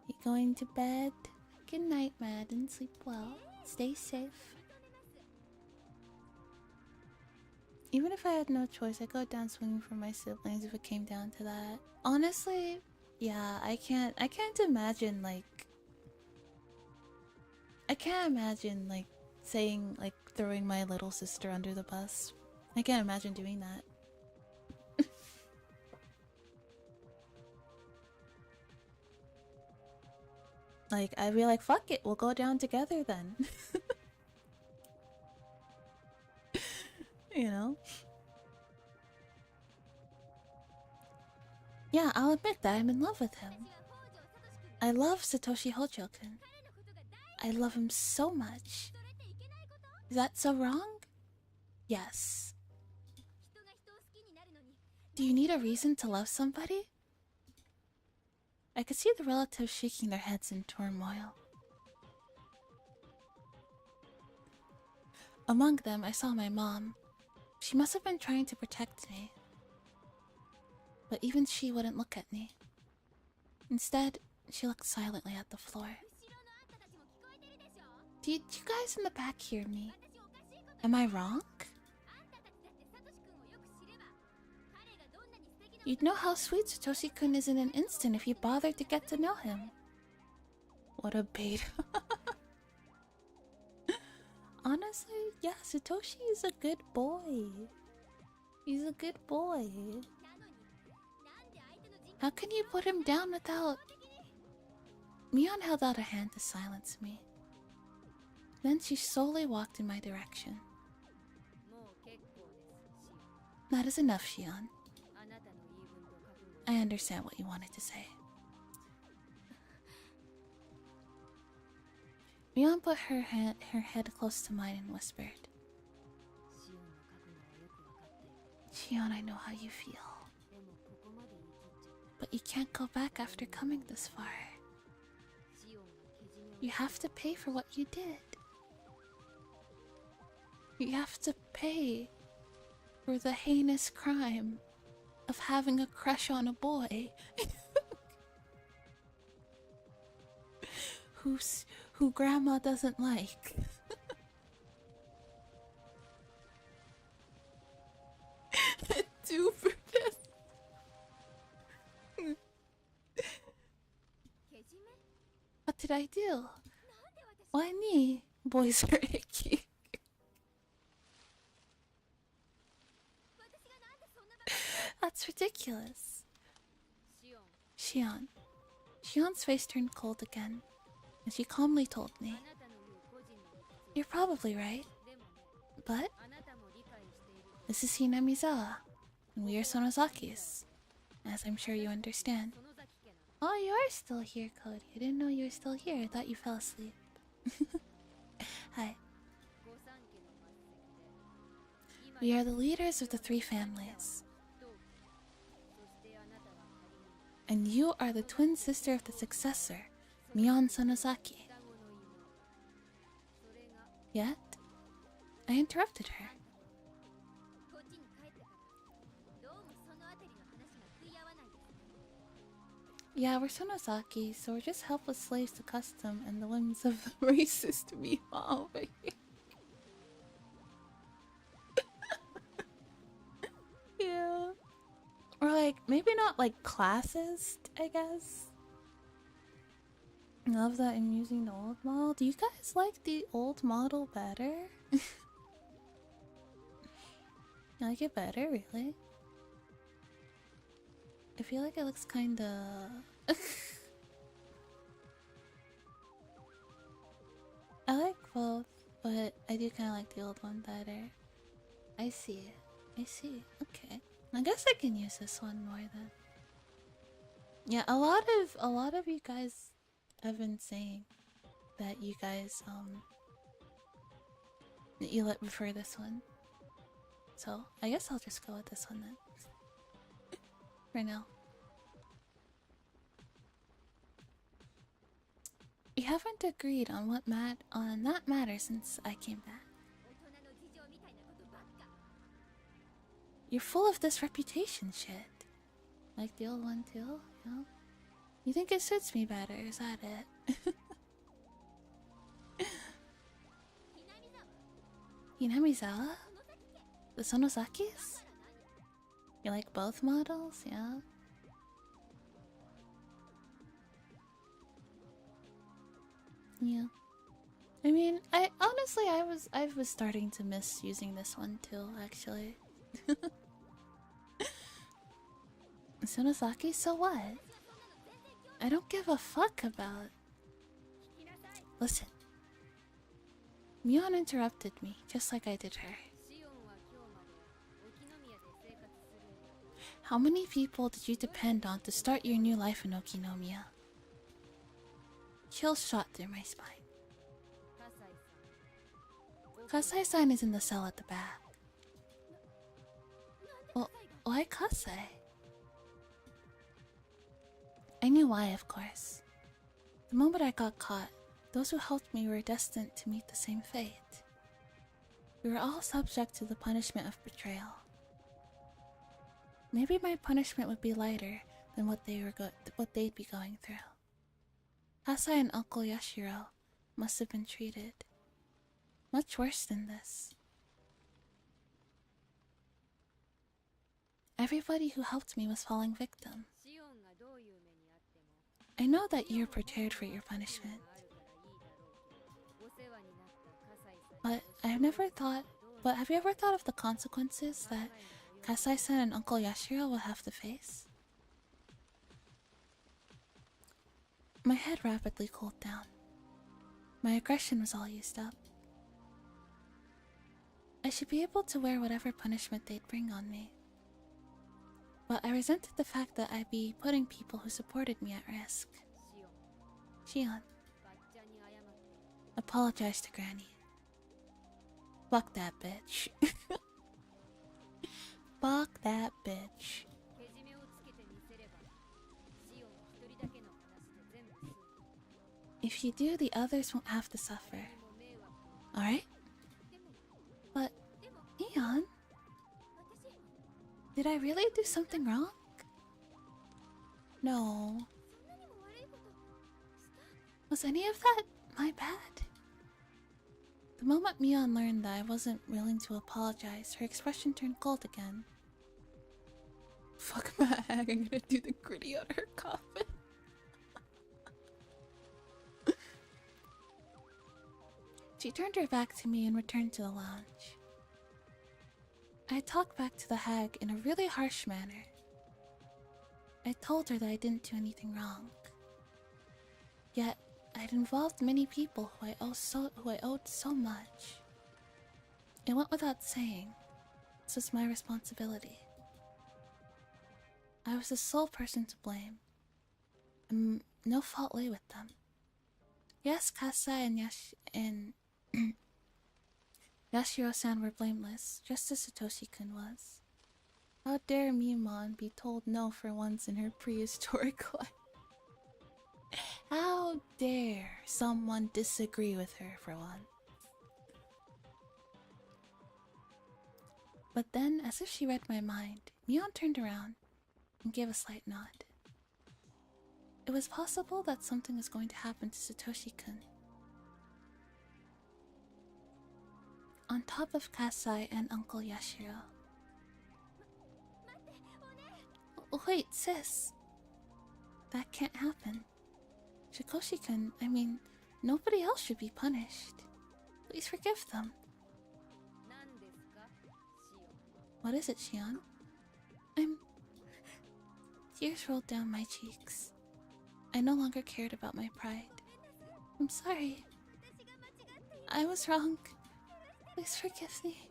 Speaker 1: You going to bed? Good night, Madden. Sleep well. Stay safe. Even if I had no choice, I'd go down swinging for my siblings if it came down to that. Honestly, yeah, I can't imagine like... I can't imagine like saying like throwing my little sister under the bus. I can't imagine doing that. Like, I'd be like, fuck it, we'll go down together then. You know? Yeah, I'll admit that I'm in love with him. I love Satoshi Hojo-kun. I love him so much. Is that so wrong? Yes. Do you need a reason to love somebody? I could see the relatives shaking their heads in turmoil. Among them, I saw my mom. She must have been trying to protect me. But even she wouldn't look at me. Instead, she looked silently at the floor. Did you guys in the back hear me? Am I wrong? You'd know how sweet Satoshi-kun is in an instant if you bothered to get to know him. What a bait. Honestly, yeah, Satoshi is a good boy. He's a good boy. How can you put him down without... Mion held out a hand to silence me. Then she slowly walked in my direction. That is enough, Shion. I understand what you wanted to say. Mion put her head close to mine and whispered. Shion, I know how you feel. But you can't go back after coming this far. You have to pay for what you did. You have to pay for the heinous crime of having a crush on a boy who grandma doesn't like. Do for this. What did I do? Why me? Boys are icky. That's ridiculous. Shion's face turned cold again, and she calmly told me, You're probably right. But this is Hinamizawa, and we are Sonozakis, as I'm sure you understand. Oh, you are still here, Cody. I didn't know you were still here. I thought you fell asleep. Hi. We are the leaders of the three families. And you are the twin sister of the successor, Mion Sonozaki. Yet, I interrupted her. Yeah, we're Sonozaki, so we're just helpless slaves to custom and the whims of the racist Meemaw over here. Yeah. Or like, maybe not like classist, I guess. I love that I'm using the old model. Do you guys like the old model better? You like it better, really? I feel like it looks kinda... I like both, but I do kinda like the old one better. I see. I see. Okay. I guess I can use this one more then. Yeah, a lot of you guys have been saying that you guys that you prefer this one. So I guess I'll just go with this one then. For now. We haven't agreed on that matter since I came back. You're full of this reputation shit. Like the old one too, you know? You think it suits me better, is that it? Hinamizawa? The Sonozakis? You like both models, yeah? Yeah. I mean, I was starting to miss using this one too, actually. Sonozaki, so what? I don't give a fuck about... Listen. Mion interrupted me, just like I did her. How many people did you depend on to start your new life in Okinomiya? Chill shot through my spine. Kasai-san is in the cell at the back. Well, why Kasai? I knew why, of course. The moment I got caught, those who helped me were destined to meet the same fate. We were all subject to the punishment of betrayal. Maybe my punishment would be lighter than what they'd be going through. Kasai and Uncle Yashiro must have been treated much worse than this. Everybody who helped me was falling victim. I know that you're prepared for your punishment. But have you ever thought of the consequences that Kasai-san and Uncle Yashiro will have to face? My head rapidly cooled down. My aggression was all used up. I should be able to wear whatever punishment they'd bring on me. But I resented the fact that I'd be putting people who supported me at risk. Shion. Apologize to Granny. Fuck that bitch. Fuck that bitch. If you do, the others won't have to suffer. Alright? But, Eon, did I really do something wrong? No. Was any of that my bad? The moment Mion learned that I wasn't willing to apologize, her expression turned cold again. Fuck my hag, I'm gonna do the gritty on her coffin. She turned her back to me and returned to the lounge. I talked back to the hag in a really harsh manner. I told her that I didn't do anything wrong. Yet, I'd involved many people who I owed so much. It went without saying. This was my responsibility. I was the sole person to blame. And no fault lay with them. Yes, Kasai and Yashiro-san were blameless, just as Satoshi-kun was. How dare Mimon be told no for once in her prehistoric life? How dare someone disagree with her for once? But then, as if she read my mind, Mion turned around and gave a slight nod. It was possible that something was going to happen to Satoshi-kun. On top of Kasai and Uncle Yashiro. Wait, sis. That can't happen. Shikoshi-kun, I mean, nobody else should be punished. Please forgive them. What is it, Shion? Tears rolled down my cheeks. I no longer cared about my pride. I'm sorry. I was wrong. Please forgive me.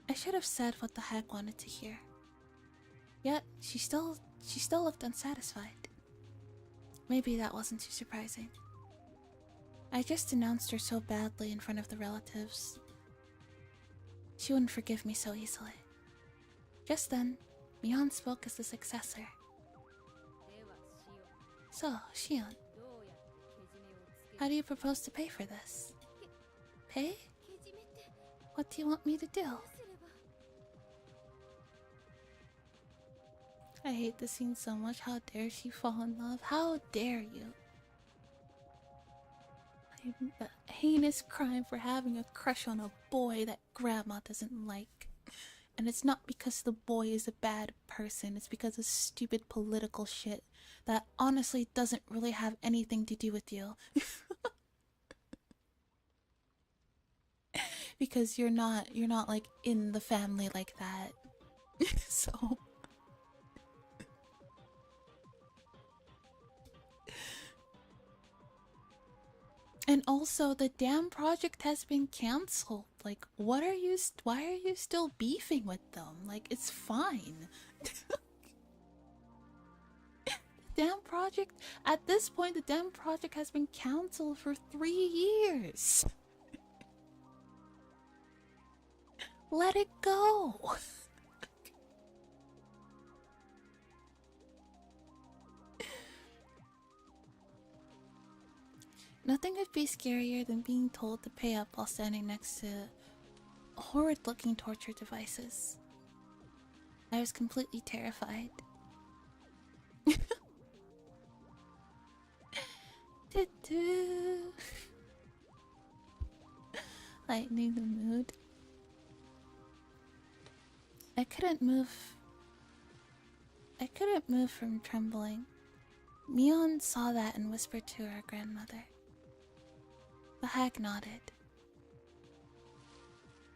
Speaker 1: I should have said what the hag wanted to hear. Yet, she still looked unsatisfied. Maybe that wasn't too surprising. I just denounced her so badly in front of the relatives. She wouldn't forgive me so easily. Just then, Mion spoke as the successor. So, Shion, how do you propose to pay for this? Pay? What do you want me to do? I hate this scene so much. How dare she fall in love? How dare you? A heinous crime for having a crush on a boy that grandma doesn't like. And it's not because the boy is a bad person. It's because of stupid political shit that honestly doesn't really have anything to do with you. Because you're not like in the family like that. So and also the damn project has been cancelled. Like, why are you still beefing with them? Like, it's fine. Damn project, at this point the damn project has been cancelled for 3 years. Let it go. Nothing would be scarier than being told to pay up while standing next to horrid-looking torture devices. I was completely terrified. Lightening the mood. I couldn't move from trembling. Mion saw that and whispered to her grandmother. The hag nodded.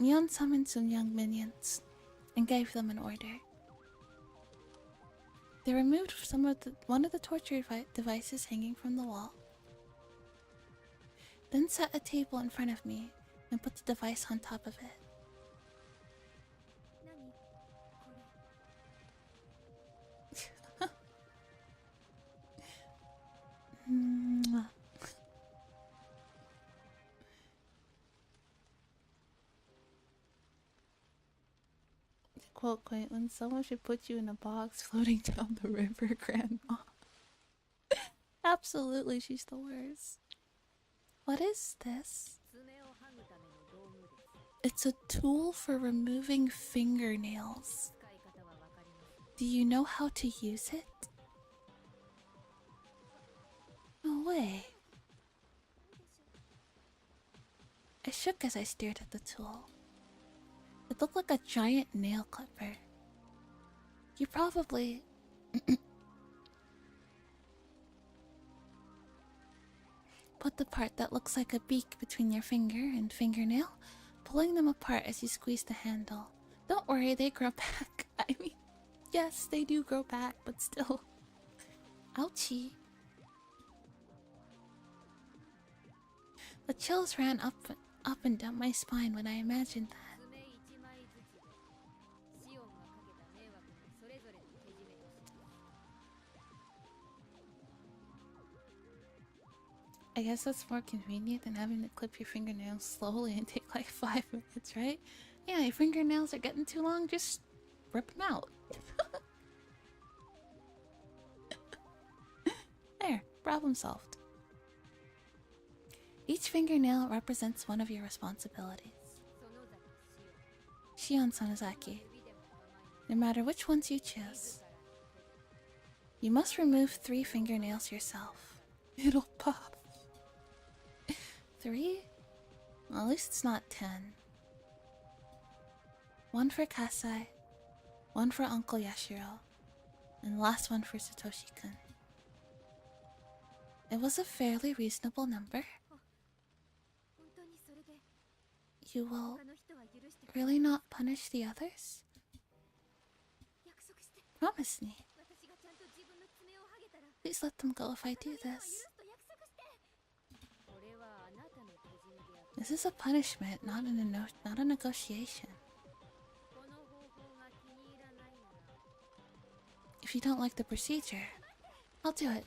Speaker 1: Mion summoned some young minions and gave them an order. They removed one of the torture devices hanging from the wall, then set a table in front of me and put the device on top of it. Quote, quaint, when someone should put you in a box floating down the river, Grandma. Absolutely, she's the worst. What is this? It's a tool for removing fingernails. Do you know how to use it? No way. I shook as I stared at the tool. It looked like a giant nail clipper. You probably... put the part that looks like a beak between your finger and fingernail, pulling them apart as you squeeze the handle. Don't worry, they grow back. I mean, yes, they do grow back, but still. Ouchie. The chills ran up and down my spine when I imagined that. I guess that's more convenient than having to clip your fingernails slowly and take like 5 minutes, right? Yeah, your fingernails are getting too long, just rip them out. There, problem solved. Each fingernail represents one of your responsibilities. Shion Sonozaki. No matter which ones you choose, you must remove 3 fingernails yourself. It'll pop. 3? Well, at least it's not 10. 1 for Kasai, 1 for Uncle Yashiro, and the last one for Satoshi-kun. It was a fairly reasonable number. You will really not punish the others? Promise me. Please let them go if I do this. This is a punishment, not a negotiation. If you don't like the procedure, I'll do it.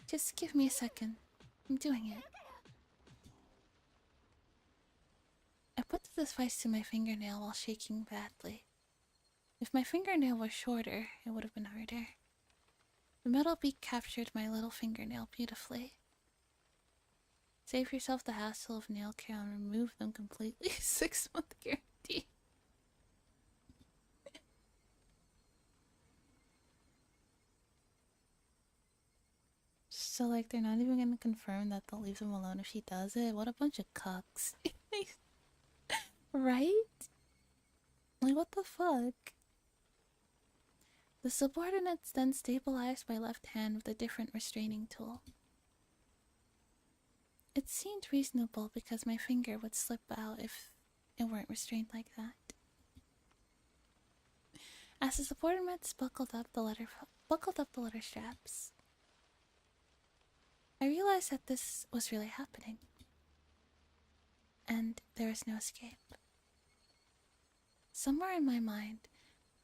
Speaker 1: Just give me a second. I'm doing it. I put the device to my fingernail while shaking badly. If my fingernail was shorter, it would have been harder. The metal beak captured my little fingernail beautifully. Save yourself the hassle of nail care and remove them completely. 6-month guarantee. So, like, they're not even gonna confirm that they'll leave them alone if she does it? What a bunch of cucks. Right? Like, what the fuck? The subordinates then stabilized my left hand with a different restraining tool. It seemed reasonable because my finger would slip out if it weren't restrained like that. As the subordinates buckled up the letter straps, I realized that this was really happening, and there was no escape. Somewhere in my mind,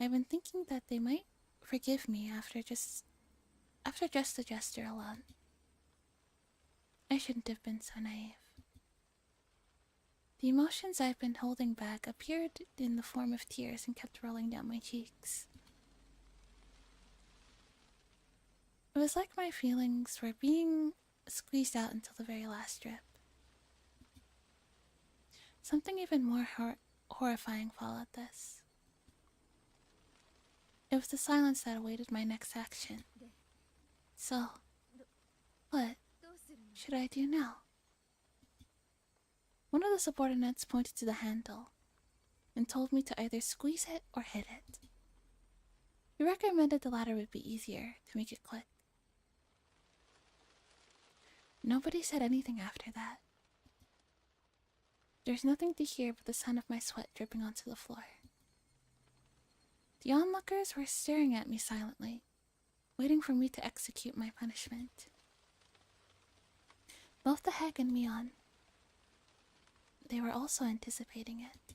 Speaker 1: I've been thinking that they might forgive me after just the gesture alone. I shouldn't have been so naive. The emotions I've been holding back appeared in the form of tears and kept rolling down my cheeks. It was like my feelings were being squeezed out until the very last drip. Something even more horrifying followed this. It was the silence that awaited my next action. So, what should I do now? One of the subordinates pointed to the handle and told me to either squeeze it or hit it. He recommended the latter would be easier to make it click. Nobody said anything after that. There's nothing to hear but the sound of my sweat dripping onto the floor. The onlookers were staring at me silently, waiting for me to execute my punishment. Both the Hag and Mion. They were also anticipating it.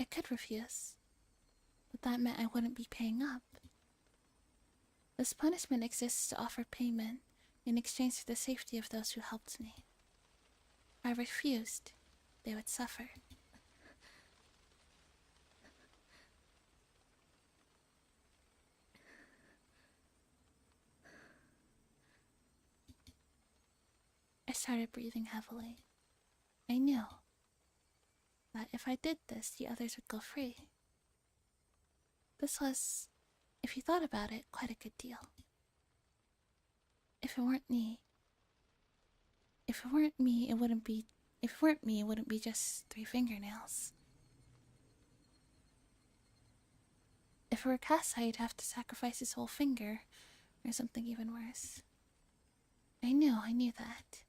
Speaker 1: I could refuse, but that meant I wouldn't be paying up. This punishment exists to offer payment in exchange for the safety of those who helped me. If I refused, they would suffer. I started breathing heavily. I knew that if I did this, the others would go free. This was, if you thought about it, quite a good deal. If it weren't me, it wouldn't be just 3 fingernails. If it were Kasa, he'd have to sacrifice his whole finger, or something even worse. I knew that.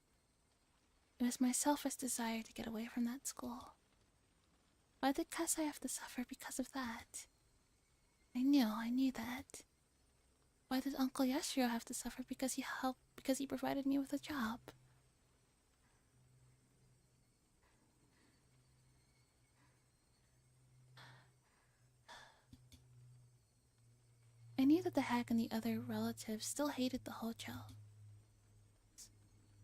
Speaker 1: It was my selfish desire to get away from that school. Why did Kasai have to suffer because of that? I knew that. Why did Uncle Yashiro have to suffer because he provided me with a job? I knew that the hag and the other relatives still hated the Hojo.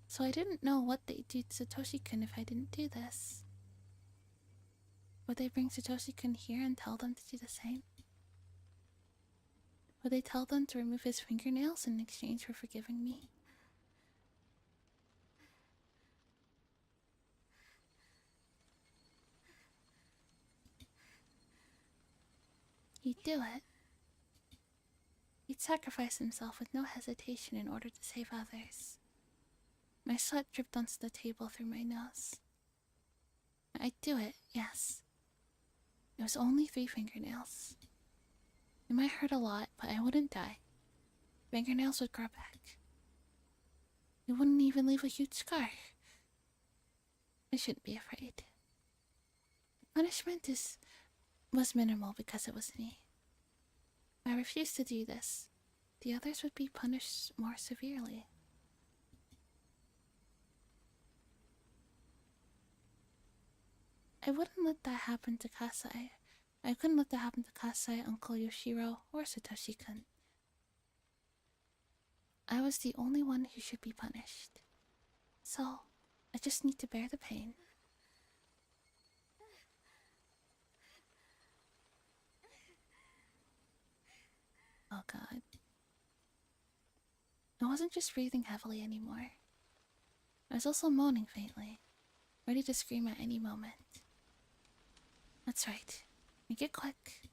Speaker 1: So I didn't know what they'd do to Satoshi-kun if I didn't do this. Would they bring Satoshi-kun here and tell them to do the same? Would they tell them to remove his fingernails in exchange for forgiving me? He'd do it. He'd sacrifice himself with no hesitation in order to save others. My sweat dripped onto the table through my nose. I'd do it, yes. It was only 3 fingernails. It might hurt a lot, but I wouldn't die. Fingernails would grow back. It wouldn't even leave a huge scar. I shouldn't be afraid. The punishment was minimal because it was me. If I refused to do this, the others would be punished more severely. I wouldn't let that happen to Kasai. I couldn't let that happen to Kasai, Uncle Yoshiro, or Satoshi-kun. I was the only one who should be punished. So, I just need to bear the pain. Oh god. I wasn't just breathing heavily anymore. I was also moaning faintly, ready to scream at any moment. That's right. Make it quick.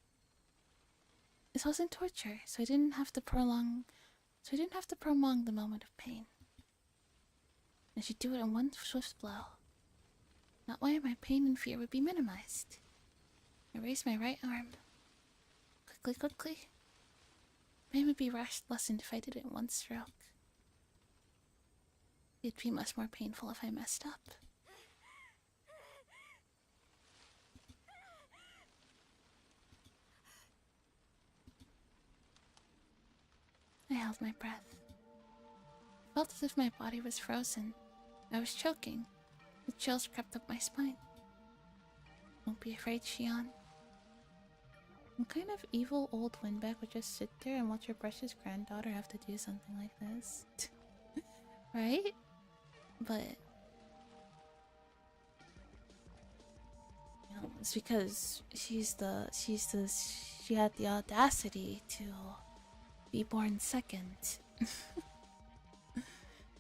Speaker 1: This wasn't torture, so I didn't have to prolong the moment of pain. I should do it in one swift blow. That way my pain and fear would be minimized. I raised my right arm. Quickly. Pain would be lessened if I did it in one stroke. It'd be much more painful if I messed up. I held my breath. I felt as if my body was frozen. I was choking. The chills crept up my spine. Don't be afraid, Shion. What kind of evil old windbag would just sit there and watch your precious granddaughter have to do something like this? Right? But you know, it's because she had the audacity to be born second.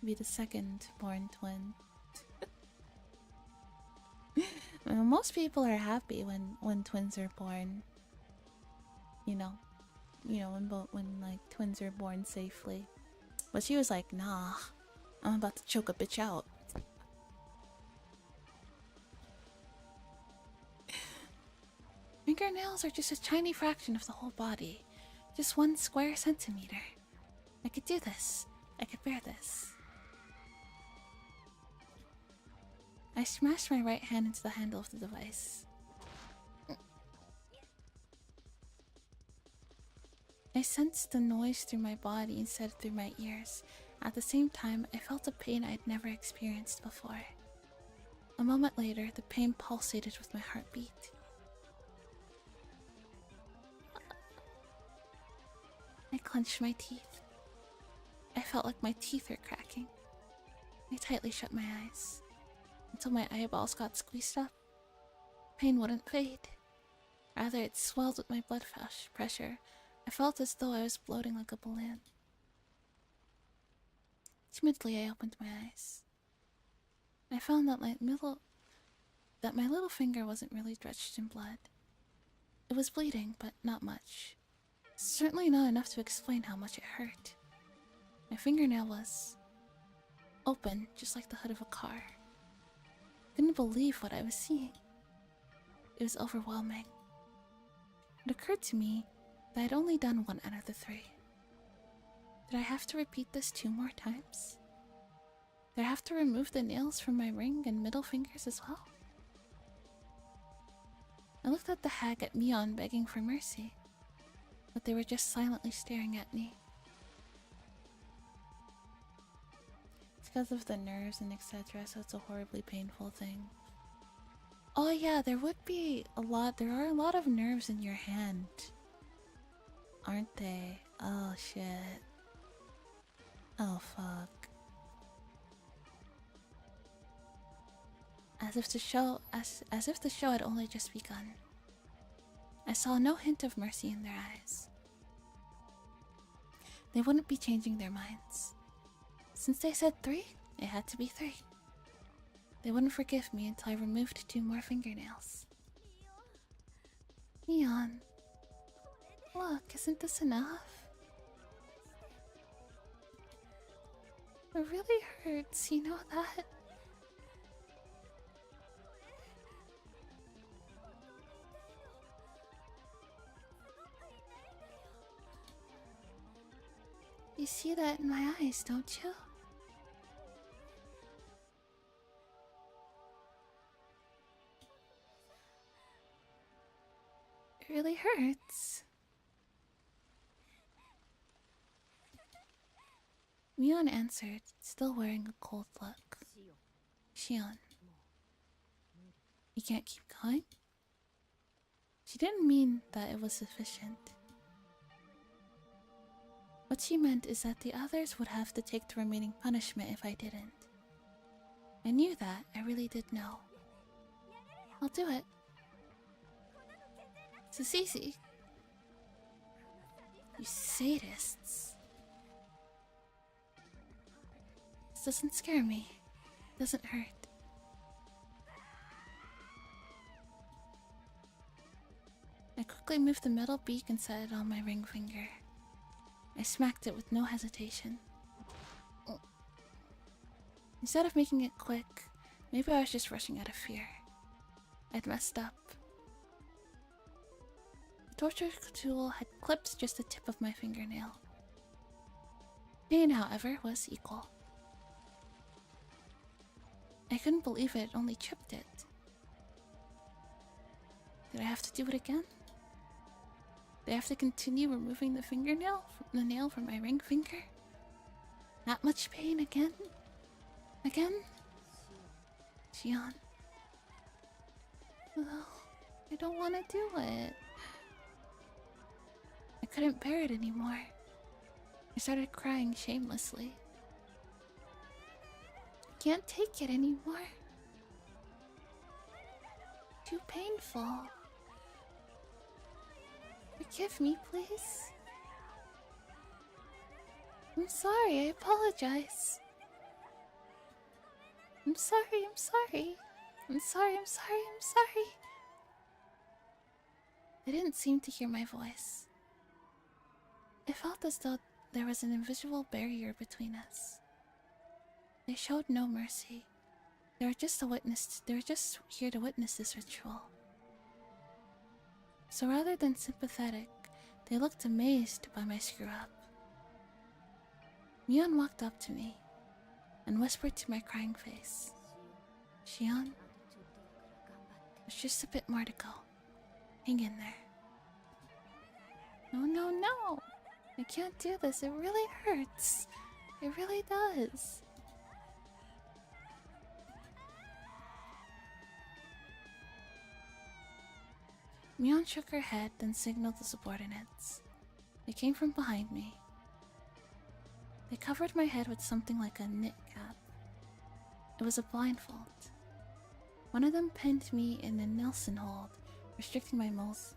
Speaker 1: Be the second born twin. I mean, most people are happy when twins are born. You know, when like twins are born safely. But she was like, nah, I'm about to choke a bitch out. Fingernails are just a tiny fraction of the whole body. Just 1 square centimeter. I could do this. I could bear this. I smashed my right hand into the handle of the device. I sensed the noise through my body instead of through my ears. At the same time, I felt a pain I'd never experienced before. A moment later, the pain pulsated with my heartbeat. I clenched my teeth. I felt like my teeth were cracking. I tightly shut my eyes. Until my eyeballs got squeezed up. Pain wouldn't fade. Rather, it swelled with my blood pressure. I felt as though I was bloating like a balloon. Timidly, I opened my eyes. I found that my little finger wasn't really drenched in blood. It was bleeding, but not much. Certainly not enough to explain how much it hurt. My fingernail was open, just like the hood of a car. I couldn't believe what I was seeing. It was overwhelming. It occurred to me that I'd only done 1 out of the 3. Did I have to repeat this 2 more times? Did I have to remove the nails from my ring and middle fingers as well? I looked at the hag at Mion begging for mercy, but they were just silently staring at me. because of the nerves and etc. So it's a horribly painful thing. Oh yeah, there would be a lot. There are a lot of nerves in your hand, aren't they? Oh shit. Oh fuck. As if the show had only just begun. I saw no hint of mercy in their eyes. They wouldn't be changing their minds. Since they said 3, it had to be 3. They wouldn't forgive me until I removed 2 more fingernails. Neon, look, isn't this enough? It really hurts, you know that? You see that in my eyes, don't you? It really hurts. Mion answered, still wearing a cold look. Shion, you can't keep going? She didn't mean that it was sufficient. What she meant is that the others would have to take the remaining punishment if I didn't. I knew that, I really did know. I'll do it. It's easy. You sadists. This doesn't scare me. It doesn't hurt. I quickly moved the metal beak and set it on my ring finger. I smacked it with no hesitation. Instead of making it quick, maybe I was just rushing out of fear. I'd messed up. The torture tool had clipped just the tip of my fingernail. Pain, however, was equal. I couldn't believe it only chipped it. Did I have to do it again? Did I have to continue removing the nail from my ring finger? That much pain again? Again? Shion. Well, I don't want to do it. I couldn't bear it anymore. I started crying shamelessly. I can't take it anymore. Too painful. Forgive me, please. I'm sorry, I apologize. I'm sorry, I'm sorry. I'm sorry, I'm sorry, I'm sorry. They didn't seem to hear my voice. It felt as though there was an invisible barrier between us. They showed no mercy. They were just here to witness this ritual. So rather than sympathetic, they looked amazed by my screw-up. Mion walked up to me and whispered to my crying face, Shion, there's just a bit more to go. Hang in there. No, no, no! I can't do this. It really hurts. It really does. Mion shook her head, then signaled the subordinates. They came from behind me. They covered my head with something like a knit cap. It was a blindfold. One of them pinned me in a Nelson hold, restricting my moles.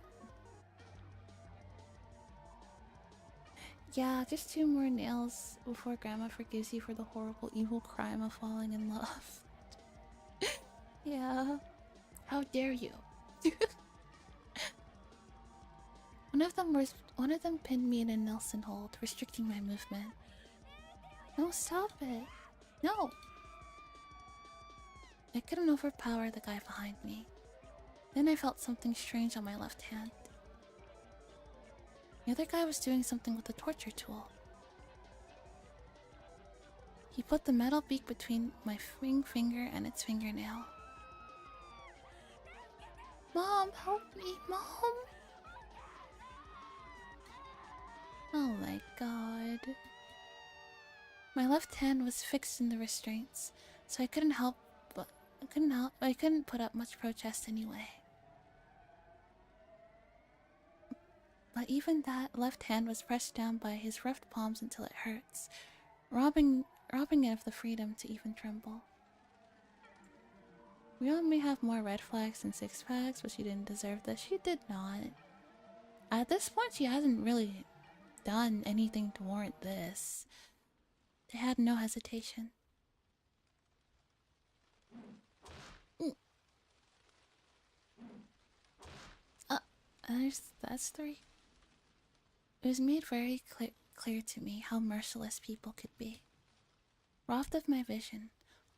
Speaker 1: Yeah, just 2 more nails before Grandma forgives you for the horrible, evil crime of falling in love. Yeah. How dare you? One of them pinned me in a Nelson hold, restricting my movement. No, stop it. No. I couldn't overpower the guy behind me. Then I felt something strange on my left hand. The other guy was doing something with the torture tool. He put the metal beak between my ring finger and its fingernail. Mom, help me, Mom! Oh my god. My left hand was fixed in the restraints, so I couldn't put up much protest anyway. But even that left hand was pressed down by his rough palms until it hurts, robbing it of the freedom to even tremble. Rion may have more red flags than six-packs, but she didn't deserve this. She did not. At this point, she hasn't really done anything to warrant this. They had no hesitation. That's 3. It was made very clear to me how merciless people could be. Robbed of my vision,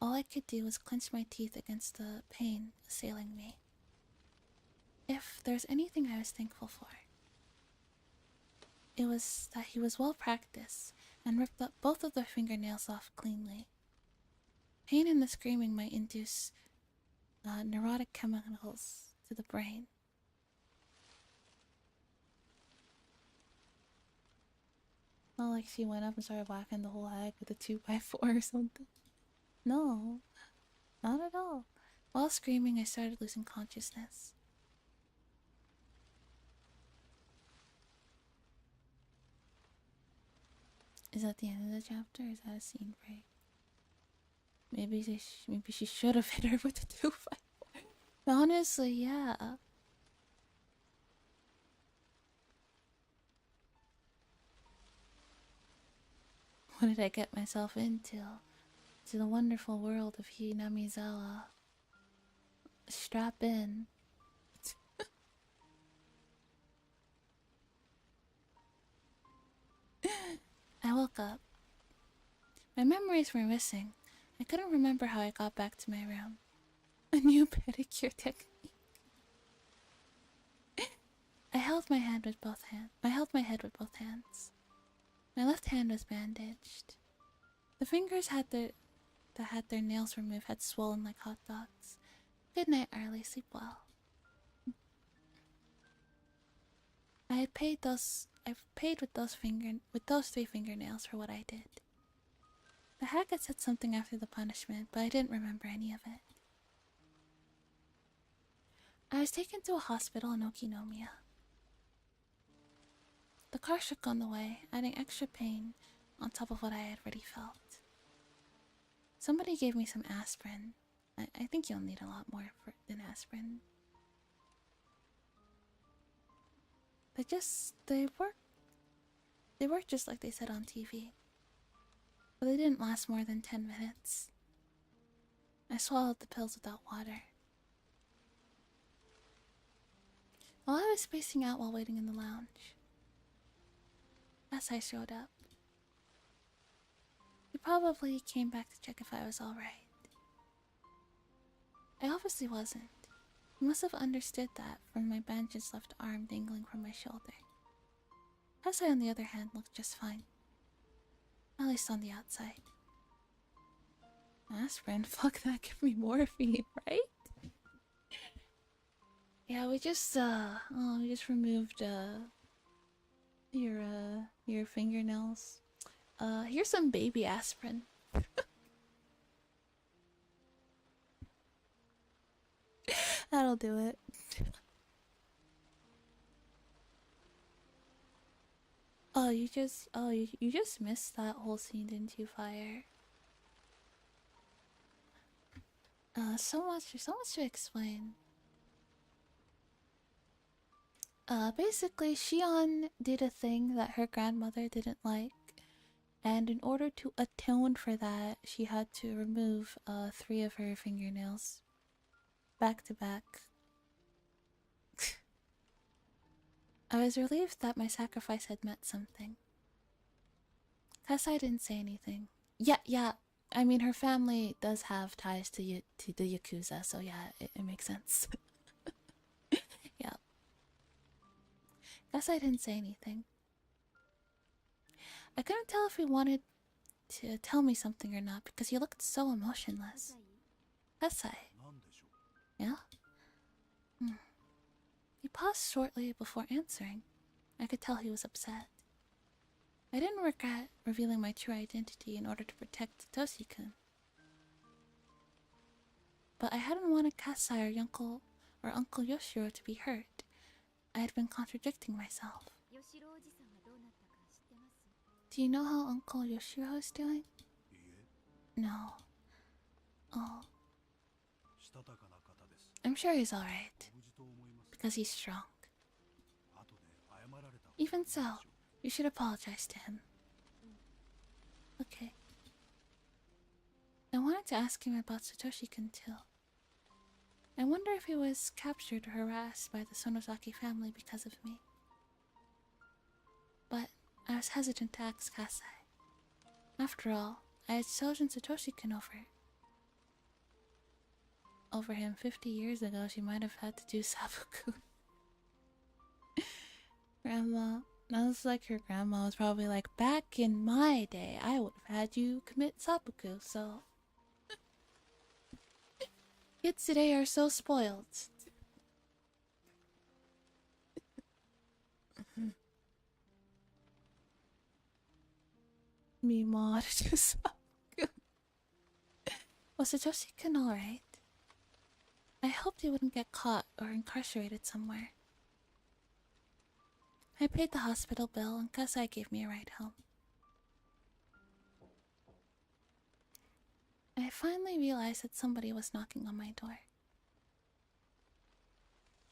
Speaker 1: all I could do was clench my teeth against the pain assailing me. If there's anything I was thankful for, it was that he was well practiced and ripped up both of their fingernails off cleanly. Pain and the screaming might induce neurotic chemicals to the brain. Not like she went up and started whacking the whole head with a 2x4 or something. No, not at all. While screaming, I started losing consciousness. Is that the end of the chapter, or is that a scene break? Maybe she should have hit her with the 2x4. Honestly, yeah. What did I get myself into? To the wonderful world of Hinamizawa. Strap in. I woke up. My memories were missing. I couldn't remember how I got back to my room. A new pedicure technique. I held my head with both hands. My left hand was bandaged. The fingers that had their nails removed had swollen like hot dogs. Good night, early. Sleep well. I've paid with those 3 fingernails for what I did. The hag had said something after the punishment, but I didn't remember any of it. I was taken to a hospital in Okinomiya. The car shook on the way, adding extra pain on top of what I had already felt. Somebody gave me some aspirin. I think you'll need a lot more than aspirin. They work just like they said on TV. But they didn't last more than 10 minutes. I swallowed the pills without water. While I was spacing out while waiting in the lounge, I showed up. He probably came back to check if I was alright. I obviously wasn't. He must have understood that from my bandaged left arm dangling from my shoulder. Hasai, on the other hand, looked just fine. At least on the outside. Aspirin? Fuck that, give me morphine, right? Yeah, we just removed your fingernails. Here's some baby aspirin. That'll do it. You just missed that whole scene, didn't you, Fire? So much to explain. Basically, Shion did a thing that her grandmother didn't like, and in order to atone for that, she had to remove 3 of her fingernails back to back. I was relieved that my sacrifice had meant something. Kasai didn't say anything. Yeah. I mean, her family does have ties to the Yakuza, so yeah, it makes sense. Yeah. Kasai didn't say anything. I couldn't tell if he wanted to tell me something or not because he looked so emotionless. Kasai. Yeah? He paused shortly before answering. I could tell he was upset. I didn't regret revealing my true identity in order to protect Satoshi-kun. But I hadn't wanted Kasai or Uncle Yoshiro to be hurt. I had been contradicting myself.
Speaker 3: 吉郎おじさんがどうなったか知ってます？
Speaker 1: Do you know how Uncle Yoshiro is doing?
Speaker 4: いいえ、
Speaker 1: No. Oh,
Speaker 4: したたかな方です。
Speaker 1: I'm sure he's alright.
Speaker 4: 無事と思います。
Speaker 1: Because he's strong.
Speaker 4: 後で謝られた方が
Speaker 1: Even
Speaker 4: いいでしょ
Speaker 1: so, you should apologize to him. Okay. I wanted to ask him about Satoshi-kun too. I wonder if he was captured or harassed by the Sonozaki family because of me. But I was hesitant to ask Kasai. After all, I had chosen Satoshi-kun over him 50 years ago. She might have had to do seppuku. Grandma, sounds like her grandma was probably like, back in my day, I would have had you commit seppuku, so... Kids today are so spoiled. Me mod to seppuku. Was Satoshi-kun alright? I hoped he wouldn't get caught or incarcerated somewhere. I paid the hospital bill and Kasai gave me a ride home. I finally realized that somebody was knocking on my door.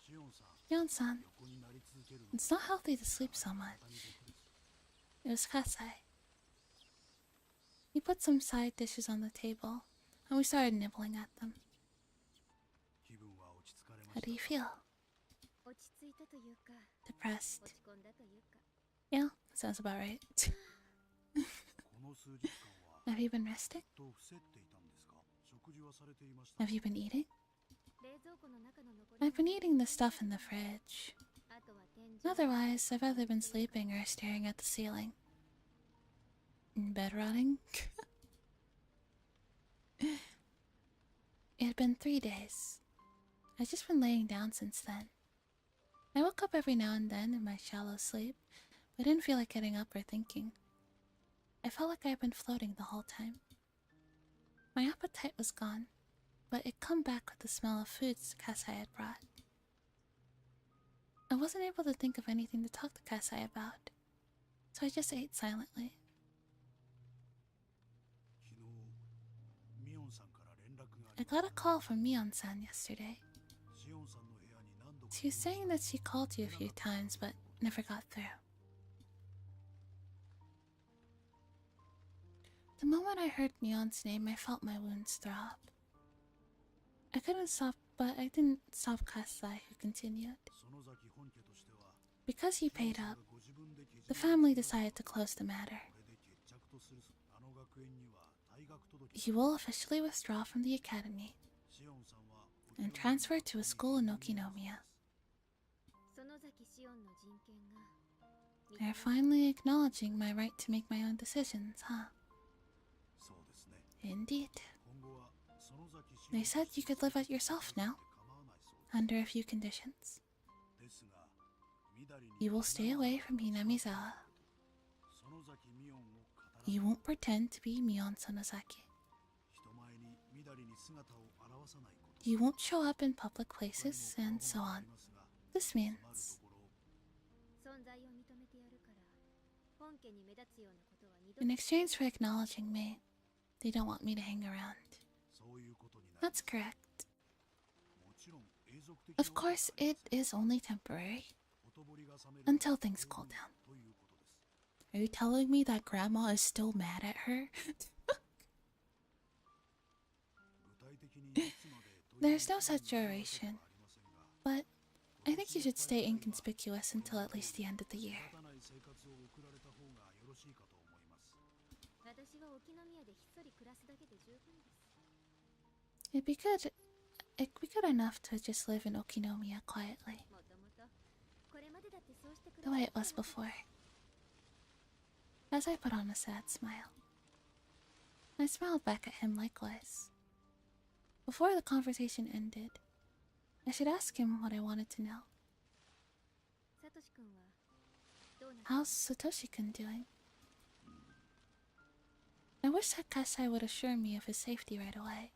Speaker 4: シオンさん、
Speaker 1: Yon-san,
Speaker 4: 横になり続けるの
Speaker 1: it's not healthy to sleep so much.
Speaker 4: 大変です。
Speaker 1: It was Kasai. He put some side dishes on the table, and we started nibbling at them.
Speaker 4: 気分は落ち着かれま
Speaker 1: How
Speaker 4: し
Speaker 1: do you feel?
Speaker 3: 落ち着いたというか、
Speaker 1: Depressed.
Speaker 3: 落ち込んだというか。
Speaker 1: Yeah, sounds about right.
Speaker 4: た。この数日間は
Speaker 1: Have you been resting?
Speaker 4: と伏せっていたんですか？食事はされていましたか？
Speaker 1: Have you been eating?
Speaker 3: 冷蔵庫の中の残り
Speaker 1: I've been eating the stuff in the fridge.
Speaker 3: あとは天井。
Speaker 1: Otherwise, I've either been sleeping or staring at the ceiling. Bed rotting? It had been 3 days. I'd just been laying down since then. I woke up every now and then in my shallow sleep, but didn't feel like getting up or thinking. I felt like I had been floating the whole time. My appetite was gone, but it come back with the smell of foods Kasai had brought. I wasn't able to think of anything to talk to Kasai about, so I just ate silently.
Speaker 4: 昨日、ミオンさんから連絡があ
Speaker 1: I
Speaker 4: りま
Speaker 1: got a call from Mion-san yesterday.
Speaker 4: す。シオンさんの部屋に何度か
Speaker 1: She was saying that she called you a few times, but never got through. The moment I heard Mion's name, I felt my wounds throb. I couldn't stop, but I didn't stop Kasai, who continued.
Speaker 4: 園崎本家としては、
Speaker 1: Because he paid up,
Speaker 4: ご自分で決
Speaker 1: the
Speaker 4: め
Speaker 1: family decided to close the matter.
Speaker 4: これで決着とする。あの学園には退学届。
Speaker 1: He will officially withdraw from the academy
Speaker 4: シオンさんは
Speaker 1: and transfer to a school in Okinomiya.
Speaker 3: 園崎シオンの人権が。
Speaker 1: They're finally acknowledging my right to make my own decisions, huh?
Speaker 4: そうですね。
Speaker 1: Indeed.
Speaker 4: 今後は園崎シオン
Speaker 1: They said you could live at yourself now,
Speaker 4: 構わないそうです。
Speaker 1: under a few conditions.
Speaker 4: ですが、みだりに
Speaker 1: You will stay away from Hinamizawa.
Speaker 4: 園崎ミオンを語ら
Speaker 1: You won't pretend to be Mion Sonozaki.
Speaker 4: 人前にみだりに姿を現さないこと。
Speaker 1: You won't show up in public places, and so on. This means
Speaker 3: 存在を認めてやるから、本家に目立つようなことは二度
Speaker 1: in exchange for acknowledging me, they don't want me to hang around.
Speaker 4: そういうことになり
Speaker 1: That's correct.
Speaker 4: もちろん永続的
Speaker 1: Of course, it is only temporary
Speaker 4: ほとぼりが冷める
Speaker 1: until things cool down.
Speaker 4: ということです。
Speaker 1: Are you telling me that Grandma is still mad at her?
Speaker 4: 具体的にいつまでという
Speaker 1: There's no such duration,
Speaker 4: ありませんが、
Speaker 1: but I think you should stay inconspicuous until at least the end of the year.
Speaker 4: 立たない生活を送られた方がよろしいかと思います。
Speaker 3: 私は沖宮でひっそり暮らすだけで十分です。
Speaker 1: It'd be good enough to just live in Okinomiya quietly,
Speaker 3: もともとこれまでだってそうしてく
Speaker 1: the
Speaker 3: れ
Speaker 1: way it was before. As I put on a sad smile, I smiled back at him likewise. Before the conversation ended, I should ask him what I wanted to know.
Speaker 3: サトシ君はどうな
Speaker 1: How's Satoshi-kun doing? I wish that Kasai would assure me of his safety right away.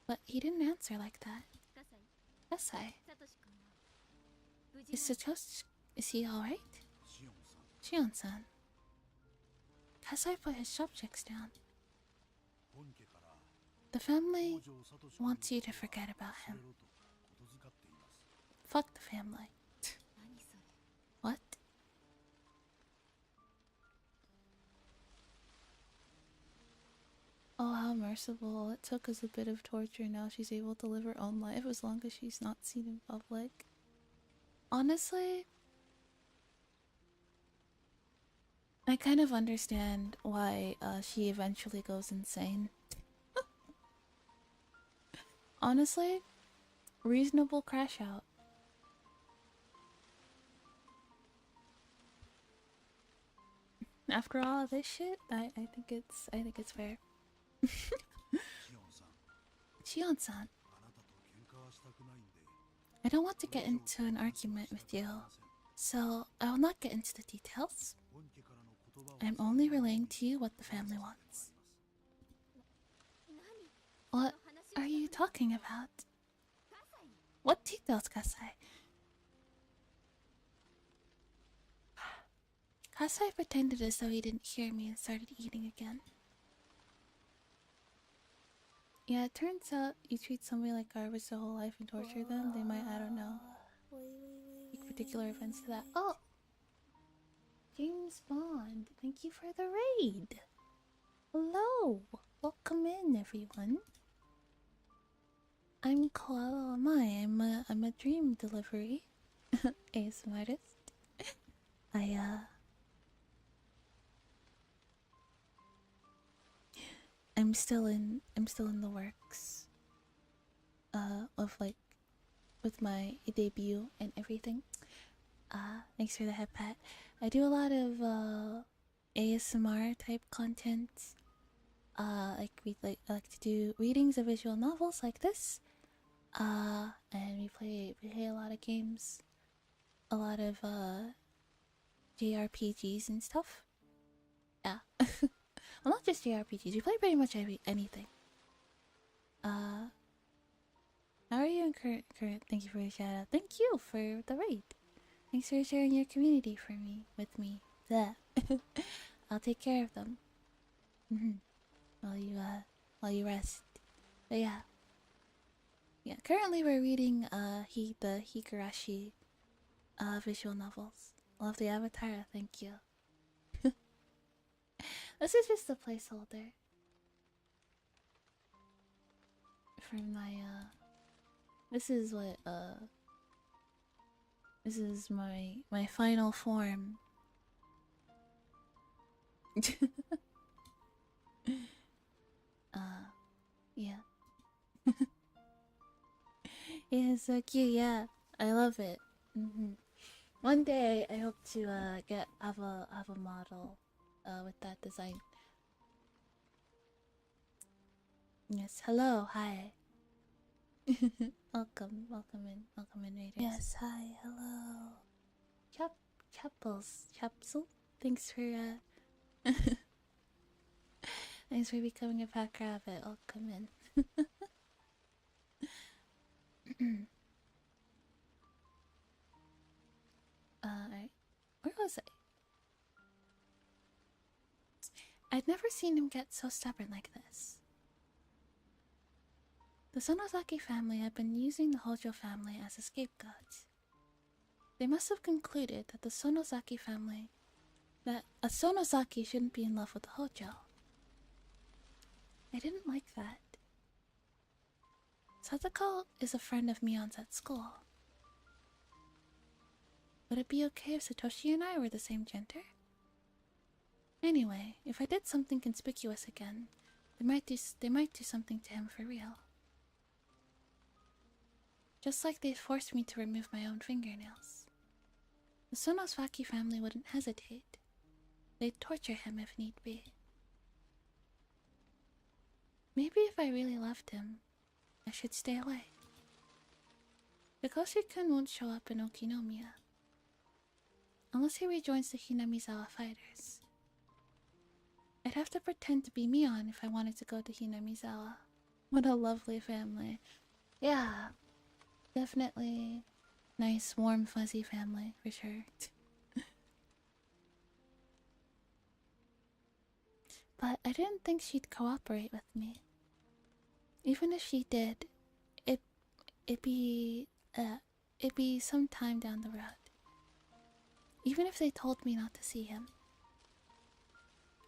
Speaker 1: But he didn't answer like that.
Speaker 3: 葛西
Speaker 1: Kasai,
Speaker 3: サトシ君は無事
Speaker 1: is
Speaker 3: な
Speaker 1: Satoshi... is he alright?
Speaker 4: シオンさん
Speaker 1: Shion-san. Kasai put his Ch.6 down.
Speaker 4: 本家から
Speaker 1: The family
Speaker 4: 北条サトシ君の
Speaker 1: wants you
Speaker 4: こと
Speaker 1: to
Speaker 4: は
Speaker 1: forget about
Speaker 4: 忘
Speaker 1: him.
Speaker 4: れろとことづかっています
Speaker 1: Fuck the family.
Speaker 3: 何それ
Speaker 1: What? Oh, how merciful. It took us a bit of torture. Now she's able to live her own life as long as she's not seen in public. Honestly, I kind of understand why she eventually goes insane. Honestly, reasonable crash out. After all of this shit, I think it's fair.
Speaker 4: シオンさん
Speaker 1: Shion-san,
Speaker 4: あなたと喧嘩はしたくないんで
Speaker 1: I don't want to get into an argument with you, so I will not get into the details.
Speaker 4: 本家からの言葉を
Speaker 1: I'm only relaying to you what the family wants.
Speaker 3: 何
Speaker 1: What are you talking about?
Speaker 3: 葛西
Speaker 1: What details, Kasai? Kasai pretended as though he didn't hear me and started eating again. Yeah, it turns out you treat somebody like garbage their whole life and torture them, they might, I don't know, take particular offense to that. Oh! James Bond, thank you for the raid! Hello! Welcome in, everyone. I'm Koala Amai. I'm a dream delivery ASMR artist. I'm still in the works of like with my debut and everything. Thanks for the head pat. I do a lot of ASMR type content. I like to do readings of visual novels like this. And we play a lot of games, a lot of JRPGs and stuff. Yeah. Well, not just JRPGs. We play pretty much anything. How are you in current? Thank you for the shout out. Thank you for the raid. Thanks for sharing your community with me. That I'll take care of them. While you rest. But yeah. Currently we're reading the Higurashi visual novels. Love the avatar. Thank you. This is just a placeholder for my this is what this is my final form. Yeah. Yeah, it's so cute. Yeah, I love it. One day I hope to have a model with that design. Yes, hello, hi. welcome in, raiders. Yes, hi, hello. Chapsel. Thanks for thanks for becoming a pack rabbit. Welcome in. Alright. Where was I? I'd never seen him get so stubborn like this. The Sonosaki family had been using the Hojo family as a scapegoat. They must have concluded that a Sonosaki shouldn't be in love with a Hojo. I didn't like that. Satoko is a friend of Mion's at school. Would it be okay if Satoshi and I were the same gender? Anyway, if I did something conspicuous again, they might do something to him for real. Just like they forced me to remove my own fingernails. The Sonosaki family wouldn't hesitate. They'd torture him if need be. Maybe if I really loved him, I should stay away. Mikoshi-kun won't show up in Okinomiya. Unless he rejoins the Hinamizawa fighters. I'd have to pretend to be Mion if I wanted to go to Hinamizawa. What a lovely family. Yeah, definitely nice, warm, fuzzy family for sure. But I didn't think she'd cooperate with me. Even if she did, it it'd be it'd be some time down the road. Even if they told me not to see him.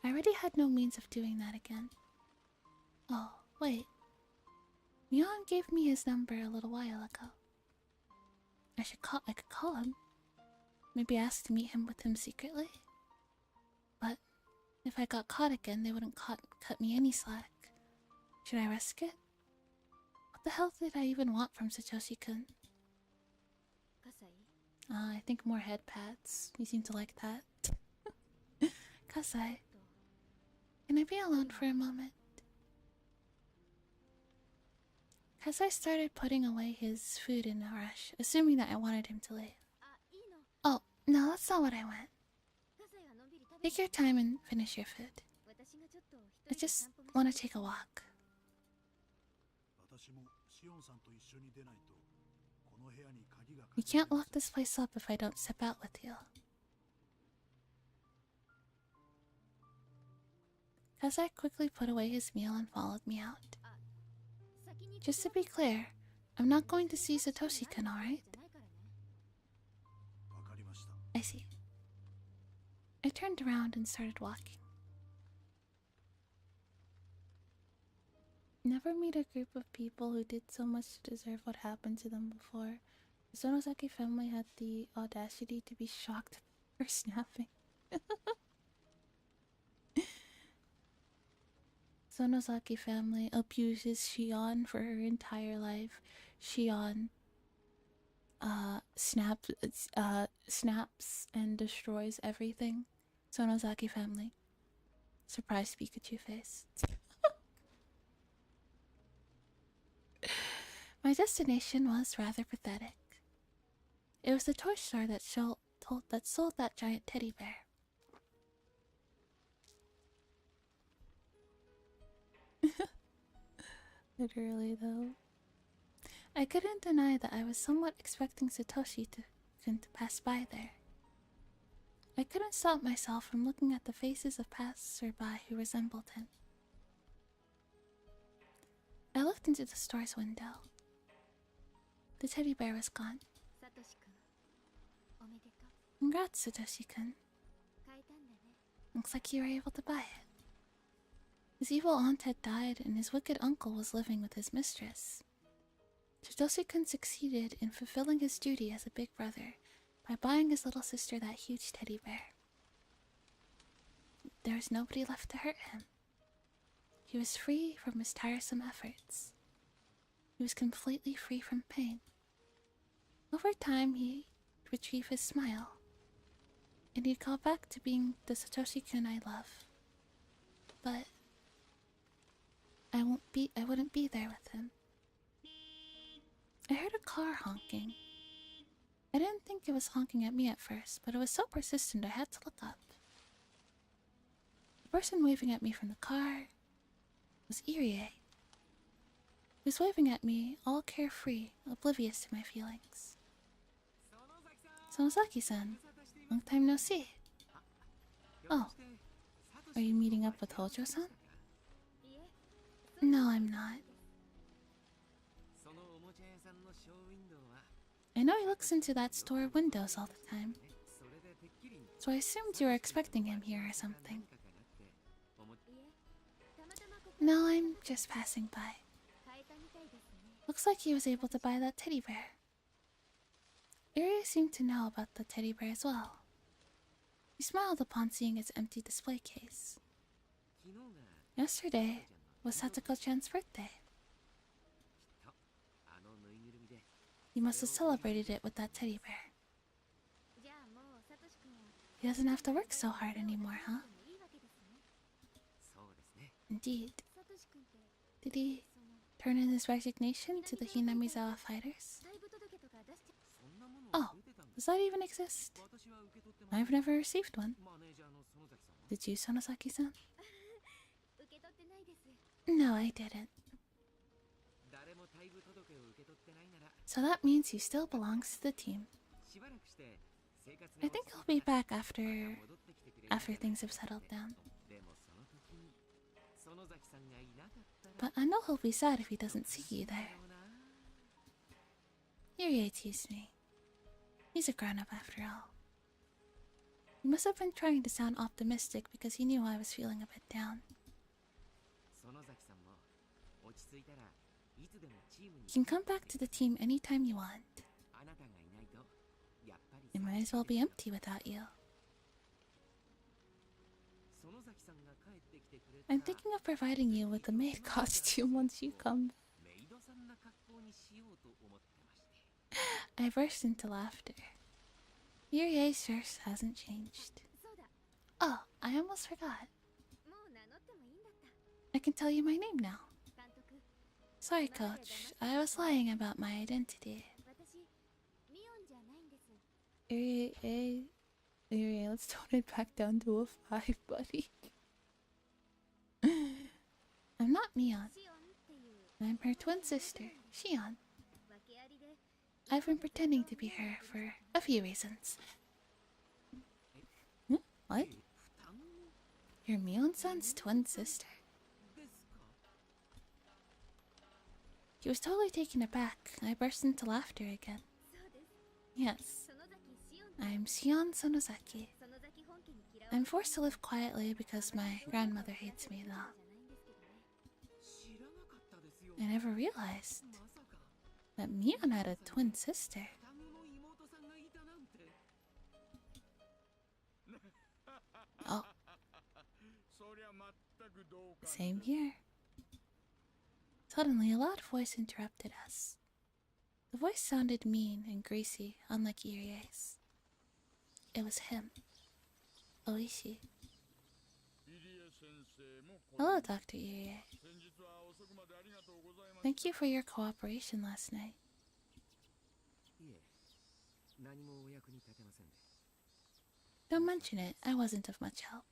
Speaker 1: I already had no means of doing that again. Oh, wait. Mion gave me his number a little while ago. I could call him. Maybe ask to meet him with him secretly. But if I got caught again, they wouldn't cut me any slack. Should I risk it? What the hell did I even want from Satoshi-kun? I think more head pats. You seem to like that. Kasai, can I be alone for a moment? Kasai started putting away his food in a rush, assuming that I wanted him to leave. Oh, no, that's not what I meant. Take your time and finish your food. I just want to take a walk.
Speaker 4: 私もシオンさんと一緒に出ないとこの部屋に鍵がか
Speaker 1: You
Speaker 4: けら
Speaker 1: can't
Speaker 4: れま
Speaker 1: lock this place up if I don't step out with you. Kasai quickly put away his meal and followed me out. Just to be clear, I'm not going to see Satoshi-kun, alright?
Speaker 4: わかりました
Speaker 1: I see. I turned around and started walking. Never meet a group of people who did so much to deserve what happened to them before. The Sonosaki family had the audacity to be shocked for snapping. Sonosaki family abuses Shion for her entire life. Shion snaps and destroys everything. Sonosaki family. Surprised Pikachu face. My destination was rather pathetic. It was the toy store that sold that giant teddy bear. Literally, though. I couldn't deny that I was somewhat expecting Satoshi to pass by there. I couldn't stop myself from looking at the faces of passers-by who resembled him. I looked into the store's window. The teddy bear was gone.
Speaker 3: サトシ君おめでとう
Speaker 1: Congrats, Satoshi-kun.
Speaker 3: 買えたんだね
Speaker 1: Looks like you were able to buy it. His evil aunt had died and his wicked uncle was living with his mistress. Satoshi-kun succeeded in fulfilling his duty as a big brother by buying his little sister that huge teddy bear. There was nobody left to hurt him. He was free from his tiresome efforts. He was completely free from pain. Over time, he retrieved his smile, and he'd go back to being the Satoshi-kun I love. But I wouldn't be there with him. I heard a car honking. I didn't think it was honking at me at first, but it was so persistent I had to look up. The person waving at me from the car was Irie. He was waving at me, all carefree, oblivious to my feelings. Sonosaki-san, long time no see. Oh, are you meeting up with Hojo-san?
Speaker 3: いえ
Speaker 1: No, I'm not. I know he looks into that store windows all the time, so I assumed you were expecting him here or something.
Speaker 3: いえたまたまここ
Speaker 1: No, I'm just passing by.
Speaker 3: 買えたみたいですね
Speaker 1: Looks like he was able to buy that teddy bear. Irie seemed to know about the teddy bear as well. He smiled upon seeing its empty display case. Yesterday was Satoko-chan's birthday. He must have celebrated it with that teddy bear.
Speaker 3: じゃあもうサトシ君は
Speaker 1: He doesn't have to work so hard anymore, huh?
Speaker 3: いいわけですね
Speaker 1: Indeed.
Speaker 3: サトシ君って
Speaker 1: Did he
Speaker 3: その
Speaker 1: turn in his resignation to the Hinamizawa fighters?
Speaker 3: 退部届とか出して
Speaker 1: Oh, does that even exist? I've never received one. Did you, Sonosaki-san? No, I didn't. So that means he still belongs to the team. I think he'll be back after things have settled down. But I know he'll be sad if he doesn't see you there. Yurie teased me. He's a grown-up after all. He must have been trying to sound optimistic because he knew I was feeling a bit down. You can come back to the team anytime you want. It might as well be empty without you. I'm thinking of providing you with a maid costume once you come. I burst into laughter. Yurie's face hasn't changed. Oh, I almost forgot. I can tell you my name now. Sorry, coach. I was lying about my identity. Yurie, let's tone it back down to a 5, buddy. I'm not Mion. I'm her twin sister, Shion. I've been pretending to be her for a few reasons. What? You're Mion-san's twin sister? He was totally taken aback. I burst into laughter again. Yes. I'm Shion Sonozaki. I'm forced to live quietly because my grandmother hates me though. I never realized that Mion had a twin sister. Oh. Same here. Suddenly, a loud voice interrupted us. The voice sounded mean and greasy, unlike Irie's. It was him. Oishi. Hello, Dr. Irie. Thank you for your cooperation last night. Don't mention it. I wasn't of much help.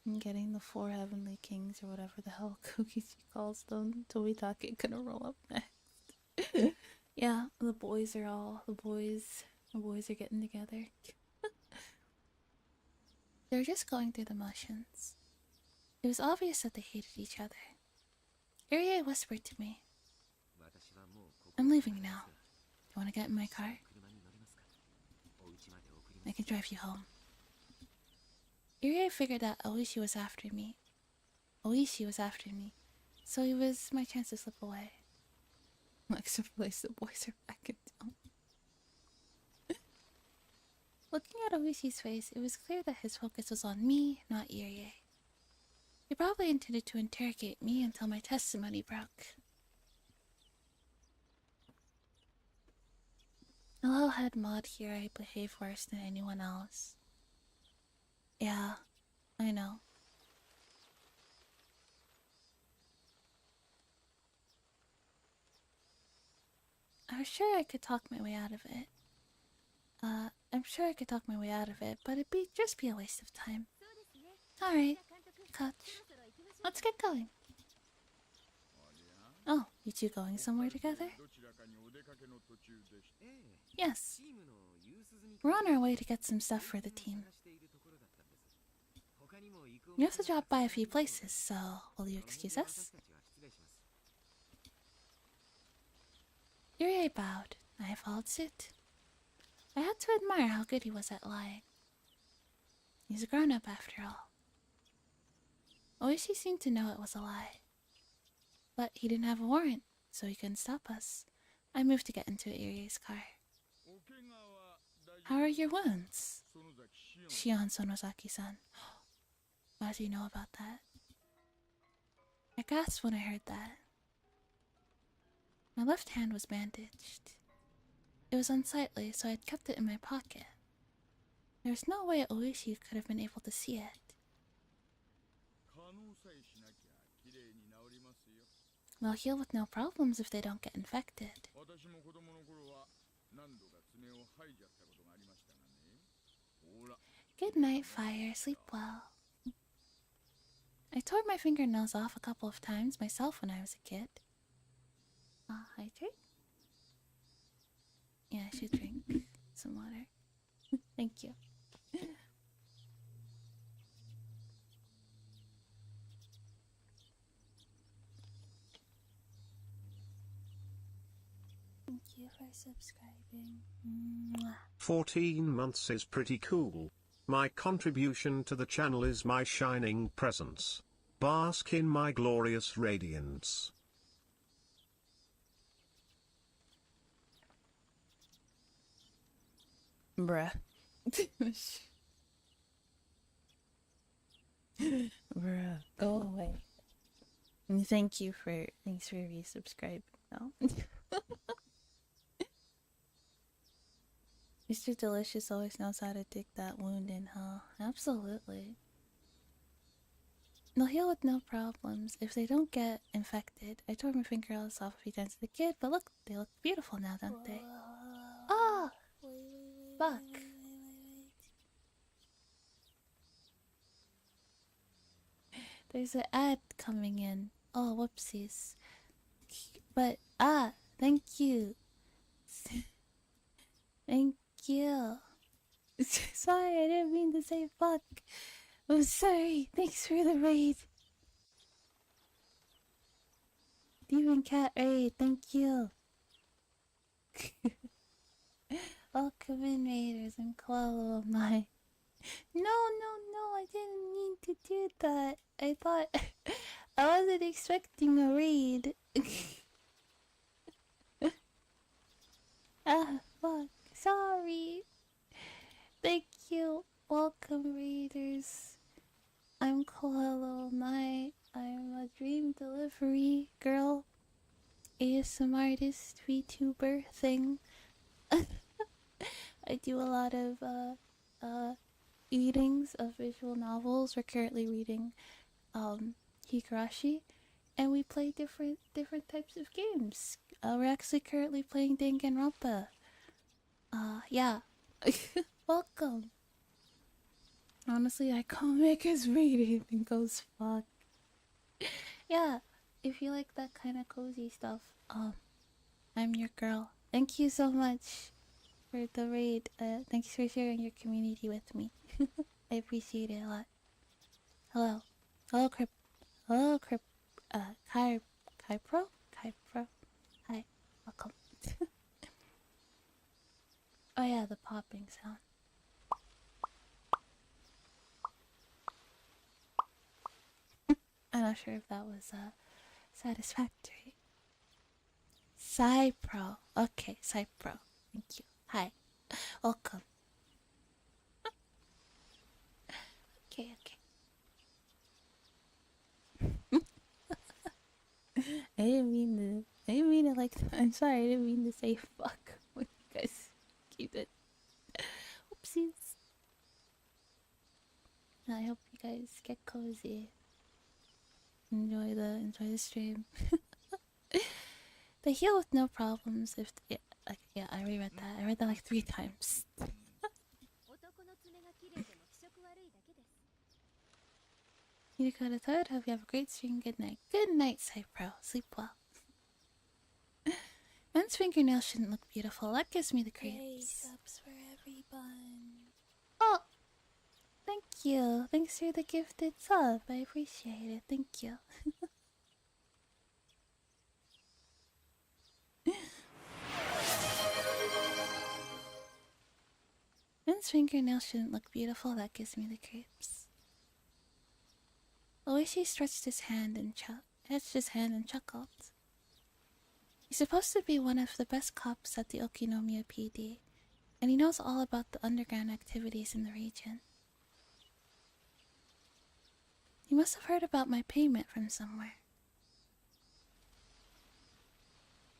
Speaker 1: I'm getting the 4 heavenly kings or whatever the hell Kokichi calls them. Tomitake gonna roll up next. Yeah, the boys are getting together. They're just going through the motions. It was obvious that they hated each other. Irie whispered to me, I'm leaving now. Do you want to get in my car? I can drive you home. Irie figured that Oishi was after me. So it was my chance to slip away. Except place the boys are back in town. Looking at Oishi's face, it was clear that his focus was on me, not Irie. He probably intended to interrogate me until my testimony broke. Hello, head mod, here I behave worse than anyone else. Yeah, I know. I was sure I could talk my way out of it. But it'd just be a waste of time. Alright, coach. Let's get going. Oh, you two going somewhere together? Yes. We're on our way to get some stuff for the team. We have to drop by a few places, so will you excuse us? Yurie bowed. I followed suit. I had to admire how good he was at lying. He's a grown-up after all. Oishi seemed to know it was a lie. But he didn't have a warrant, so he couldn't stop us. I moved to get into Irie's car. How are your wounds? Shion Sonozaki-san. How do you know about that? I gasped when I heard that. My left hand was bandaged. It was unsightly, so I had kept it in my pocket. There was no way Oishi could have been able to see it. They'll heal with no problems if they don't get infected. Good night, Fire. Sleep well. I tore my fingernails off a couple of times myself when I was a kid. Hydrate? Yeah, I should drink some water. Thank you. Thank you for subscribing. Mwah.
Speaker 2: 14 months is pretty cool. My contribution to the channel is my shining presence. Bask in my glorious radiance.
Speaker 1: Bruh. Bruh, go away. And thanks for resubscribing though. Mr. Delicious always knows how to dig that wound in, huh? Absolutely. They'll heal with no problems if they don't get infected. I tore my fingernails off a few times as a kid, but look, they look beautiful now, don't they? Ah! Fuck. There's an ad coming in. Oh, whoopsies. But, thank you. Thank you. Sorry, I didn't mean to say fuck. I'm sorry. Thanks for the raid. Demon Cat raid, thank you. Welcome in, raiders, and Koala my. No, I didn't mean to do that. I thought I wasn't expecting a raid. Fuck. Sorry. Thank you. Welcome, readers. I'm Koala Mai. I'm a dream delivery girl, ASM artist, VTuber thing. I do a lot of readings of visual novels. We're currently reading Higurashi, and we play different types of games. We're actually currently playing Danganronpa. Yeah. Welcome. Honestly, I can't make us read it and goes fuck. Yeah, if you like that kind of cozy stuff, I'm your girl. Thank you so much for the raid. Thanks for sharing your community with me. I appreciate it a lot. Hello. Hello, Crip. Hello, Crip. Kypro? Kypro. Hi. Welcome. Oh yeah, the popping sound. I'm not sure if that was satisfactory. Cypro. Okay, Cypro. Thank you. Hi. Welcome. Okay. I didn't mean to like I'm sorry, I didn't mean to say fuck when you guys keep it. Oopsies. I hope you guys get cozy. Enjoy the stream. They heal with no problems if I reread that. I read that like 3 times. You go to third. Hope you have a great stream. Good night. Good night, Cypro. Sleep well. Men's fingernails shouldn't look beautiful. That gives me the creeps. Subs for everyone. Oh, thank you. Thanks for the gifted sub. I appreciate it. Thank you. Men's fingernails shouldn't look beautiful. That gives me the creeps. Oishi stretched his hand and chuckled. He's supposed to be one of the best cops at the Okinomiya PD, and he knows all about the underground activities in the region. He must have heard about my payment from somewhere.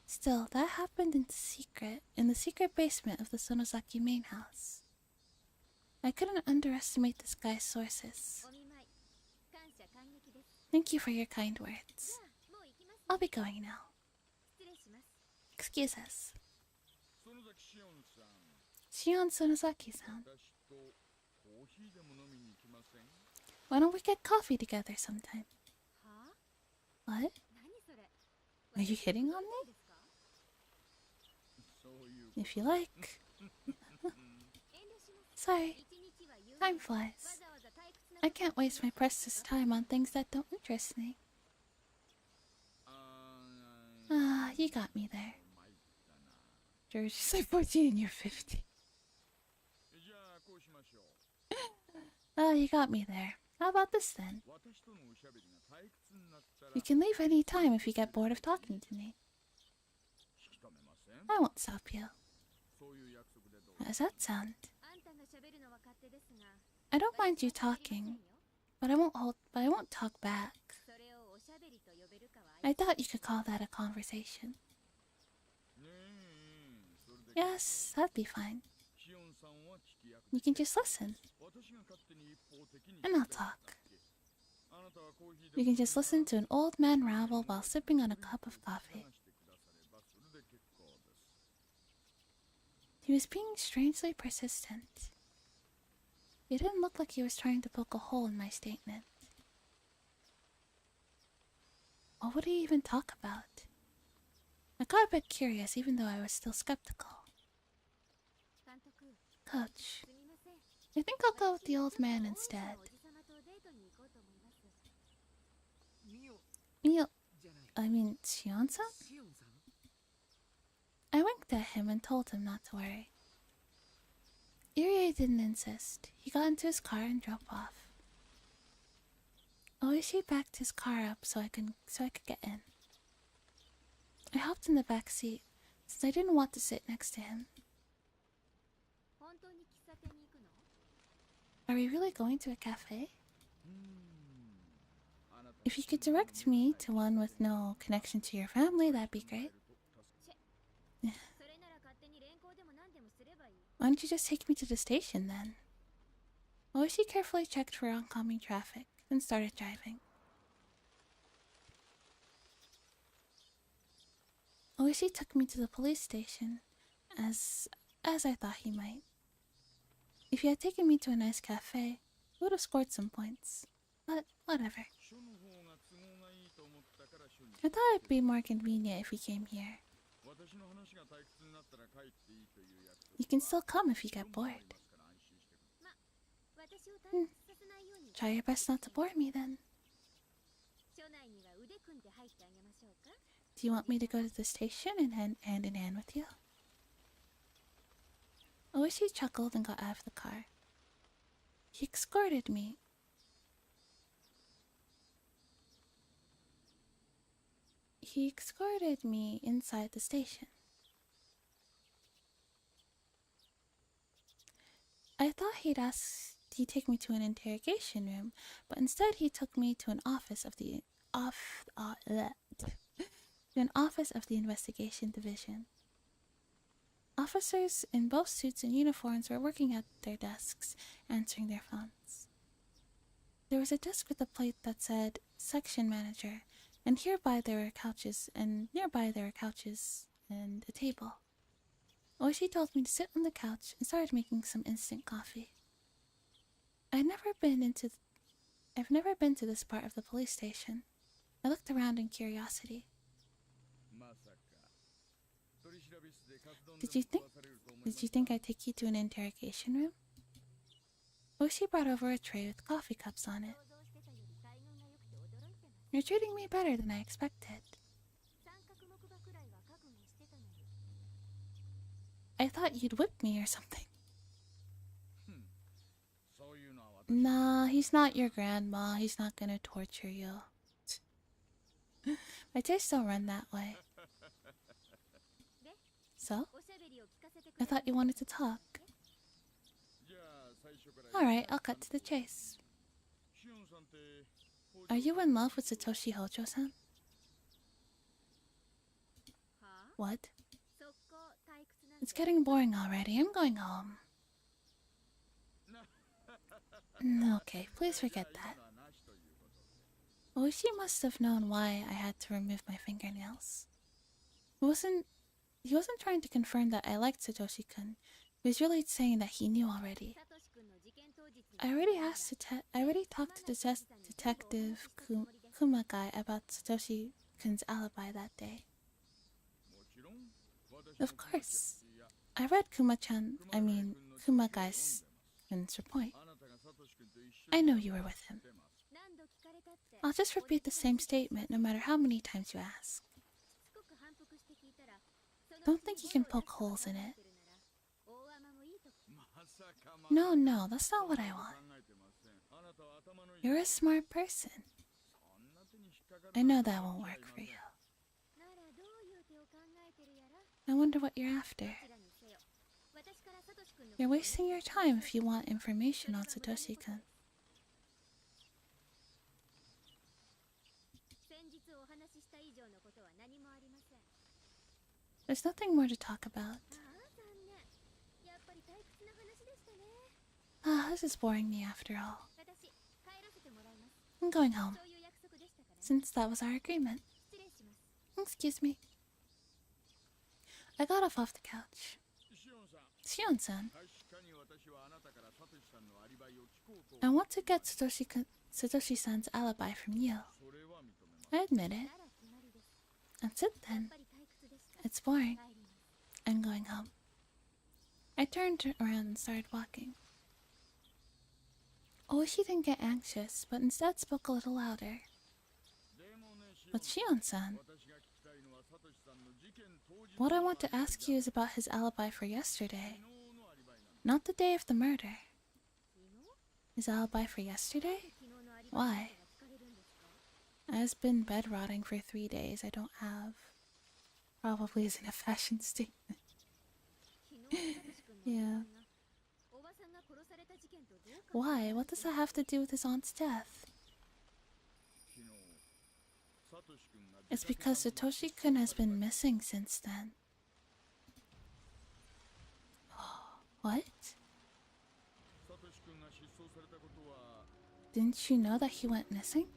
Speaker 1: Still, that happened in the secret basement of the Sonozaki main house. I couldn't underestimate this guy's sources. Thank you for your kind words. I'll be going now. Excuse us. Shion Sonozaki-san. Why don't we get coffee together sometime?
Speaker 3: はあ
Speaker 1: What?
Speaker 3: 何それ
Speaker 1: Are you hitting on me?
Speaker 3: ですか
Speaker 1: If you like.
Speaker 3: 遠慮します
Speaker 1: Sorry,
Speaker 3: 一日は有
Speaker 1: time
Speaker 3: わ
Speaker 1: flies.
Speaker 3: ざわざ退屈な
Speaker 1: I can't waste my precious time on things that don't interest me. Ah, you got me there. George, you're like 14 and you're 50. Oh, you got me there. How about this then? You can leave any time if you get bored of talking to me. I won't stop you. How does that sound?
Speaker 3: あんたが喋るのは勝手ですが
Speaker 1: I don't mind you talking, but I won't talk back.
Speaker 3: それをおしゃべりと呼べるかは
Speaker 1: I thought you could call that a conversation. Yes, that'd be fine. You can just listen, and I'll talk. You can just listen to an old man ramble while sipping on a cup of coffee. He was being strangely persistent. It didn't look like he was trying to poke a hole in my statement. What would he even talk about? I got a bit curious even though I was still skeptical.
Speaker 3: 監督
Speaker 1: Coach,
Speaker 3: すみません
Speaker 1: I think I'll go with the old man instead.
Speaker 3: おじさまとデートに行こうと思います
Speaker 1: I mean, Shion-san? I winked at him and told him not to worry. Irie didn't insist. He got into his car and drove off. Oishi backed his car up so I could get in. I hopped in the back seat since I didn't want to sit next to him.
Speaker 3: 本当に喫茶店に行くの
Speaker 1: Are we really going to a cafe? If you could direct me to one with no connection to your family, that'd be great.
Speaker 3: それなら勝手に連行でも何でもすればいい
Speaker 1: Why don't you just take me to the station then? Oishi carefully checked for oncoming traffic, then started driving. Oishi took me to the police station, as I thought he might. If he had taken me to a nice cafe, he would have scored some points. But whatever. I thought it'd be more convenient if we came here. You can still come if you get bored.
Speaker 3: 私を退屈させないように
Speaker 1: Try your best not to bore me then.
Speaker 3: 署内には腕組んで入ってあげましょうか
Speaker 1: Do you want me to go to the station and hand in hand with you? Oishi chuckled and got out of the car. He escorted me. He escorted me inside the station. I thought he'd take me to an interrogation room, but instead he took me to an office of the investigation division. Officers in both suits and uniforms were working at their desks, answering their phones. There was a desk with a plate that said "Section Manager," and nearby there were couches and a table. Oishi told me to sit on the couch and started making some instant coffee. I've never been to this part of the police station. I looked around in curiosity. Did you think I'd take you to an interrogation room? Oishi brought over a tray with coffee cups on it.
Speaker 3: 想像してたより才能が良くて驚いてます
Speaker 1: You're treating me better than I expected.
Speaker 3: 三角木馬くらいは覚悟してたのに
Speaker 1: I thought you'd whip me or something. Nah, he's not your grandma. He's not gonna torture you. My tastes don't run that way.
Speaker 3: で
Speaker 1: So?
Speaker 3: おしゃべりを聞かせてく
Speaker 1: I
Speaker 3: れた
Speaker 1: thought you wanted to talk. Alright, I'll cut to the chase. Are you in love with Satoshi Hojo-san?
Speaker 3: はあ
Speaker 1: What?
Speaker 3: 速攻退屈なん
Speaker 1: It's
Speaker 3: て
Speaker 1: getting boring already. I'm going home. Okay, please forget that. Oishi must have known why I had to remove my fingernails. He wasn't trying to confirm that I liked Satoshi-kun. He was really saying that he knew already.
Speaker 3: サトシ君の事件当日に
Speaker 1: I already asked I already talked to Detective Kuma guy about Satoshi-kun's alibi that day. Of course. I read Kuma guy's report. I know you were with him. I'll just repeat the same statement no matter how many times you ask. Don't think you can poke holes in it. No, that's not what I want. You're a smart person. I know that won't work for you. I wonder what you're after. You're wasting your time if you want information on Satoshi-kun. There's nothing more to talk about. This is boring me after all. I'm going home, since that was our agreement. Excuse me. I got off the couch. Shion-san, I want to get Satoshi-san's alibi from you. I admit it. That's it then. It's boring. I'm going home. I turned around and started walking. Oishi didn't get anxious, but instead spoke a little louder. But Shion-san, what I want to ask you is about his alibi for yesterday. Not the day of the murder. His alibi for yesterday? Why? I've been bed rotting for 3 days. I don't have. Probably isn't a fashion statement. Yeah. Why? What does that have to do with his aunt's death? It's because Satoshi-kun has been missing since then. What? Didn't you know that he went missing?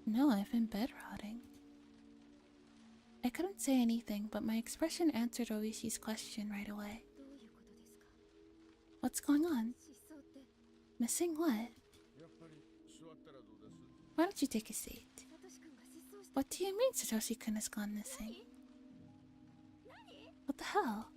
Speaker 1: No, I've been bed rotting. I couldn't say anything, but my expression answered Oishi's question right away. What's going on? Missing what? Why don't you take a seat? What do you mean Satoshi-kun has gone missing? What the hell?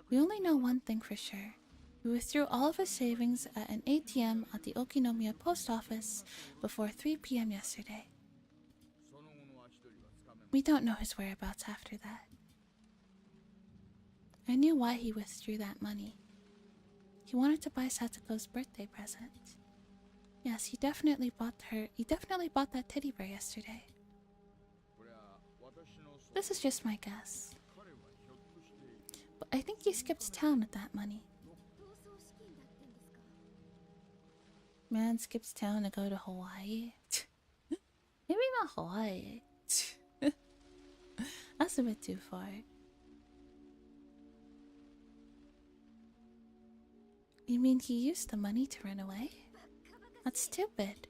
Speaker 1: We only know one thing for sure. We withdrew all of his savings at an ATM at the Okinomiya post office before 3 p.m. yesterday. We don't know his whereabouts after that. I knew why he withdrew that money. He wanted to buy Satoko's birthday present. Yes, he definitely bought that teddy bear yesterday. This is just my guess. But I think he skipped town with that money. Man skips town to go to Hawaii. Maybe not Hawaii. That's a bit too far. You mean he used the money to run away? That's stupid.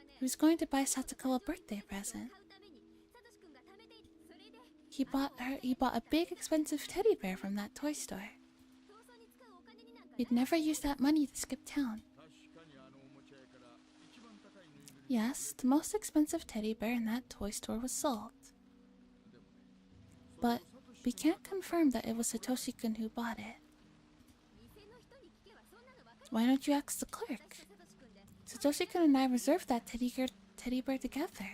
Speaker 1: He was going to buy Satoko a birthday present. He bought a big expensive teddy bear from that toy store. He'd never use that money to skip town. Yes, the most expensive teddy bear in that toy store was sold. But we can't confirm that it was Satoshi-kun who bought it. Why don't you ask the clerk? Satoshi-kun and I reserved that teddy bear together.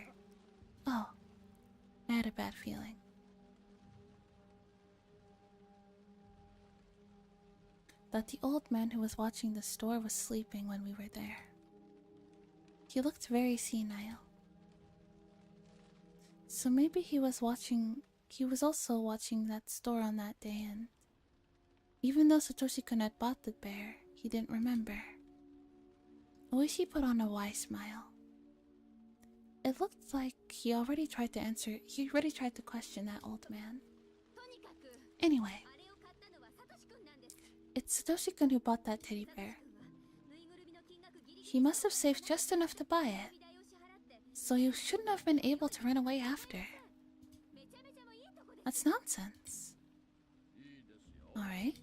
Speaker 1: Oh, I had a bad feeling. That the old man who was watching the store was sleeping when we were there. He looked very senile. So maybe he was also watching that store on that day, and even though Satoshi-kun had bought the bear, he didn't remember. Oishi put on a wise smile. It looked like he already tried to question that old man. Anyway, it's Satoshi-kun who bought that teddy bear. He must have saved just enough to buy it, so you shouldn't have been able to run away after. That's nonsense. Alright.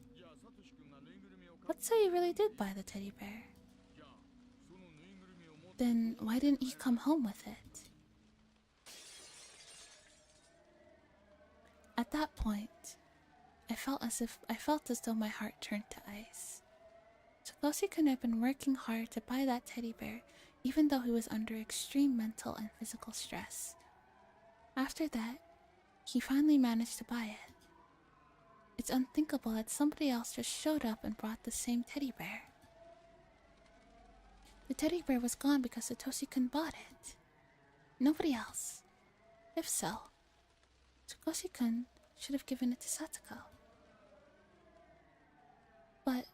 Speaker 1: Let's say you really did buy the teddy bear. Then why didn't he come home with it? At that point, I felt as though my heart turned to ice. Sagoshi-kun had been working hard to buy that teddy bear, even though he was under extreme mental and physical stress. After that, he finally managed to buy it. It's unthinkable that somebody else just showed up and brought the same teddy bear. The teddy bear was gone because Satoshi-kun bought it. Nobody else. If so, Sagoshi-kun should have given it to Satsuko. But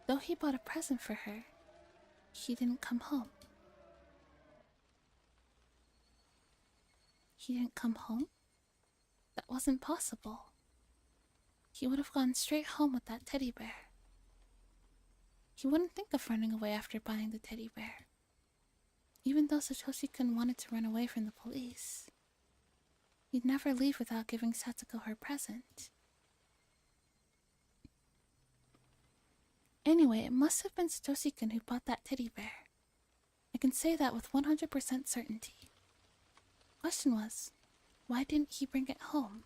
Speaker 1: though he bought a present for her, he didn't come home. He didn't come home? That wasn't possible. He would have gone straight home with that teddy bear. He wouldn't think of running away after buying the teddy bear. Even though Satoshi-kun wanted to run away from the police, he'd never leave without giving Satsuko her present. Anyway, it must have been Satoshi-kun who bought that teddy bear. I can say that with 100% certainty. Question was, why didn't he bring it home?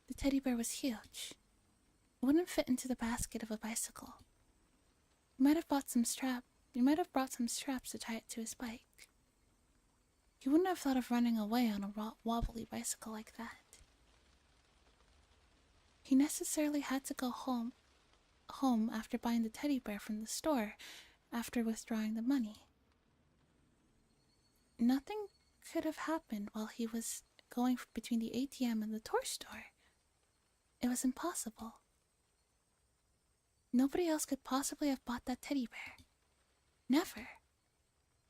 Speaker 1: The teddy bear was huge. It wouldn't fit into the basket of a bicycle. He might have brought some straps to tie it to his bike. He wouldn't have thought of running away on a wobbly bicycle like that. He necessarily had to go home after buying the teddy bear from the store, after withdrawing the money. Nothing could have happened while he was going between the ATM and the toy store. It was impossible. Nobody else could possibly have bought that teddy bear. Never.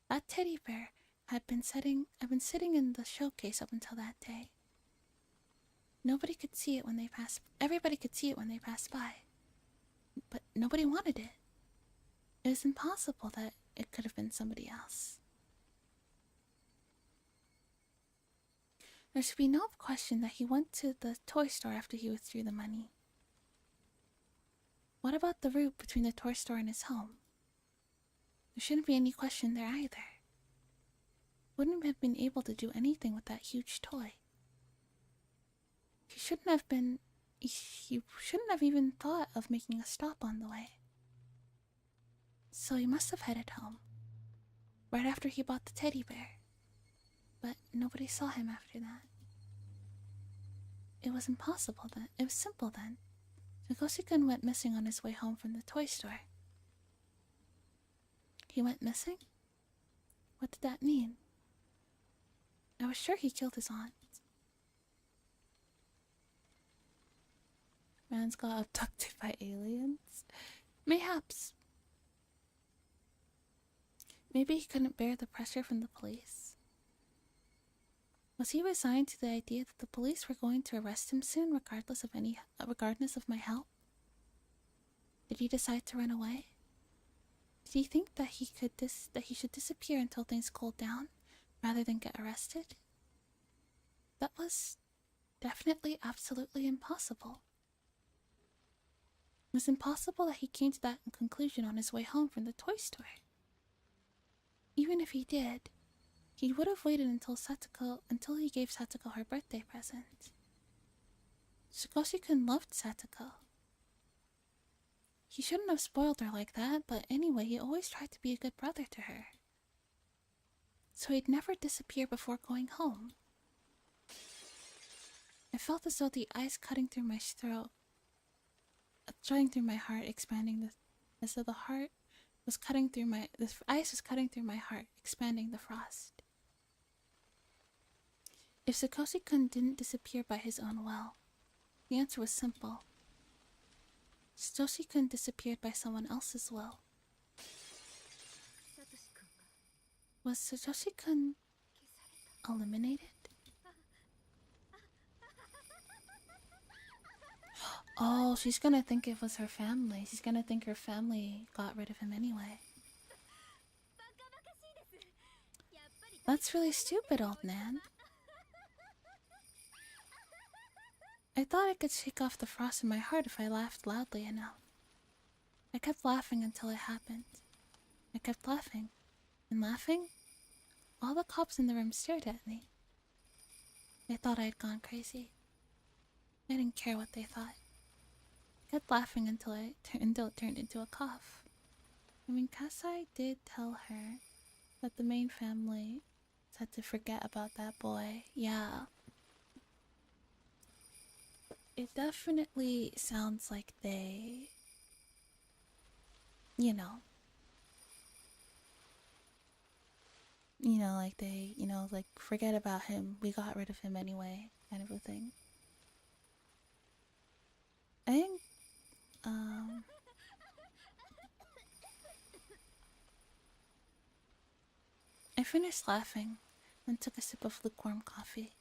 Speaker 1: That teddy bear had been sitting in the showcase up until that day. Everybody could see it when they passed by. But nobody wanted it. It was impossible that it could have been somebody else. There should be no question that he went to the toy store after he withdrew the money. What about the route between the toy store and his home? There shouldn't be any question there either. Wouldn't have been able to do anything with that huge toy. He shouldn't have even thought of making a stop on the way. So he must have headed home, right after he bought the teddy bear. But nobody saw him after that. It was impossible then. It was simple then. Sagoshi-kun went missing on his way home from the toy store. He went missing? What did that mean? I was sure he killed his aunt. Man's got abducted by aliens? Mayhaps. Maybe he couldn't bear the pressure from the police. Was he resigned to the idea that the police were going to arrest him soon, regardless of my help? Did he decide to run away? Did he think that he should disappear until things cooled down, rather than get arrested? That was definitely absolutely impossible. It was impossible that he came to that conclusion on his way home from the toy store. Even if he did, he would have waited until he gave Satsuko her birthday present. Sagoshi-kun loved Satsuko. He shouldn't have spoiled her like that, but anyway, he always tried to be a good brother to her. So he'd never disappear before going home. I felt as though the ice cutting through my throat, cutting through my heart, as though the ice was cutting through my heart, expanding the frost. If Sagoshi-kun didn't disappear by his own will, the answer was simple. Satoshi-kun disappeared by someone else's will. Was Satoshi-kun eliminated? Oh, she's gonna think it was her family. She's gonna think her family got rid of him anyway. That's really stupid, old man. I thought I could shake off the frost in my heart if I laughed loudly enough. I kept laughing until it happened. I kept laughing and laughing. All the cops in the room stared at me. They thought I had gone crazy. I didn't care what they thought. I kept laughing until it turned into a cough. I mean, Kasai did tell her that the main family said to forget about that boy. Yeah. It definitely sounds like they, like they, like forget about him. We got rid of him anyway, kind of a thing. I think, I finished laughing and took a sip of lukewarm coffee.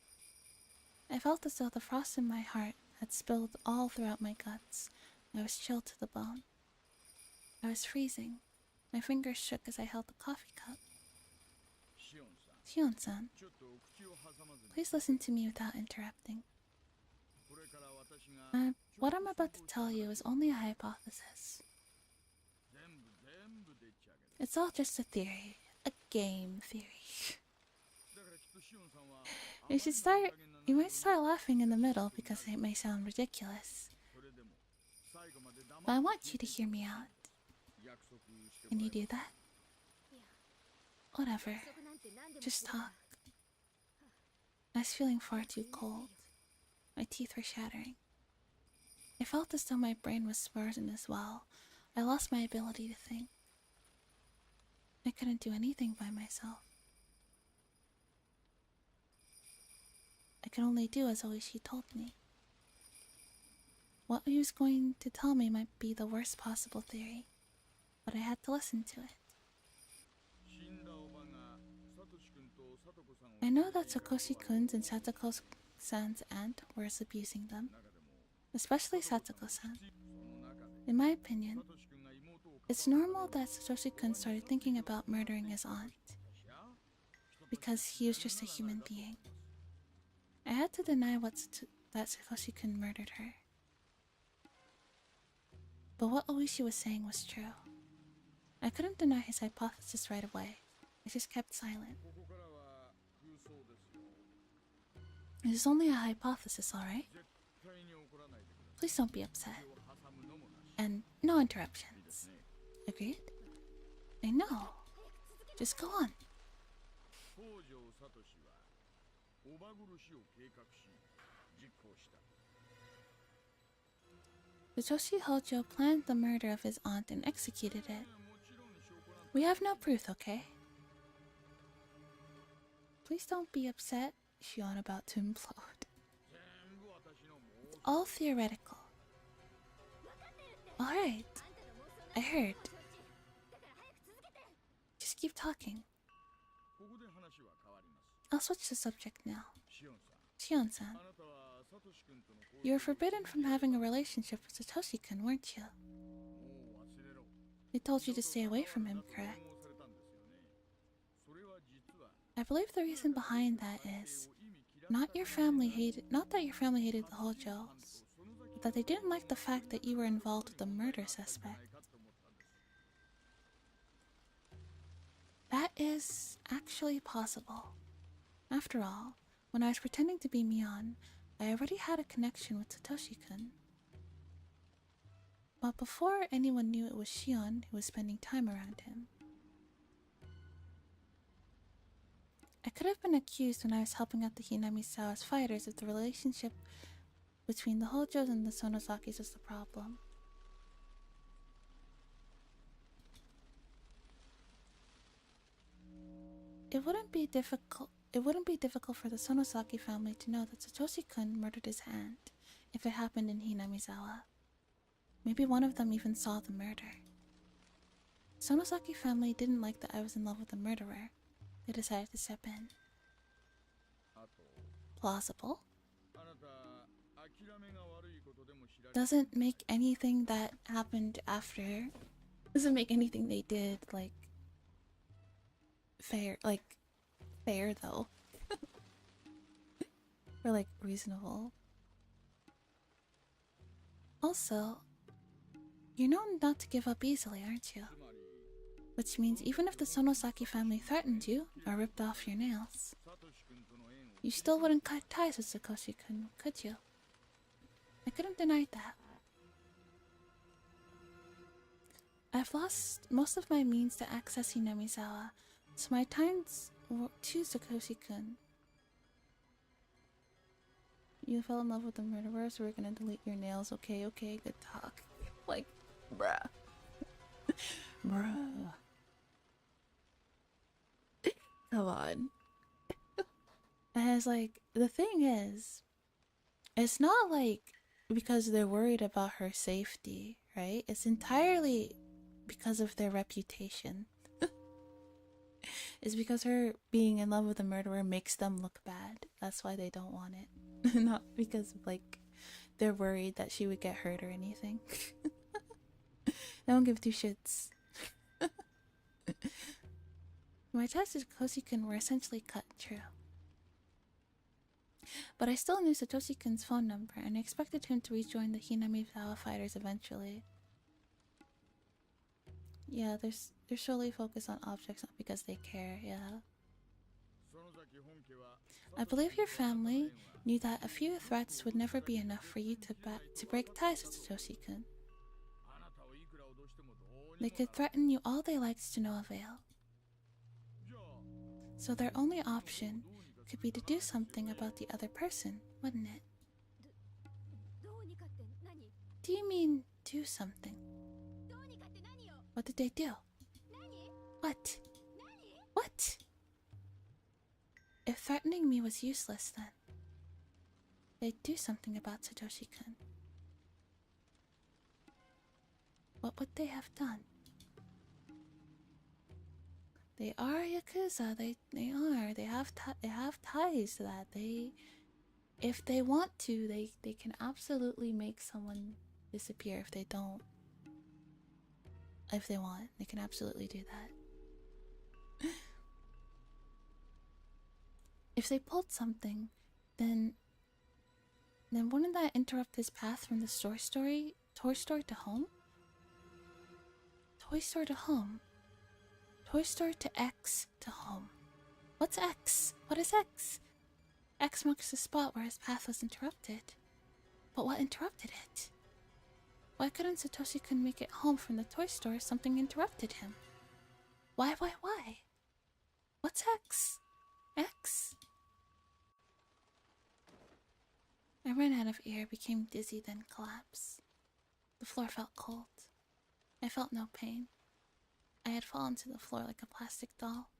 Speaker 1: I felt as though the frost in my heart had spilled all throughout my guts. I was chilled to the bone. I was freezing. My fingers shook as I held the coffee cup. Shion-san, please listen to me without interrupting. What I'm about to tell you is only a hypothesis. It's all just a theory. A game theory. You might start laughing in the middle because it may sound ridiculous. But I want you to hear me out. Can you do that? Whatever. Just talk. I was feeling far too cold. My teeth were shattering. I felt as though my brain was frozen as well. I lost my ability to think. I couldn't do anything by myself. I could only do as Oishi told me. What he was going to tell me might be the worst possible theory, but I had to listen to it. I know that Sakoshi-kun's and Satoko-san's aunt was abusing them, especially Satoko-san. In my opinion, it's normal that Satoshi-kun started thinking about murdering his aunt, because he was just a human being. I had to deny that Satoshi-kun murdered her. But what Oishi was saying was true. I couldn't deny his hypothesis right away. I just kept silent. It is only a hypothesis, alright? Please don't be upset. And no interruptions. Agreed? I know. Just go on. Futoshi Hojo planned the murder of his aunt and executed it. We have no proof, okay? Please don't be upset, Shion about to implode. It's all theoretical. Alright. I heard. Just keep talking. I'll switch the subject now. Shion-san, you were forbidden from having a relationship with Satoshi-kun, weren't you? They told you to stay away from him, correct? I believe the reason behind that is not that your family hated the Hojos, but that they didn't like the fact that you were involved with the murder suspect. That is actually possible. After all, when I was pretending to be Mion, I already had a connection with Satoshi-kun. But before anyone knew it was Shion who was spending time around him. I could have been accused when I was helping out the Hinamizawa's fighters if the relationship between the Hojos and the Sonosakis was the problem. It wouldn't be difficult for the Sonosaki family to know that Satoshi-kun murdered his aunt if it happened in Hinamizawa. Maybe one of them even saw the murder. The Sonosaki family didn't like that I was in love with the murderer. They decided to step in. Plausible. Doesn't make anything that happened after... Doesn't make anything they did, like... fair, though. Or, like, reasonable. Also, you're known not to give up easily, aren't you? Which means even if the Sonosaki family threatened you or ripped off your nails, you still wouldn't cut ties with Satoshi-kun, could you? I couldn't deny that. I've lost most of my means to access Hinamizawa, so my ties to Satoshi-kun. You fell in love with the murderer, so we're gonna delete your nails. Okay, okay, good talk. Like, bruh. Bruh. Come on. And it's like, the thing is, it's not like because they're worried about her safety, right? It's entirely because of their reputation. It's because her being in love with a murderer makes them look bad. That's why they don't want it. Not because of, like, they're worried that she would get hurt or anything. They don't give two shits. My ties to Satoshi-kun were essentially cut, true. But I still knew Satoshi-kun's phone number, and I expected him to rejoin the Hinamizawa fighters eventually. Yeah, they're solely focused on objects, not because they care, yeah. I believe your family knew that a few threats would never be enough for you to break ties with Satoshi-kun. They could threaten you all they liked to no avail. So their only option could be to do something about the other person, wouldn't it? Do you mean do something? What did they do? What? What? If threatening me was useless, then they'd do something about Satoshi-kun. What would they have done? They are Yakuza. They are. They have ties to that. If they want to, they can absolutely make someone disappear. If they don't, if they want, they can absolutely do that. If they pulled something, then wouldn't that interrupt his path from the toy store to home? Toy store to home. Toy store to X to home. What's X? What is X? X marks the spot where his path was interrupted. But what interrupted it? Why couldn't Satoshi-kun make it home from the toy store if something interrupted him? Why? What's X? X? I ran out of air, became dizzy, then collapsed. The floor felt cold. I felt no pain. I had fallen to the floor like a plastic doll.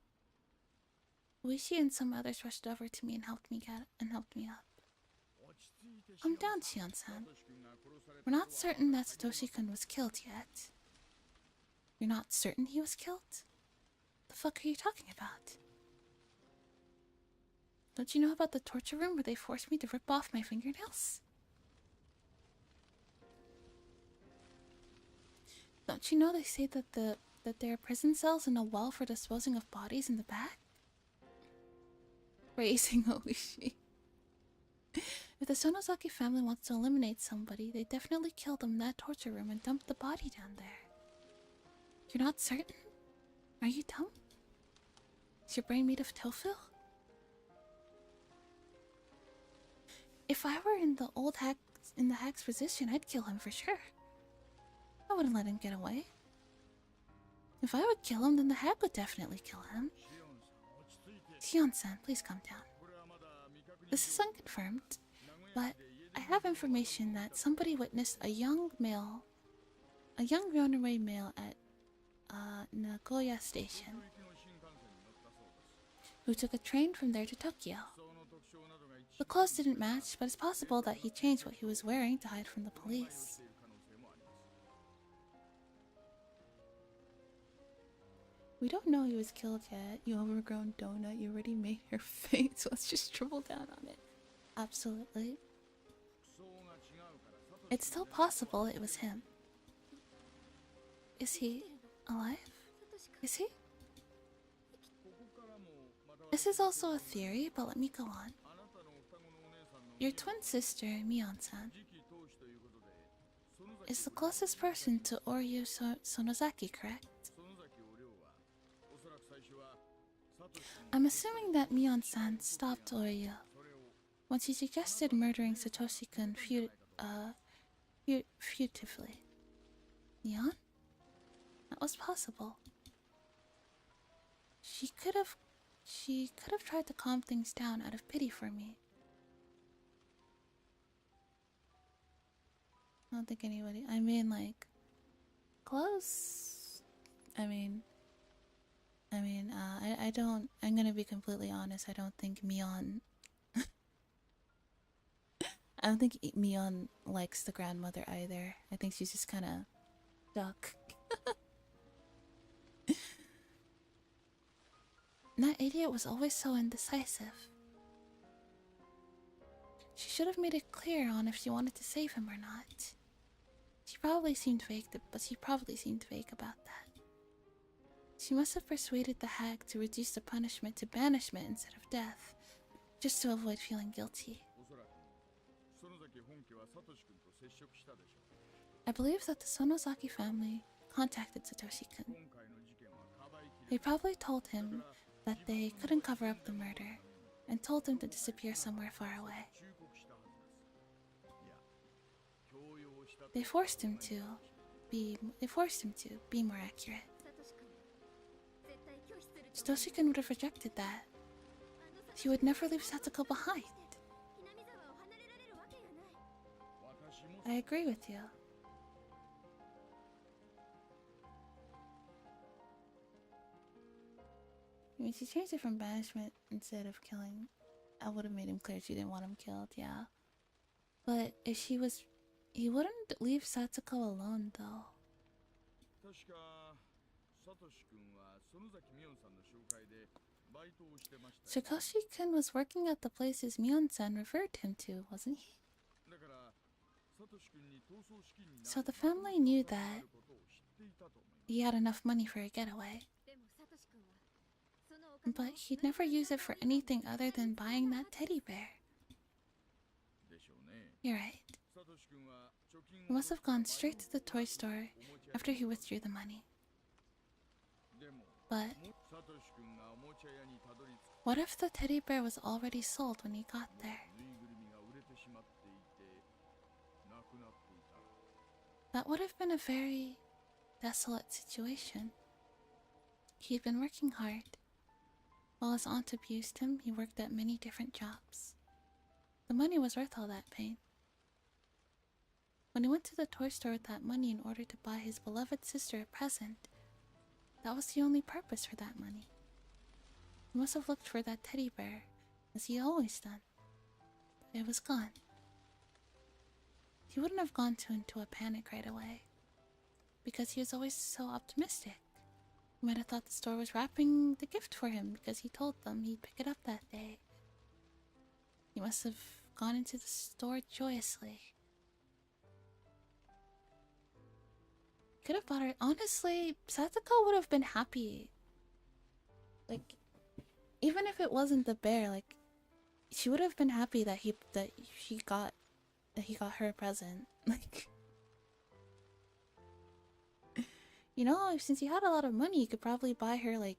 Speaker 1: Uishi and some others rushed over to me and helped me up. Calm down, Shion-san. We're not certain that Satoshi-kun was killed yet. You're not certain he was killed? The fuck are you talking about? Don't you know about the torture room where they forced me to rip off my fingernails? Don't you know they say that there are prison cells and a well for disposing of bodies in the back? Raising Oishi. If the Sonosaki family wants to eliminate somebody, they definitely kill them in that torture room and dump the body down there. You're not certain? Are you dumb? Is your brain made of tofu? If I were in the hack's position, I'd kill him for sure. I wouldn't let him get away. If I would kill him, then the hack would definitely kill him. Shion-san, please calm down. This is unconfirmed, but I have information that somebody witnessed a young runaway male at Nagoya Station, who took a train from there to Tokyo. The clothes didn't match, but it's possible that he changed what he was wearing to hide from the police. We don't know he was killed yet. You overgrown donut, you already made her face. Let's just dribble down on it. Absolutely. It's still possible it was him. Is he alive? Is he? This is also a theory, but let me go on. Your twin sister, Mion-san. is the closest person to Oryu Sonozaki, correct? I'm assuming that Mion-san stopped Oryu once he suggested murdering Satoshi-kun furtively. Mion? That was possible. She could have tried to calm things down out of pity for me. I don't think anybody. I mean, like, close. I don't. I'm gonna be completely honest. I don't think Mion. I don't think Mion likes the grandmother either. I think she's just kind of stuck. That idiot was always so indecisive. She should have made it clear on if she wanted to save him or not. She probably seemed vague about that. She must have persuaded the hag to reduce the punishment to banishment instead of death, just to avoid feeling guilty. I believe that the Sonozaki family contacted Satoshi-kun. They probably told him that they couldn't cover up the murder and told him to disappear somewhere far away. They forced him to be more accurate. Satoshi-kun would have rejected that. He would never leave Satsuko behind. I agree with you. I mean, she changed it from banishment instead of killing. I would have made him clear she didn't want him killed, yeah. But if she was... He wouldn't leave Satsuko alone, though. Satoshi-kun was working at the places Mion-san referred him to, wasn't he? So the family knew that he had enough money for a getaway. But he'd never use it for anything other than buying that teddy bear. You're right. He must have gone straight to the toy store after he withdrew the money. But what if the teddy bear was already sold when he got there? That would have been a very desolate situation. He had been working hard. While his aunt abused him, he worked at many different jobs. The money was worth all that pain. When he went to the toy store with that money in order to buy his beloved sister a present, that was the only purpose for that money. He must have looked for that teddy bear, as he always done. But it was gone. He wouldn't have gone into a panic right away, because he was always so optimistic. He might have thought the store was wrapping the gift for him because he told them he'd pick it up that day. He must have gone into the store joyously. Could have bought her. Honestly, Satsuko would have been happy. Like, even if it wasn't the bear, like, she would have been happy that he got her a present. Like, you know, since he had a lot of money, you could probably buy her like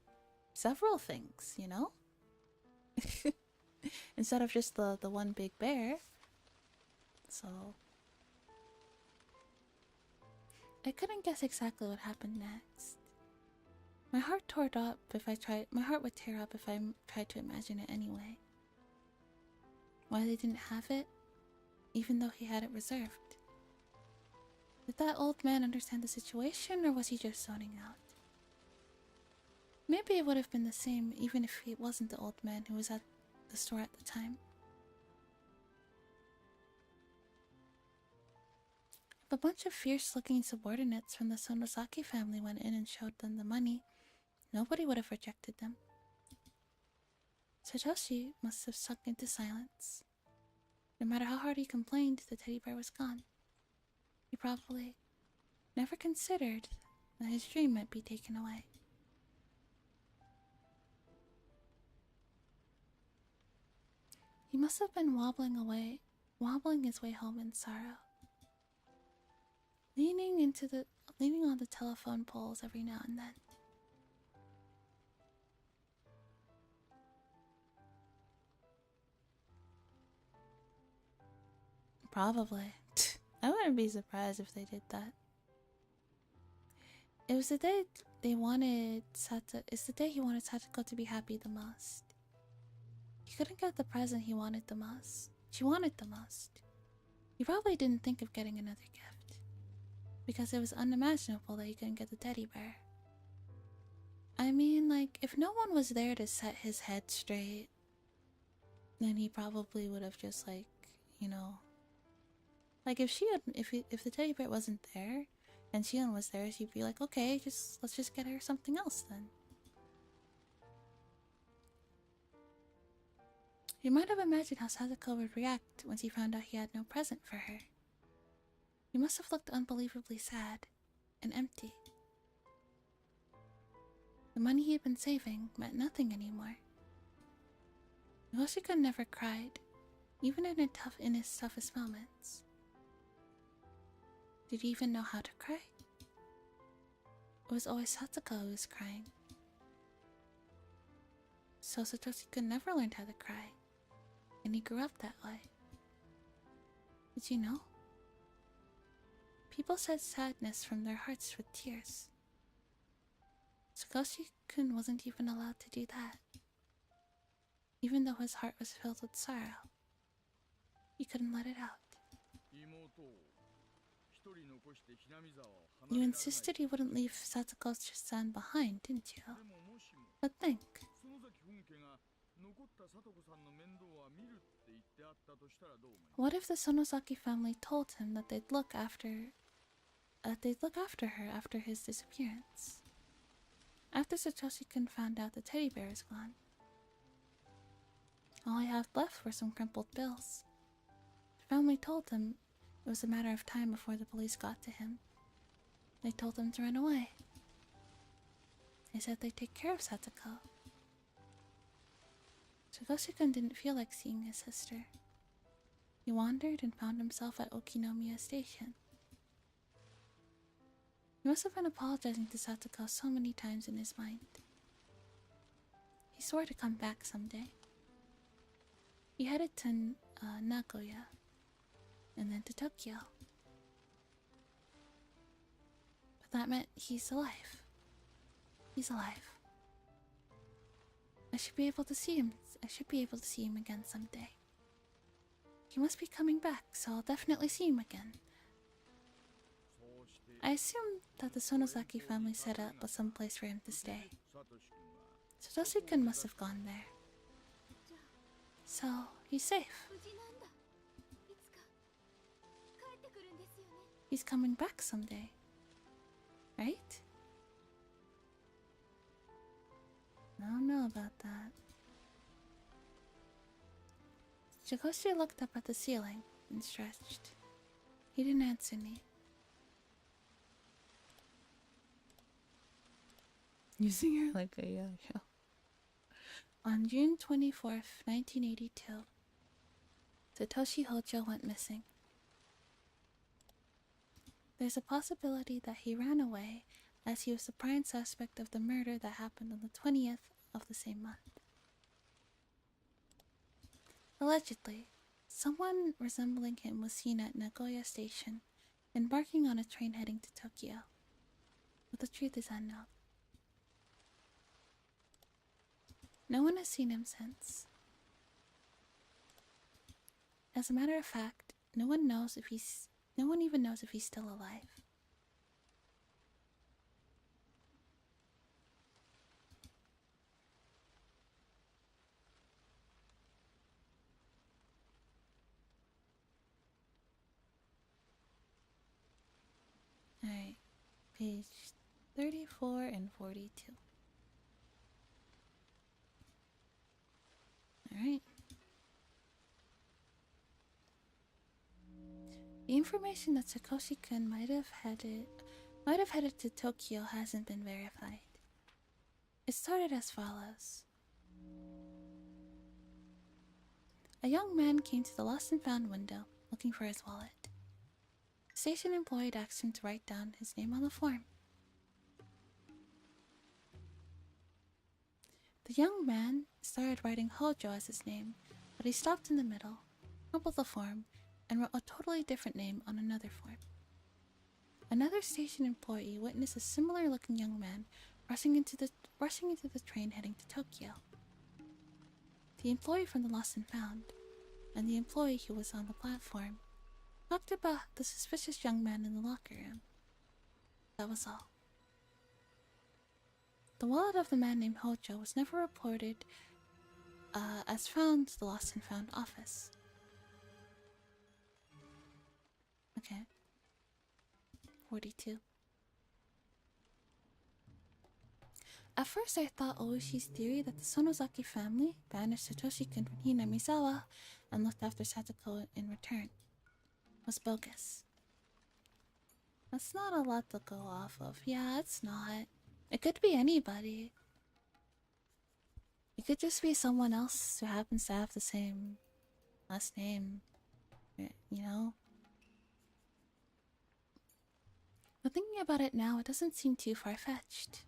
Speaker 1: several things, you know? Instead of just the one big bear. So I couldn't guess exactly what happened next. My heart would tear up if I tried to imagine it anyway. Why they didn't have it, even though he had it reserved. Did that old man understand the situation, or was he just zoning out? Maybe it would have been the same even if he wasn't the old man who was at the store at the time. If a bunch of fierce-looking subordinates from the Sonozaki family went in and showed them the money, nobody would have rejected them. Satoshi must have sunk into silence. No matter how hard he complained, the teddy bear was gone. He probably never considered that his dream might be taken away. He must have been wobbling his way home in sorrow. leaning on the telephone poles every now and then. Probably. I wouldn't be surprised if they did that. It was the day they wanted it's the day he wanted Satoko to be happy the most. He couldn't get the present he wanted the most. She wanted the most. He probably didn't think of getting another gift, because it was unimaginable that he couldn't get the teddy bear. I mean, like, if no one was there to set his head straight, then he probably would have just, like, you know, like if the teddy bear wasn't there and Shion was there, she'd be like, okay, let's just get her something else then. He might have imagined how Satoko would react once he found out he had no present for her. He must have looked unbelievably sad and empty. The money he had been saving meant nothing anymore. Yoshika never cried, even in his toughest moments. Did he even know how to cry? It was always Satoko who was crying. So Satoshi never learned how to cry, and he grew up that way. Did you know? People said sadness from their hearts with tears. Satoshi-kun wasn't even allowed to do that. Even though his heart was filled with sorrow, he couldn't let it out. You insisted he wouldn't leave Satoko-san behind, didn't you? But think. What if the Sonosaki family told him that they'd look after her after his disappearance? After Satoshi-kun found out the teddy bear is gone, all he had left were some crumpled bills. The family told him it was a matter of time before the police got to him. They told him to run away. They said they'd take care of Satoko. Satoshi-kun didn't feel like seeing his sister. He wandered and found himself at Okinomiya Station. He must have been apologizing to Satoko so many times in his mind. He swore to come back someday. He headed to Nagoya, and then to Tokyo. But that meant he's alive. He's alive. I should be able to see him again someday. He must be coming back, so I'll definitely see him again. I assume that the Sonosaki family set up some place for him to stay. Satoshi-kun must have gone there. So, he's safe. He's coming back someday. Right? I don't know about that. Chikoshi looked up at the ceiling and stretched. He didn't answer me. Using her like a yo-yo. On June 24th, 1982, Satoshi Hojo went missing. There's a possibility that he ran away, as he was the prime suspect of the murder that happened on the 20th of the same month. Allegedly, someone resembling him was seen at Nagoya Station, embarking on a train heading to Tokyo. But the truth is unknown. No one has seen him since. As a matter of fact, no one even knows if he's still alive. Alright, page 34 and 42. Alright. The information that Satoshi-kun might have headed to Tokyo hasn't been verified. It started as follows. A young man came to the lost and found window looking for his wallet. The station employee asked him to write down his name on the form. The young man started writing Hojo as his name, but he stopped in the middle, crumpled the form, and wrote a totally different name on another form. Another station employee witnessed a similar-looking young man rushing into the train heading to Tokyo. The employee from the Lost and Found, and the employee who was on the platform, talked about the suspicious young man in the locker room. That was all. The wallet of the man named Hojo was never reported as found to the Lost and Found office. Okay. 42. At first I thought Oishi's theory that the Sonozaki family banished Satoshi-kun from Hinamizawa and looked after Satoko in return was bogus. That's not a lot to go off of. Yeah, it's not. It could be anybody. It could just be someone else who happens to have the same last name, you know? But thinking about it now, it doesn't seem too far-fetched.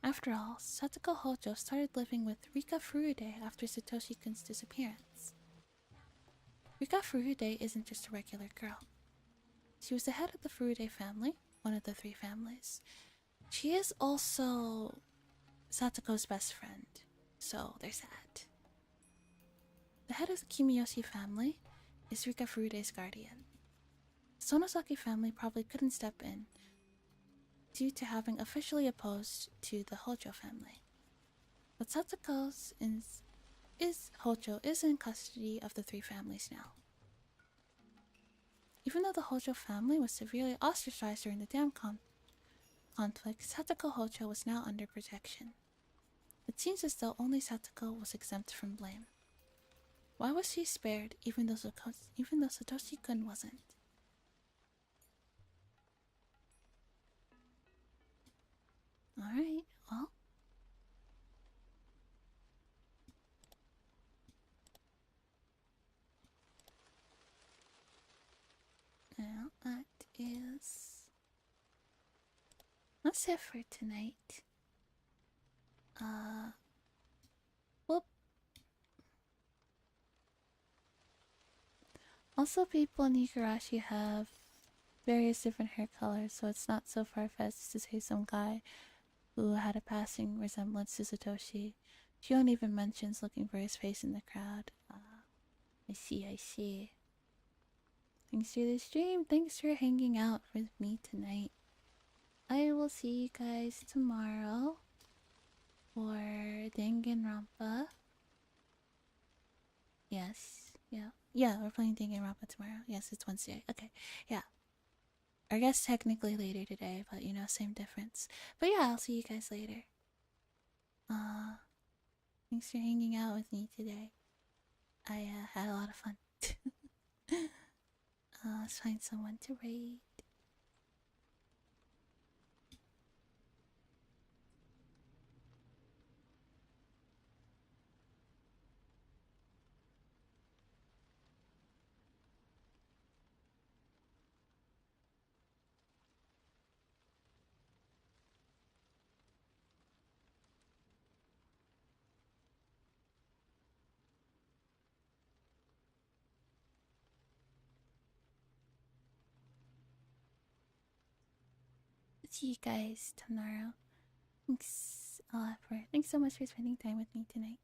Speaker 1: After all, Satoko Hojo started living with Rika Furude after Satoshi-kun's disappearance. Rika Furude isn't just a regular girl. She was the head of the Furude family, one of the 3 families. She is also Satoko's best friend, so there's that. The head of the Kimiyoshi family is Rika Furude's guardian. The Sonozaki family probably couldn't step in due to having officially opposed to the Hojo family. But Satoko's Hojo is in custody of the 3 families now. Even though the Hojo family was severely ostracized during the dam conflict, Satoko Hojo was now under protection. It seems as though only Satoko was exempt from blame. Why was she spared even though Satoshi-kun wasn't? Alright, well. Now that is... that's it for tonight. Whoop. Also, people in Higurashi have various different hair colors, so it's not so far-fetched to say some guy who had a passing resemblance to Satoshi. Shion even mentions looking for his face in the crowd. I see. Thanks for the stream. Thanks for hanging out with me tonight. I will see you guys tomorrow for Danganronpa. Yes. Yeah, we're playing Danganronpa tomorrow. Yes, it's Wednesday. Okay, yeah. I guess technically later today, but you know, same difference. But yeah, I'll see you guys later. Thanks for hanging out with me today. I had a lot of fun. Let's find someone to raid. See you guys tomorrow. Thanks so much for spending time with me tonight.